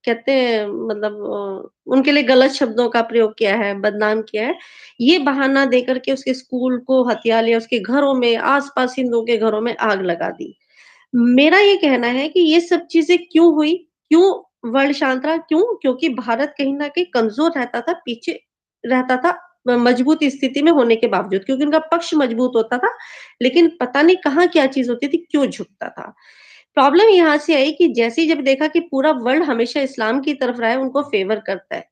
Speaker 19: कहते हैं मतलब उनके लिए गलत शब्दों का प्रयोग किया है, बदनाम किया है। ये बहाना देकर के उसके स्कूल को हथिया लिया, उसके घरों में, आस-पास हिंदुओं के घरों में आग लगा दी। मेरा ये कहना है कि ये सब चीज़ें क्यों हुई? क्यों वर्ल्ड शांत रहा? क्यों? क्योंकि भारत कहीं न कहीं कमज़ोर रहता था, पीछे रहता था मजबूत स्थिति में होने के बावजूद क्योंकि उनका पक्ष मजबूत होता था, लेकिन पता नहीं कहाँ क्या चीज़ होती थी, क्यों झुकता था। प्रॉब्लम यहाँ से आई कि जैसे ही जब देखा कि पूरा वर्ल्ड हमेशा इस्लाम की तरफ रहा है, उनको फ़ेवर करता है।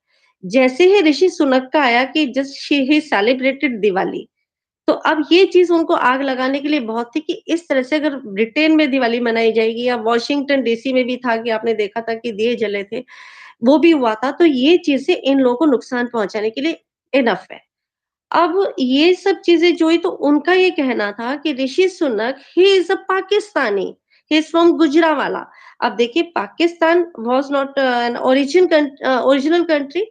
Speaker 19: जैसे ही ऋषि सुनक का आया कि जस्ट ही सेलिब्रेटेड दिवाली, तो अब ये चीज़ उनको आग लगाने के लिए बहुत थी कि इस तरह से अगर ब्रिटेन में दिवाली मनाई जाएगी या वॉशिंगटन डीसी में भी था कि आपने देखा था कि दिए जले थे, वो भी हुआ था, तो ये चीज़ें इन लोगों को नुकसान पहुँचाने के लिए इनफ है। अब ये सब चीज़ें जो हुई तो उनका ये कहना था कि Rishi Sunak he is a Pakistani, he is from Gujranwala. अब देखिए Pakistan was not an original country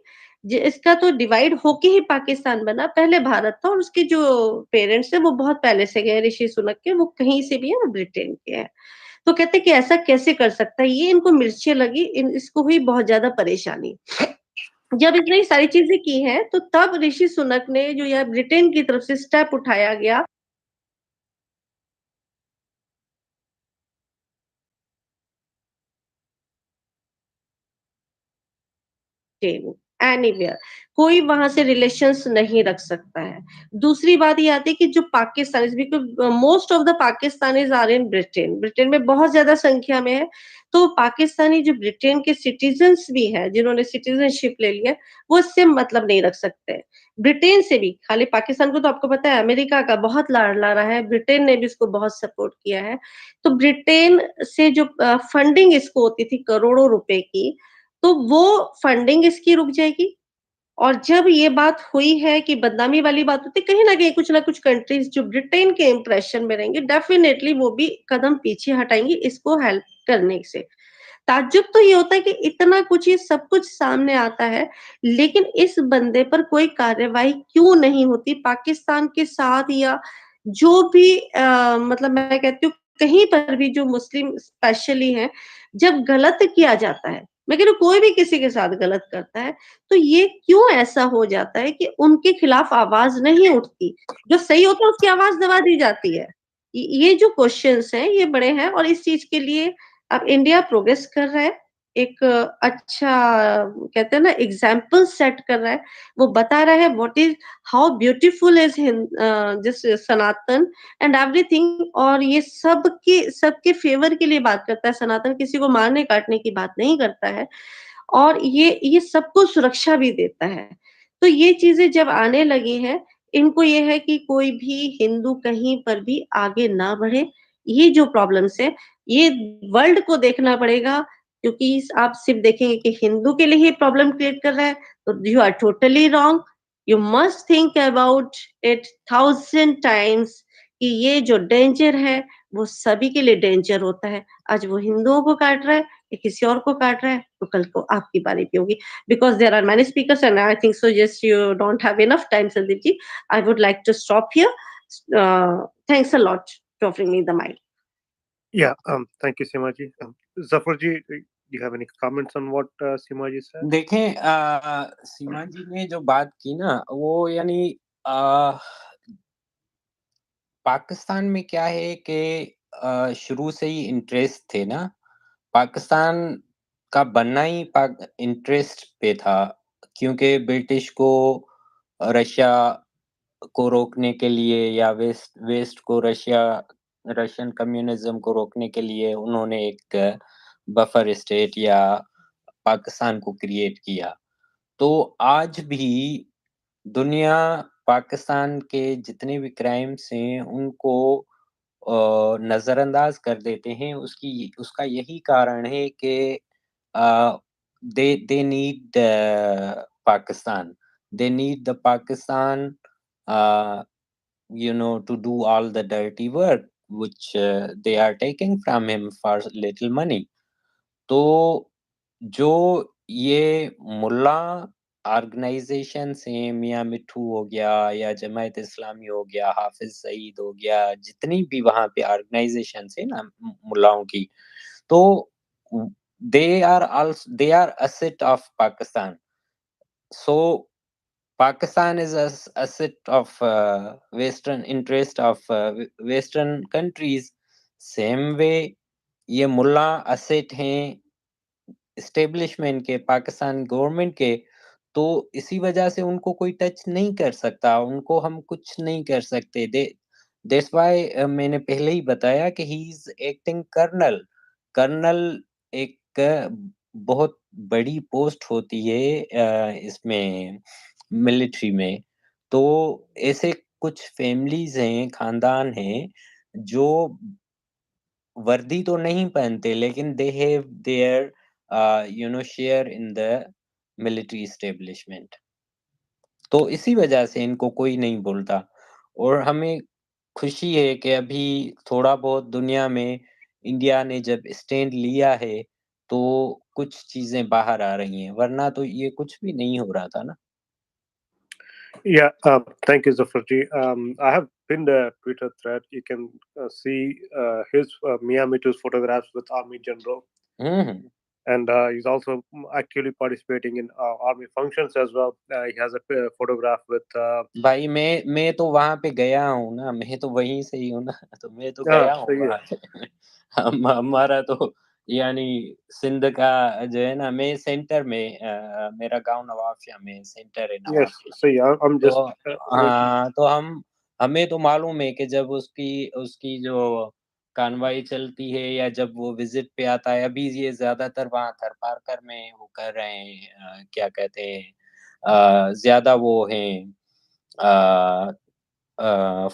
Speaker 19: इसका तो डिवाइड होके ही पाकिस्तान बना, पहले भारत था और उसके जो पेरेंट्स हैं वो बहुत पहले से गए हैं ऋषि सुनक के, वो कहीं से भी है, वो ब्रिटेन के हैं। तो कहते हैं कि ऐसा कैसे कर सकता है? ये इनको मिर्चें लगी, इन इसको हुई बहुत ज़्यादा परेशानी। जब इसने ये सारी चीज़ें की हैं, तो तब ऋषि सुनक ने जो यह ब्रिटेन की तरफ से स्टेप उठाया गया चेन एनीवेयर कोई वहां से रिलेशंस नहीं रख सकता है। दूसरी बात ये आती है कि जो Pakistanis because most of the Pakistanis are in Britain Britain में बहुत ज्यादा संख्या में है तो पाकिस्तानी जो ब्रिटेन के सिटीजन्स भी हैं जिन्होंने सिटीजनशिप ले लिया वो इससे मतलब नहीं रख सकते ब्रिटेन से भी खाली पाकिस्तान को तो आपको पता है अमेरिका का बहुत लाडला रहा है ब्रिटेन ने भी इसको बहुत सपोर्ट किया है तो ब्रिटेन से जो फंडिंग इसको होती थी करोड़ों रुपए की तो वो फंडिंग इसकी रुक जाएगी और जब ये बात हुई है कि बदनामी वाली बात होती है, कहीं न कहीं कुछ ना कुछ कंट्रीज़ जो ब्रिटेन के इम्प्रेशन में रहेंगे, डेफिनिटली वो भी कदम पीछे हटाएँगी इसको हेल्प करने से। ताज्जुब तो ये होता है कि इतना कुछ ये सब कुछ सामने आता है, लेकिन इस बंदे पर कोई कार्रवाई क्यों नहीं होती? पाकिस्तान के साथ या जो भी मतलब मैं कहती हूँ कहीं पर भी जो मुस्लिम स्पेशली हैं, जब गलत किया जाता है, मैं कह रही हूँ कोई भी किसी के साथ गलत करता है, तो ये क्यों ऐसा हो जाता है कि उनके खिलाफ आवाज़ नहीं उठती? जो सही होता है उसकी आवाज़ दबा दी जाती है। ये जो क्वेश्चन्स हैं, ये बड़े हैं और इस चीज़ के लिए अब इंडिया प्रोग्रेस कर रहा है, एक अच्छा कहते हैं ना एग्जाम्पल सेट कर रहा है। वो बता रहा है what is how beautiful is जिस सनातन एंड एवरीथिंग। और ये सबके फेवर के लिए बात करता है। सनातन किसी को मारने काटने की बात नहीं करता है, और ये सबको सुरक्षा भी देता है। तो ये चीजें जब आने लगी हैं, इनको ये है कि कोई भी हिंदू कहीं पर भी आगे ना बढ़े। ये जो प्रॉब्लम्स है, ये वर्ल्ड को देखना पड़ेगा, क्योंकि आप सिर्फ देखेंगे कि हिंदू के लिए ही प्रॉब्लम क्रिएट कर रहा है, तो you are totally wrong. You must think about it 1000 times कि ये जो डेंजर है वो सभी के लिए डेंजर होता है। आज वो हिंदुओं को काट रहा है या किसी और को काट रहा है, तो कल को आपकी बारी भी होगी। Because there are many speakers and I think so just you don't have enough time Sandeep ji. I would like to stop here. Thanks a lot for offering me the mic.
Speaker 3: Yeah, thank you, Simaji. Zafarji, do you have any comments on what Simaji said?
Speaker 16: देखें सीमा जी ने जो बात की ना, वो यानी अ, पाकिस्तान में क्या है कि शुरू से ही इंटरेस्ट थे ना। पाकिस्तान का बनना ही इंटरेस्ट पे था, क्योंकि ब्रिटिश को रशिया को रोकने के लिए या वेस्ट वेस्ट को रशियन कम्युनिज्म को रोकने के लिए उन्होंने एक बफर स्टेट या पाकिस्तान को क्रिएट किया। तो आज भी दुनिया पाकिस्तान के जितने भी क्राइम्स हैं उनको नजरअंदाज कर देते हैं। उसका यही कारण है कि they need Pakistan. They need the Pakistan, uh, to do all the dirty work which they are taking from him for little money. तो जो ये मुल्ला ऑर्गेनाइजेशंस हैं, मियाँ मिठू हो गया या जमायत इस्लामी हो गया, हाफिज सईद हो गया, जितनी भी वहाँ पे ऑर्गेनाइजेशंस हैं ना मुल्लाओं की, तो they are asset of Pakistan. So Pakistan is a asset of Western interest of Western countries. Same way ये मुल्ला asset हैं एस्टेब्लिशमेंट के, पाकिस्तान गवर्नमेंट के। तो इसी वजह से उनको कोई टच नहीं कर सकता, उनको हम कुछ नहीं कर सकते। दैट्स व्हाई मैंने पहले ही बताया कि he is acting colonel. Colonel एक बहुत बड़ी पोस्ट होती है इसमें मिलिट्री में। तो ऐसे कुछ फैमिलीज हैं, खानदान हैं, जो वर्दी तो नहीं पहनते, लेकिन they have their share in the military establishment. तो इसी वजह से इनको कोई नहीं बोलता। और हमें खुशी है कि अभी थोड़ा बहुत दुनिया में इंडिया ने जब स्टैंड लिया है, तो कुछ चीजें बाहर आ रही हैं, वरना तो ये कुछ भी नहीं हो रहा था ना।
Speaker 3: Yeah, thank you, Zafarji. I have pinned a Twitter thread. You can see his Mian Mithu's photographs with Army General,
Speaker 16: hmm
Speaker 3: and he's also actively participating in army functions as well. He has a photograph with.
Speaker 16: भाई मैं तो वहां पे गया हूँ ना, मैं तो वहीं से ही हूँ ना, तो मैं तो गया हूँ
Speaker 3: सही है.
Speaker 16: वहां पे। हमारा तो यानी सिंध का जो है ना, मैं सेंटर में मेरा गांव नवाबशाह में सेंटर है
Speaker 3: Yes,
Speaker 16: नवाबशाह।
Speaker 3: see, I'm
Speaker 16: तो
Speaker 3: just
Speaker 16: हाँ, तो हमें तो मालूम है कि जब उसकी उसकी जो कार्रवाई चलती है या जब वो विजिट पे आता है, अभी ये ज्यादातर वहाँ थरपारकर में वो कर रहे हैं, क्या कहते हैं, ज्यादा वो हैं,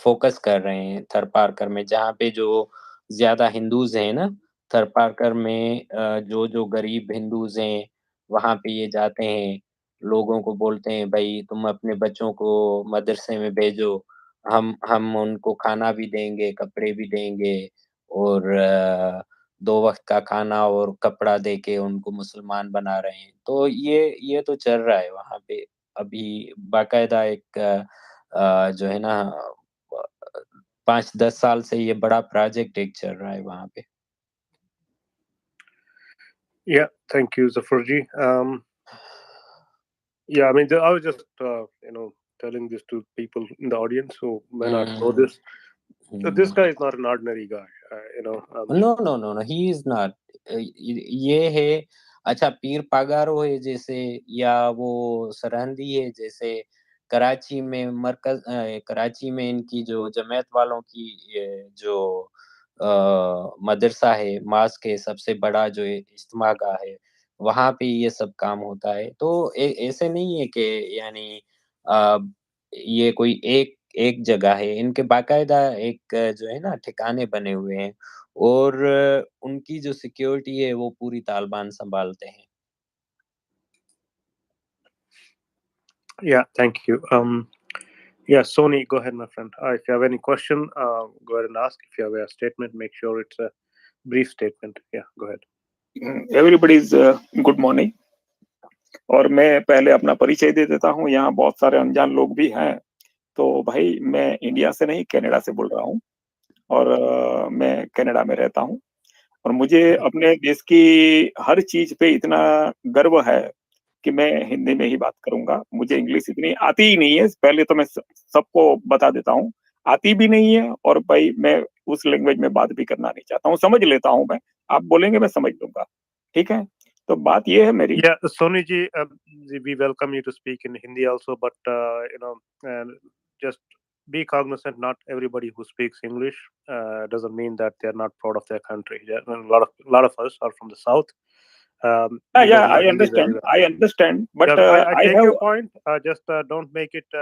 Speaker 16: फोकस कर रहे हैं थरपारकर में, जहाँ पे जो ज्यादा हिंदूज हैं ना, थरपारकर में जो गरीब हिंदूज हैं, वहाँ पे ये जाते हैं, लोगों को बोलते हैं भाई तुम अपने बच्चों को मदरसे में भेजो, हम उनको खाना भी देंगे, कपड़े भी देंगे, और 2 वक़्त का खाना और कपड़ा देके उनको मुसलमान बना रहे हैं। तो ये तो चल रहा है वहाँ पे। अभी बाकायदा एक जो है ना 5-10 साल से ये बड़ा प्रोजेक्ट एक चल रहा है वहाँ पे।
Speaker 3: yeah. Thank you, Zafarji. Yeah, I mean, I was just telling this to people in the audience who may not know
Speaker 16: hmm,
Speaker 3: this. This guy is not an ordinary guy.
Speaker 16: No, no, no, no, he is not. ये है अच्छा, पीर पागारो है जैसे, या वो सरहंदी है जैसे, कराची में कराची में इनकी जो जमात वालों की जो मदरसा है, मास्क है, सबसे बड़ा जो इज्तिमागाह है, वहाँ पे ये सब काम होता है। तो ऐसे नहीं है कि यानी अ, ये कोई एक एक जगह है, इनके बाकायदा एक जो है ना ठिकाने बने हुए हैं, और उनकी जो सिक्योरिटी है वो पूरी तालिबान सँभालते हैं।
Speaker 3: Yeah, thank you. Yeah, Sony, go ahead, my friend. If you have any question, go ahead and ask. If you have a statement, make sure it's a brief statement. Yeah, go ahead.
Speaker 20: Everybody is good morning. और मैं पहले अपना परिचय दे देता हूँ, यहाँ बहुत सारे अनजान लोग भी हैं। तो भाई मैं इंडिया से नहीं कनाडा से बोल रहा हूँ, और मैं कनाडा में रहता हूँ, और मुझे अपने देश की हर चीज पे इतना गर्व है कि मैं हिंदी में ही बात करूंगा। मुझे इंग्लिश इतनी आती ही नहीं है, पहले तो मैं सबको बता देता हूँ, आती भी नहीं है, और भाई मैं उस लैंग्वेज में बात भी करना नहीं चाहता हूँ। समझ लेता हूँ मैं, आप बोलेंगे मैं समझ लूंगा, ठीक है। तो बात ये है मेरी।
Speaker 3: Yeah, Sony ji, we welcome you to speak in Hindi also, but just be cognizant. Not everybody who speaks English doesn't mean that they are not proud of their country. Yeah, and a lot of us are from the south. We
Speaker 20: Yeah,
Speaker 3: don't know
Speaker 20: I
Speaker 3: Hindi very
Speaker 20: understand,
Speaker 3: well.
Speaker 20: but
Speaker 3: Yeah, I
Speaker 20: I
Speaker 3: take
Speaker 20: have
Speaker 3: your point. Just don't make it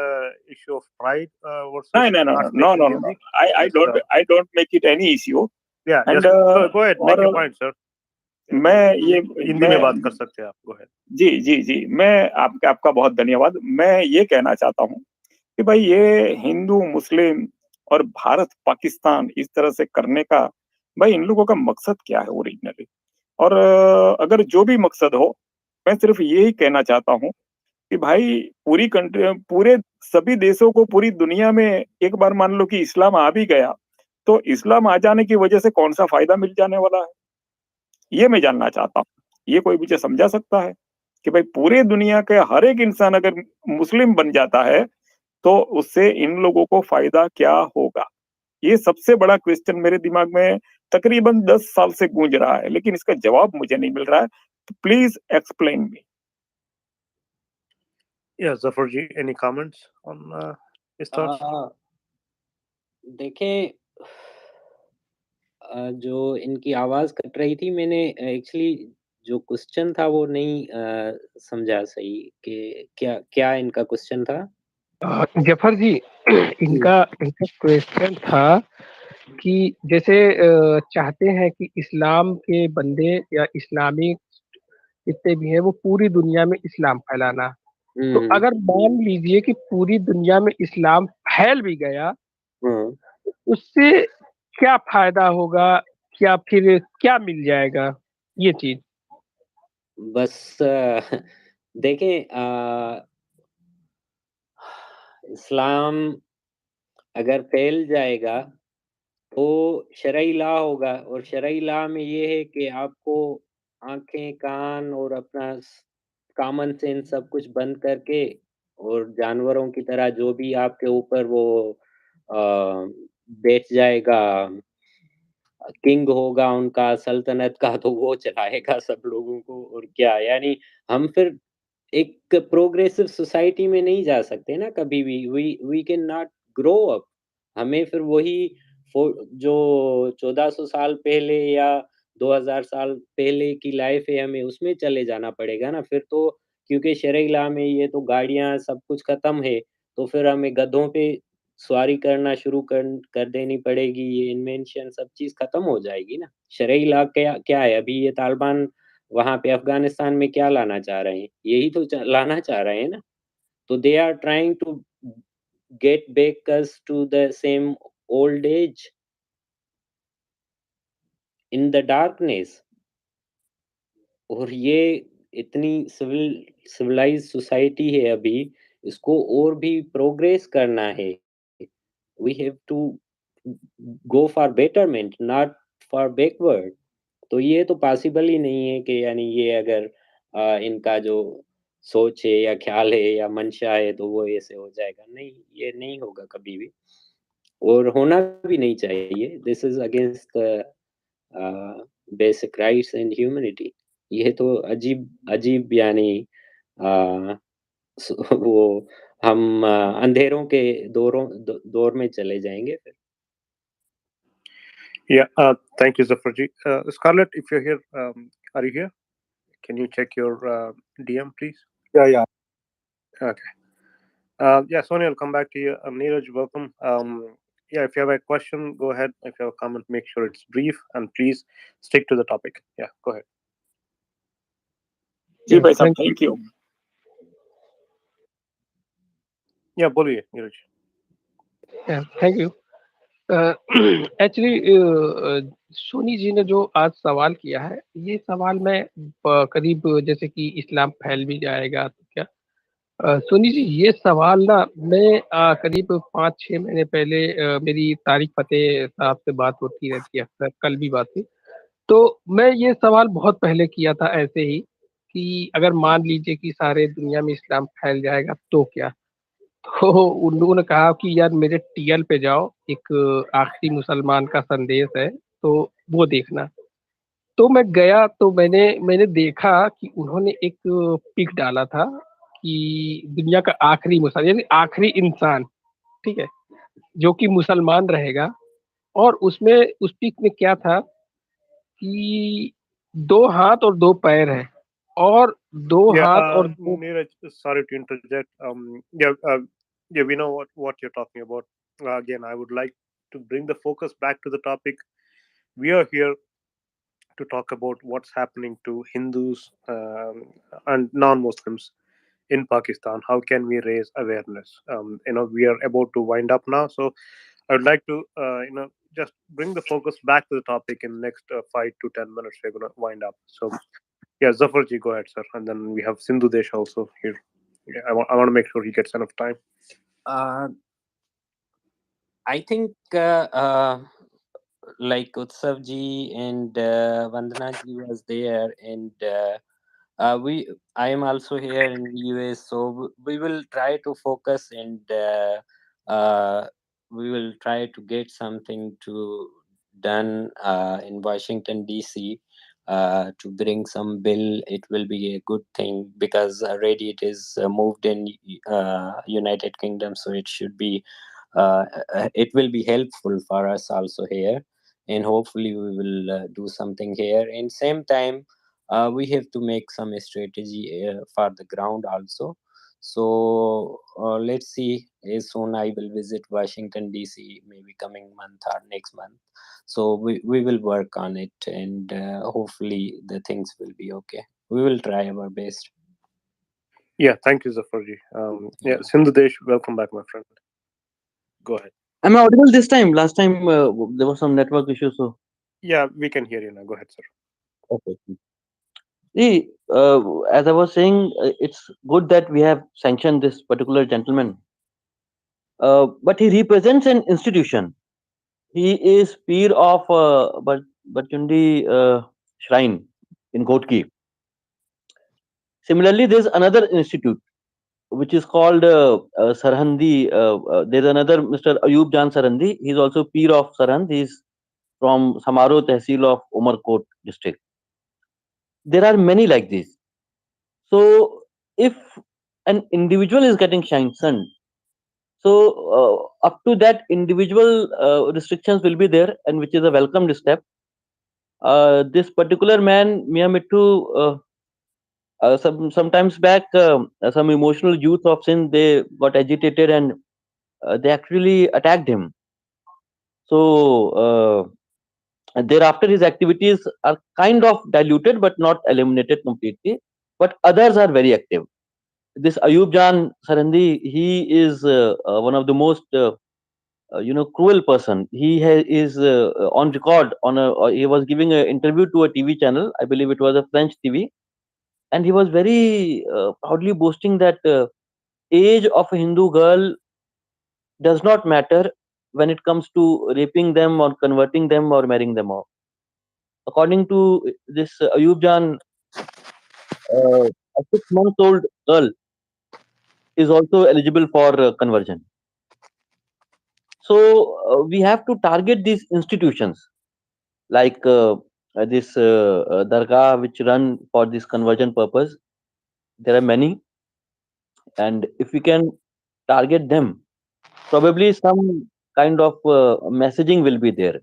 Speaker 3: issue of pride
Speaker 20: no,
Speaker 3: versus
Speaker 20: no, no,
Speaker 3: not
Speaker 20: no, no,
Speaker 3: speaking
Speaker 20: no, no, no.
Speaker 3: Hindi.
Speaker 20: I
Speaker 3: Just
Speaker 20: don't, I don't make it any issue.
Speaker 3: yeah,
Speaker 20: And
Speaker 3: just go ahead, make your
Speaker 20: और
Speaker 3: point, sir. Yeah,
Speaker 20: मैं ये
Speaker 3: हिंदी में बात कर सकते हैं आप. Go ahead.
Speaker 20: जी जी जी, मैं आपका बहुत धन्यवाद। मैं ये कहना चाहता हूँ कि भाई ये हिंदू मुस्लिम और भारत पाकिस्तान इस तरह से करने का, भाई इन लोगों का मकसद क्या है ओरिजिनली। और अगर जो भी मकसद हो, मैं सिर्फ यही कहना चाहता हूँ कि भाई पूरी कंट्री, पूरे सभी देशों को, पूरी दुनिया में एक बार मान लो कि इस्लाम आ भी गया, तो इस्लाम आ जाने की वजह से कौन सा फायदा मिल जाने वाला है, ये मैं जानना चाहता हूँ। ये कोई मुझे समझा सकता है कि भाई पूरे दुनिया के हर एक इंसान अगर मुस्लिम बन जाता है तो उससे इन लोगों को फायदा क्या होगा? ये सबसे बड़ा क्वेश्चन मेरे दिमाग में तकरीबन 10 साल से गूंज रहा है, लेकिन इसका जवाब मुझे नहीं मिल रहा है। तो please explain me.
Speaker 3: Yeah, Zafar ji, any comments on his thoughts?
Speaker 16: देखें, जो इनकी आवाज़ कट रही थी, मैंने एक्चुअली जो क्वेश्चन था वो नहीं समझा सही कि क्या क्या इनका क्वेश्चन था?
Speaker 21: जफर जी,
Speaker 16: जी।
Speaker 21: इनका इनका क्वेश्चन था कि जैसे चाहते हैं कि इस्लाम के बंदे या इस्लामिक जितने भी हैं वो पूरी दुनिया में इस्लाम फैलाना। तो
Speaker 16: हुँ,
Speaker 21: अगर मान लीजिए कि पूरी दुनिया में इस्लाम फैल भी गया,
Speaker 16: हुँ।
Speaker 21: उससे क्या फ़ायदा होगा? या फिर क्या मिल जाएगा? ये चीज़।
Speaker 16: बस देखें, इस्लाम अगर फैल जाएगा तो शरई लॉ होगा, और शरई लॉ में ये है कि आपको आँखें, कान और अपना कॉमन सेंस सब कुछ बंद करके, और जानवरों की तरह जो भी आपके ऊपर वो अ, बैठ जाएगा, किंग होगा उनका सल्तनत का, तो वो चलाएगा सब लोगों को, और क्या यानी हम फिर एक प्रोग्रेसिव सोसाइटी में नहीं जा सकते ना कभी भी। We can not grow up. हमें फिर वही जो 1400 साल पहले या 2000 साल पहले की लाइफ है, हमें उसमें चले जाना पड़ेगा ना फिर तो। क्योंकि शरई इला में ये तो गाड़ियां सब कुछ खत्म है, तो फिर हमें गधों पे सवारी करना शुरू कर देनी पड़ेगी, ये इन्वेंशन सब चीज खत्म हो जाएगी ना। शरई इला क्या क्या है अभी, ये तालिबान वहाँ पे अफ़गानिस्तान में क्या लाना चाह रहे हैं? यही तो च लाना चाह रहे हैं ना। तो they are trying to get back us to the same old age in the darkness. और ये इतनी सिविलाइज़्ड सोसाइटी है अभी, इसको और भी प्रोग्रेस करना है। We have to go for betterment, not for backward. तो ये तो पॉसिबल ही नहीं है कि यानी ये अगर इनका जो सोच है या ख़्याल है या मंशा है तो वो ऐसे हो जाएगा। नहीं, ये नहीं होगा कभी भी, और होना भी नहीं चाहिए। This is against the basic rights and humanity. ये तो अजीब अजीब यानी वो हम अंधेरों के दौर में चले जाएंगे फिर।
Speaker 3: Yeah, thank you, Zafarji. Scarlett, if you're here, are you here? Can you check your DM, please?
Speaker 1: Yeah, yeah.
Speaker 3: Okay. Yeah, Sonia, I'll come back to you. Neeraj, welcome. Yeah, if you have a question, go ahead. If you have a comment, make sure it's brief and please stick to the topic. Yeah, go ahead.
Speaker 20: Ji
Speaker 21: Yeah,
Speaker 20: भाई साहब,
Speaker 21: thank you.
Speaker 20: Thank you.
Speaker 3: Yeah, बोलिए Neeraj.
Speaker 21: Yeah, thank you. Actually Soni ji ने जो आज सवाल किया है, ये सवाल मैं करीब जैसे कि इस्लाम फैल भी जाएगा तो क्या, सोनी जी ये सवाल ना मैं करीब 5-6 महीने पहले मेरी तारिक फतेह साहब से बात होती रहती है अक्सर, कल भी बात हुई। तो मैं ये सवाल बहुत पहले किया था ऐसे ही कि अगर मान लीजिए कि सारे दुनिया में इस्लाम फैल जाएगा तो क्या। तो उन लोगों ने कहा कि यार मेरे टीएल पे जाओ, एक आखिरी मुसलमान का संदेश है तो वो देखना। तो मैं गया तो मैंने मैंने देखा कि उन्होंने एक पिक डाला था कि दुनिया का आखिरी मुसलमान यानी आखिरी इंसान, ठीक है, जो कि मुसलमान रहेगा। और उसमें उस पिक में क्या था कि 2 हाथ और 2 पैर हैं और 2
Speaker 3: Yeah,
Speaker 21: हाथ और 2
Speaker 3: Neeraj, sorry to interject. Yeah, we know what you're talking about. Again, I would like to bring the focus back to the topic. We are here to talk about what's happening to Hindus and non-Muslims in Pakistan. How can we raise awareness? We are about to wind up now, so I would like to, just bring the focus back to the topic in the next 5 to 10 minutes. We're gonna wind up. So, yeah, Zafarji, go ahead, sir, and then we have Sindhu Desh also here. Yeah, I want to make sure he gets enough time.
Speaker 16: Uh, I think like Utsav ji and Vandana ji was there, and I am also here in the US, so we will try to focus, and we will try to get something to done in Washington DC to bring some bill. It will be a good thing because already it is moved in United Kingdom, so it should be it will be helpful for us also here, and hopefully we will do something here. And same time we have to make some strategy for the ground also. So let's see, as soon I will visit Washington DC maybe coming month or next month, so we will work on it, and hopefully the things will be okay. We will try our best.
Speaker 3: Yeah, thank you, Zafarji. Yeah, Sindhu Desh, welcome back, my friend. Go ahead.
Speaker 10: Am I audible this time? Last time there was some network issue, so
Speaker 3: Yeah, we can hear you now. Go ahead, sir.
Speaker 10: okay. See, as I was saying, it's good that we have sanctioned this particular gentleman, but he represents an institution. He is peer of Bachchundi Shrine in Kotki. Similarly, there's another institute which is called Sarhandi. There's another Mr. Ayub Jan Sarhandi. He's also peer of Sarhand. He's from Samaro Tehsil of Umarkot district. There are many like this. So if an individual is getting sanctioned, so up to that individual restrictions will be there, and which is a welcomed step. This particular man, Mian Mithu, sometimes back, some emotional youth of Sindh, they got agitated and they actually attacked him. So thereafter, his activities are kind of diluted but not eliminated completely. But others are very active. This Ayub Jan Sarandi, he is one of the most cruel person. He is on record on a. He was giving an interview to a TV channel. I believe it was a French TV, and he was very proudly boasting that age of a Hindu girl does not matter when it comes to raping them or converting them or marrying them off. According to this Ayub Jan, a 6 month old girl is also eligible for conversion. So we have to target these institutions like this dargah which run for this conversion purpose. There are many, and if we can target them, probably some kind of messaging will be there.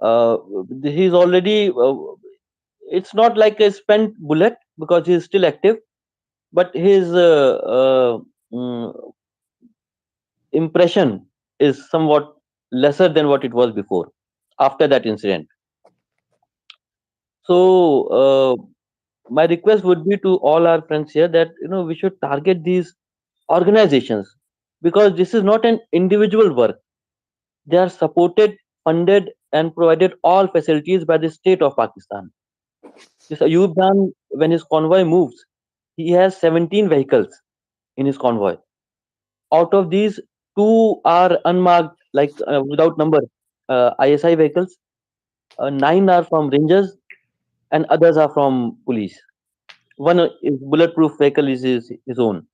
Speaker 10: Uh, he's already. It's not like a spent bullet because he's still active, but his mm, impression is somewhat lesser than what it was before after that incident. So my request would be to all our friends here that we should target these organizations, because this is not an individual work. They are supported, funded, and provided all facilities by the state of Pakistan. This Ayub Khan, when his convoy moves, he has 17 vehicles in his convoy. Out of these, two are unmarked, like without number, ISI vehicles. Nine are from Rangers, and others are from police. One is bulletproof vehicle is his own.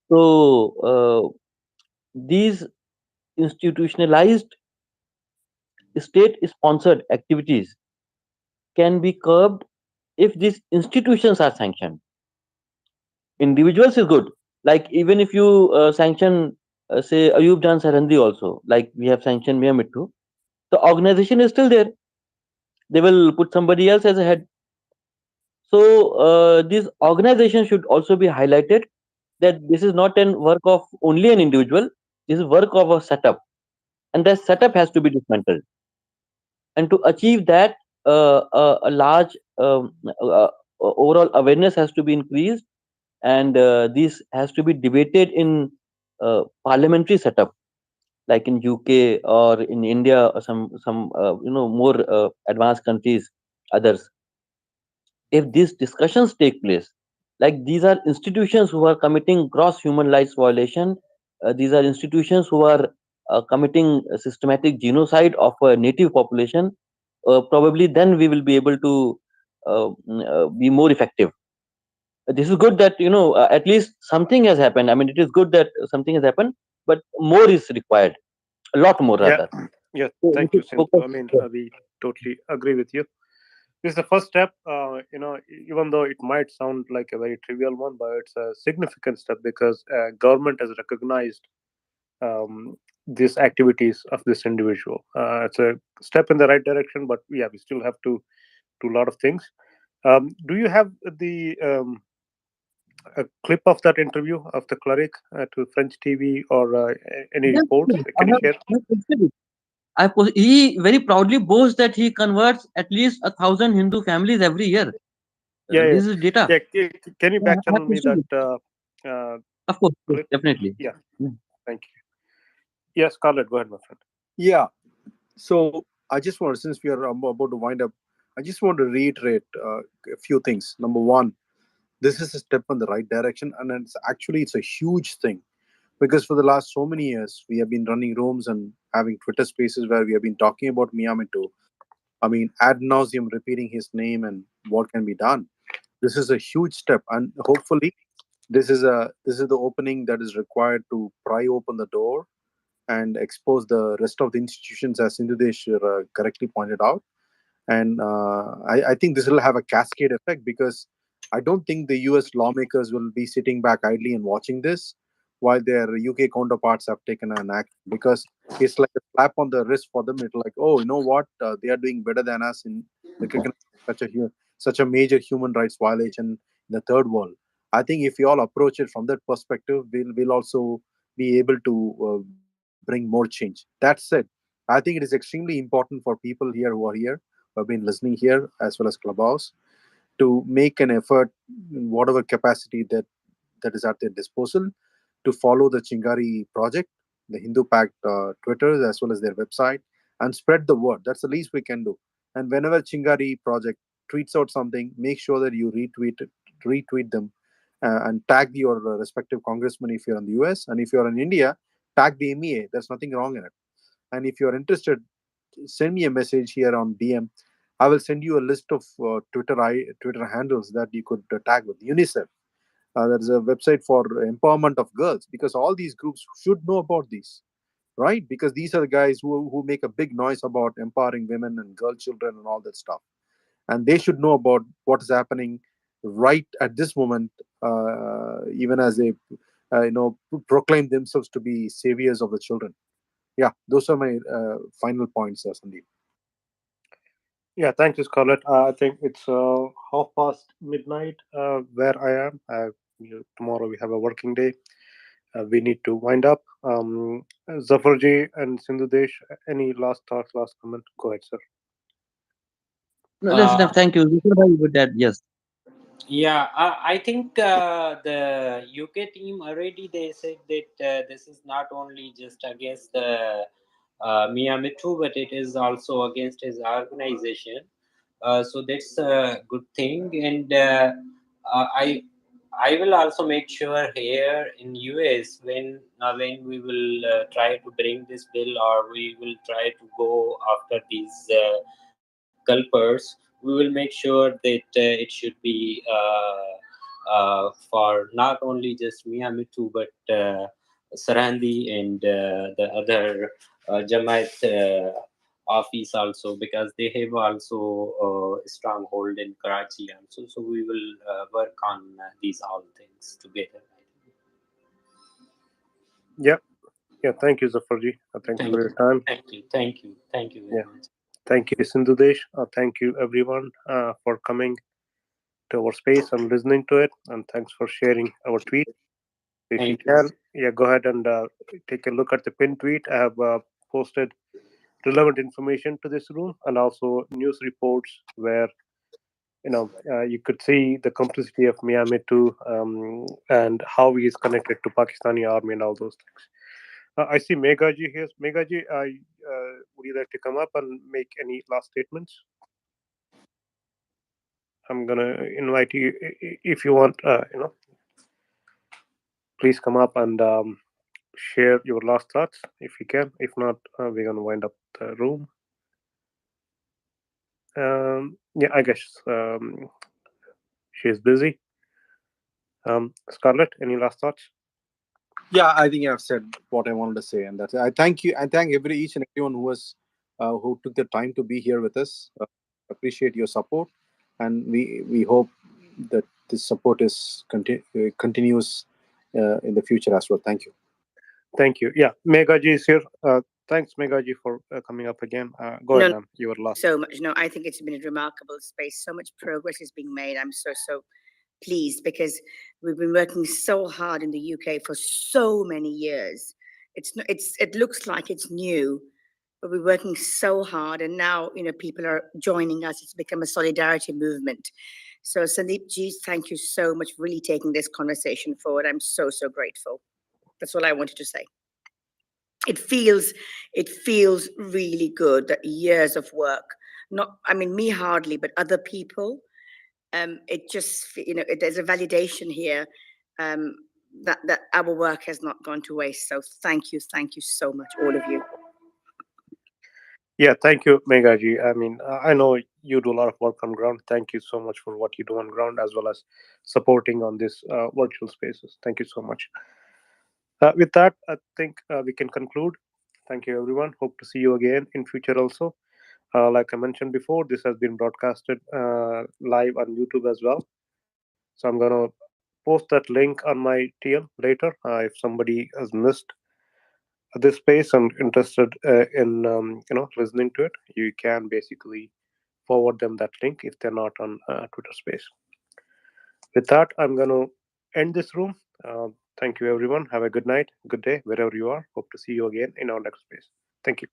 Speaker 10: So these institutionalized state-sponsored activities can be curbed if these institutions are sanctioned. Individuals is good. Like even if you sanction, say Ayub Jan Sarandi also, like we have sanctioned Mian Mithu, the organization is still there. They will put somebody else as a head. So these organizations should also be highlighted that this is not an work of only an individual. This is work of a setup, and that setup has to be dismantled. And to achieve that, a large overall awareness has to be increased, and this has to be debated in parliamentary setup, like in UK or in India or some more advanced countries, others. If these discussions take place, like these are institutions who are committing gross human rights violation, these are institutions who are committing a systematic genocide of a native population, probably then we will be able to be more effective. This is good that at least something has happened. I mean, it is good that something has happened, but more is required, a lot more
Speaker 3: Yeah,
Speaker 10: rather.
Speaker 3: yeah.
Speaker 10: So we
Speaker 3: Thank you,
Speaker 10: should
Speaker 3: Sindhu.
Speaker 10: focus.
Speaker 3: I mean, we totally agree with you. This is the first step. Even though it might sound like a very trivial one, but it's a significant step because government has recognized these activities of this individual. It's a step in the right direction, but yeah, we still have to do a lot of things. Do you have the a clip of that interview of the cleric to French TV or any
Speaker 10: Yes,
Speaker 3: reports?
Speaker 10: yes,
Speaker 3: Can you share?
Speaker 10: I have posted it. He very proudly boasts that he converts at least 1,000 Hindu families every year.
Speaker 3: Yeah, yeah,
Speaker 10: This is data.
Speaker 3: yeah. Can you back
Speaker 10: I have
Speaker 3: channel me
Speaker 10: posted
Speaker 3: that
Speaker 10: it. Of course, yes,
Speaker 3: clip?
Speaker 10: definitely.
Speaker 3: Yeah,
Speaker 10: Yeah.
Speaker 3: thank you. Yes, Scarlett, go ahead, my friend.
Speaker 1: Yeah. So I just want, since we are about to wind up, I just want to reiterate a few things. Number one, this is a step in the right direction, and it's a huge thing, because for the last so many years we have been running rooms and having Twitter spaces where we have been talking about Miyamoto. I mean, ad nauseum repeating his name and what can be done. This is a huge step, and hopefully, this is the opening that is required to pry open the door and expose the rest of the institutions, as Indudesh correctly pointed out. And I think this will have a cascade effect, because I don't think the US lawmakers will be sitting back idly and watching this while their UK counterparts have taken an act, because it's like a slap on the wrist for them. It's like, oh, you know what? They are doing better than us in recognizing such a major human rights violation in the third world. I think if we all approach it from that perspective, we'll also be able to bring more change. That said, I think it is extremely important for people here who have been listening here, as well as Clubhouse, to make an effort in whatever capacity that is at their disposal to follow the Chingari project, the Hindu Pact Twitter, as well as their website, and spread the word. That's the least we can do. And whenever Chingari project tweets out something, make sure that you retweet them, and tag your respective congressman if you're in the US, and if you're in India, tag the MEA. There's nothing wrong in it. And if you're interested, send me a message here on DM. I will send you a list of Twitter handles that you could tag with UNICEF. There is a website for empowerment of girls, because all these groups should know about these. right? Because these are the guys who make a big noise about empowering women and girl children and all that stuff, and they should know about what is happening right at this moment, even as they proclaim themselves to be saviors of the children. Yeah, those are my final points, Sandeep.
Speaker 3: Yeah, thank you, Scarlett. I think it's midnight where I am. Tomorrow we have a working day. We need to wind up. Zafarji and Sindhudesh, any last thoughts, last comment? Go ahead, sir.
Speaker 10: No, that's
Speaker 16: Uh,
Speaker 10: enough. Thank you. This is how you would that. Yes.
Speaker 16: yeah, I think the UK team already they said that this is not only just against the Mian Mithu, but it is also against his organization. So that's a good thing, and uh, I I will also make sure here in US when we will try to bring this bill or we will try to go after these culprits, we will make sure that it should be for not only just Miyamitu but Sarandi and the other Jamaat office also, because they have also a stronghold in Karachi also. So we will work on these all things together.
Speaker 3: Yeah, yeah. Thank you, Zafarji. Thanks for
Speaker 16: Thank
Speaker 3: your
Speaker 16: you,
Speaker 3: time.
Speaker 16: thank you very
Speaker 3: Yeah,
Speaker 16: much.
Speaker 3: thank you, Sindhudesh. Thank you, everyone, for coming to our space and listening to it. And thanks for sharing our tweet. If you
Speaker 16: Thank you.
Speaker 3: can, yeah, go ahead and take a look at the pinned tweet. I have posted relevant information to this room and also news reports where you could see the complicity of Miyamitu and how he is connected to Pakistani army and all those things. I see Meghaji here. Meghaji, would you like to come up and make any last statements? I'm gonna invite you if you want. Please come up and share your last thoughts if you can. If not, we're gonna wind up the room. Yeah, I guess she's busy. Scarlett, any last thoughts?
Speaker 1: Yeah, I think I've said what I wanted to say, and that's it. I thank you. I thank each and everyone who took the time to be here with us. Appreciate your support, and we hope that this support continues in the future as well. Thank you.
Speaker 3: Thank you. Yeah, Meghaji is here. Thanks, Meghaji, for coming up again. Go ahead,
Speaker 14: No,
Speaker 3: ma'am. You were last.
Speaker 14: so much. No, I think it's been a remarkable space. So much progress is being made. I'm so pleased because we've been working so hard in the UK for so many years. It looks like it's new, but we're working so hard, and now people are joining us. It's become a solidarity movement. So Sandeep ji, thank you so much for really taking this conversation forward. I'm so grateful. That's all I wanted to say. It feels really good that years of work, not I mean me hardly, but other people, it just there's a validation here, um, that our work has not gone to waste. So thank you so much, all of you.
Speaker 3: Yeah, thank you, Meghaji. I mean, I know you do a lot of work on ground. Thank you so much for what you do on ground as well as supporting on this virtual spaces. Thank you so much. With that, I think we can conclude. Thank you, everyone. Hope to see you again in future also. Like I mentioned before, this has been broadcasted live on YouTube as well. So I'm gonna post that link on my TL later. If somebody has missed this space and interested in listening to it, you can basically forward them that link if they're not on Twitter Space. With that, I'm gonna end this room. Thank you, everyone. Have a good night, good day, wherever you are. Hope to see you again in our next space. Thank you.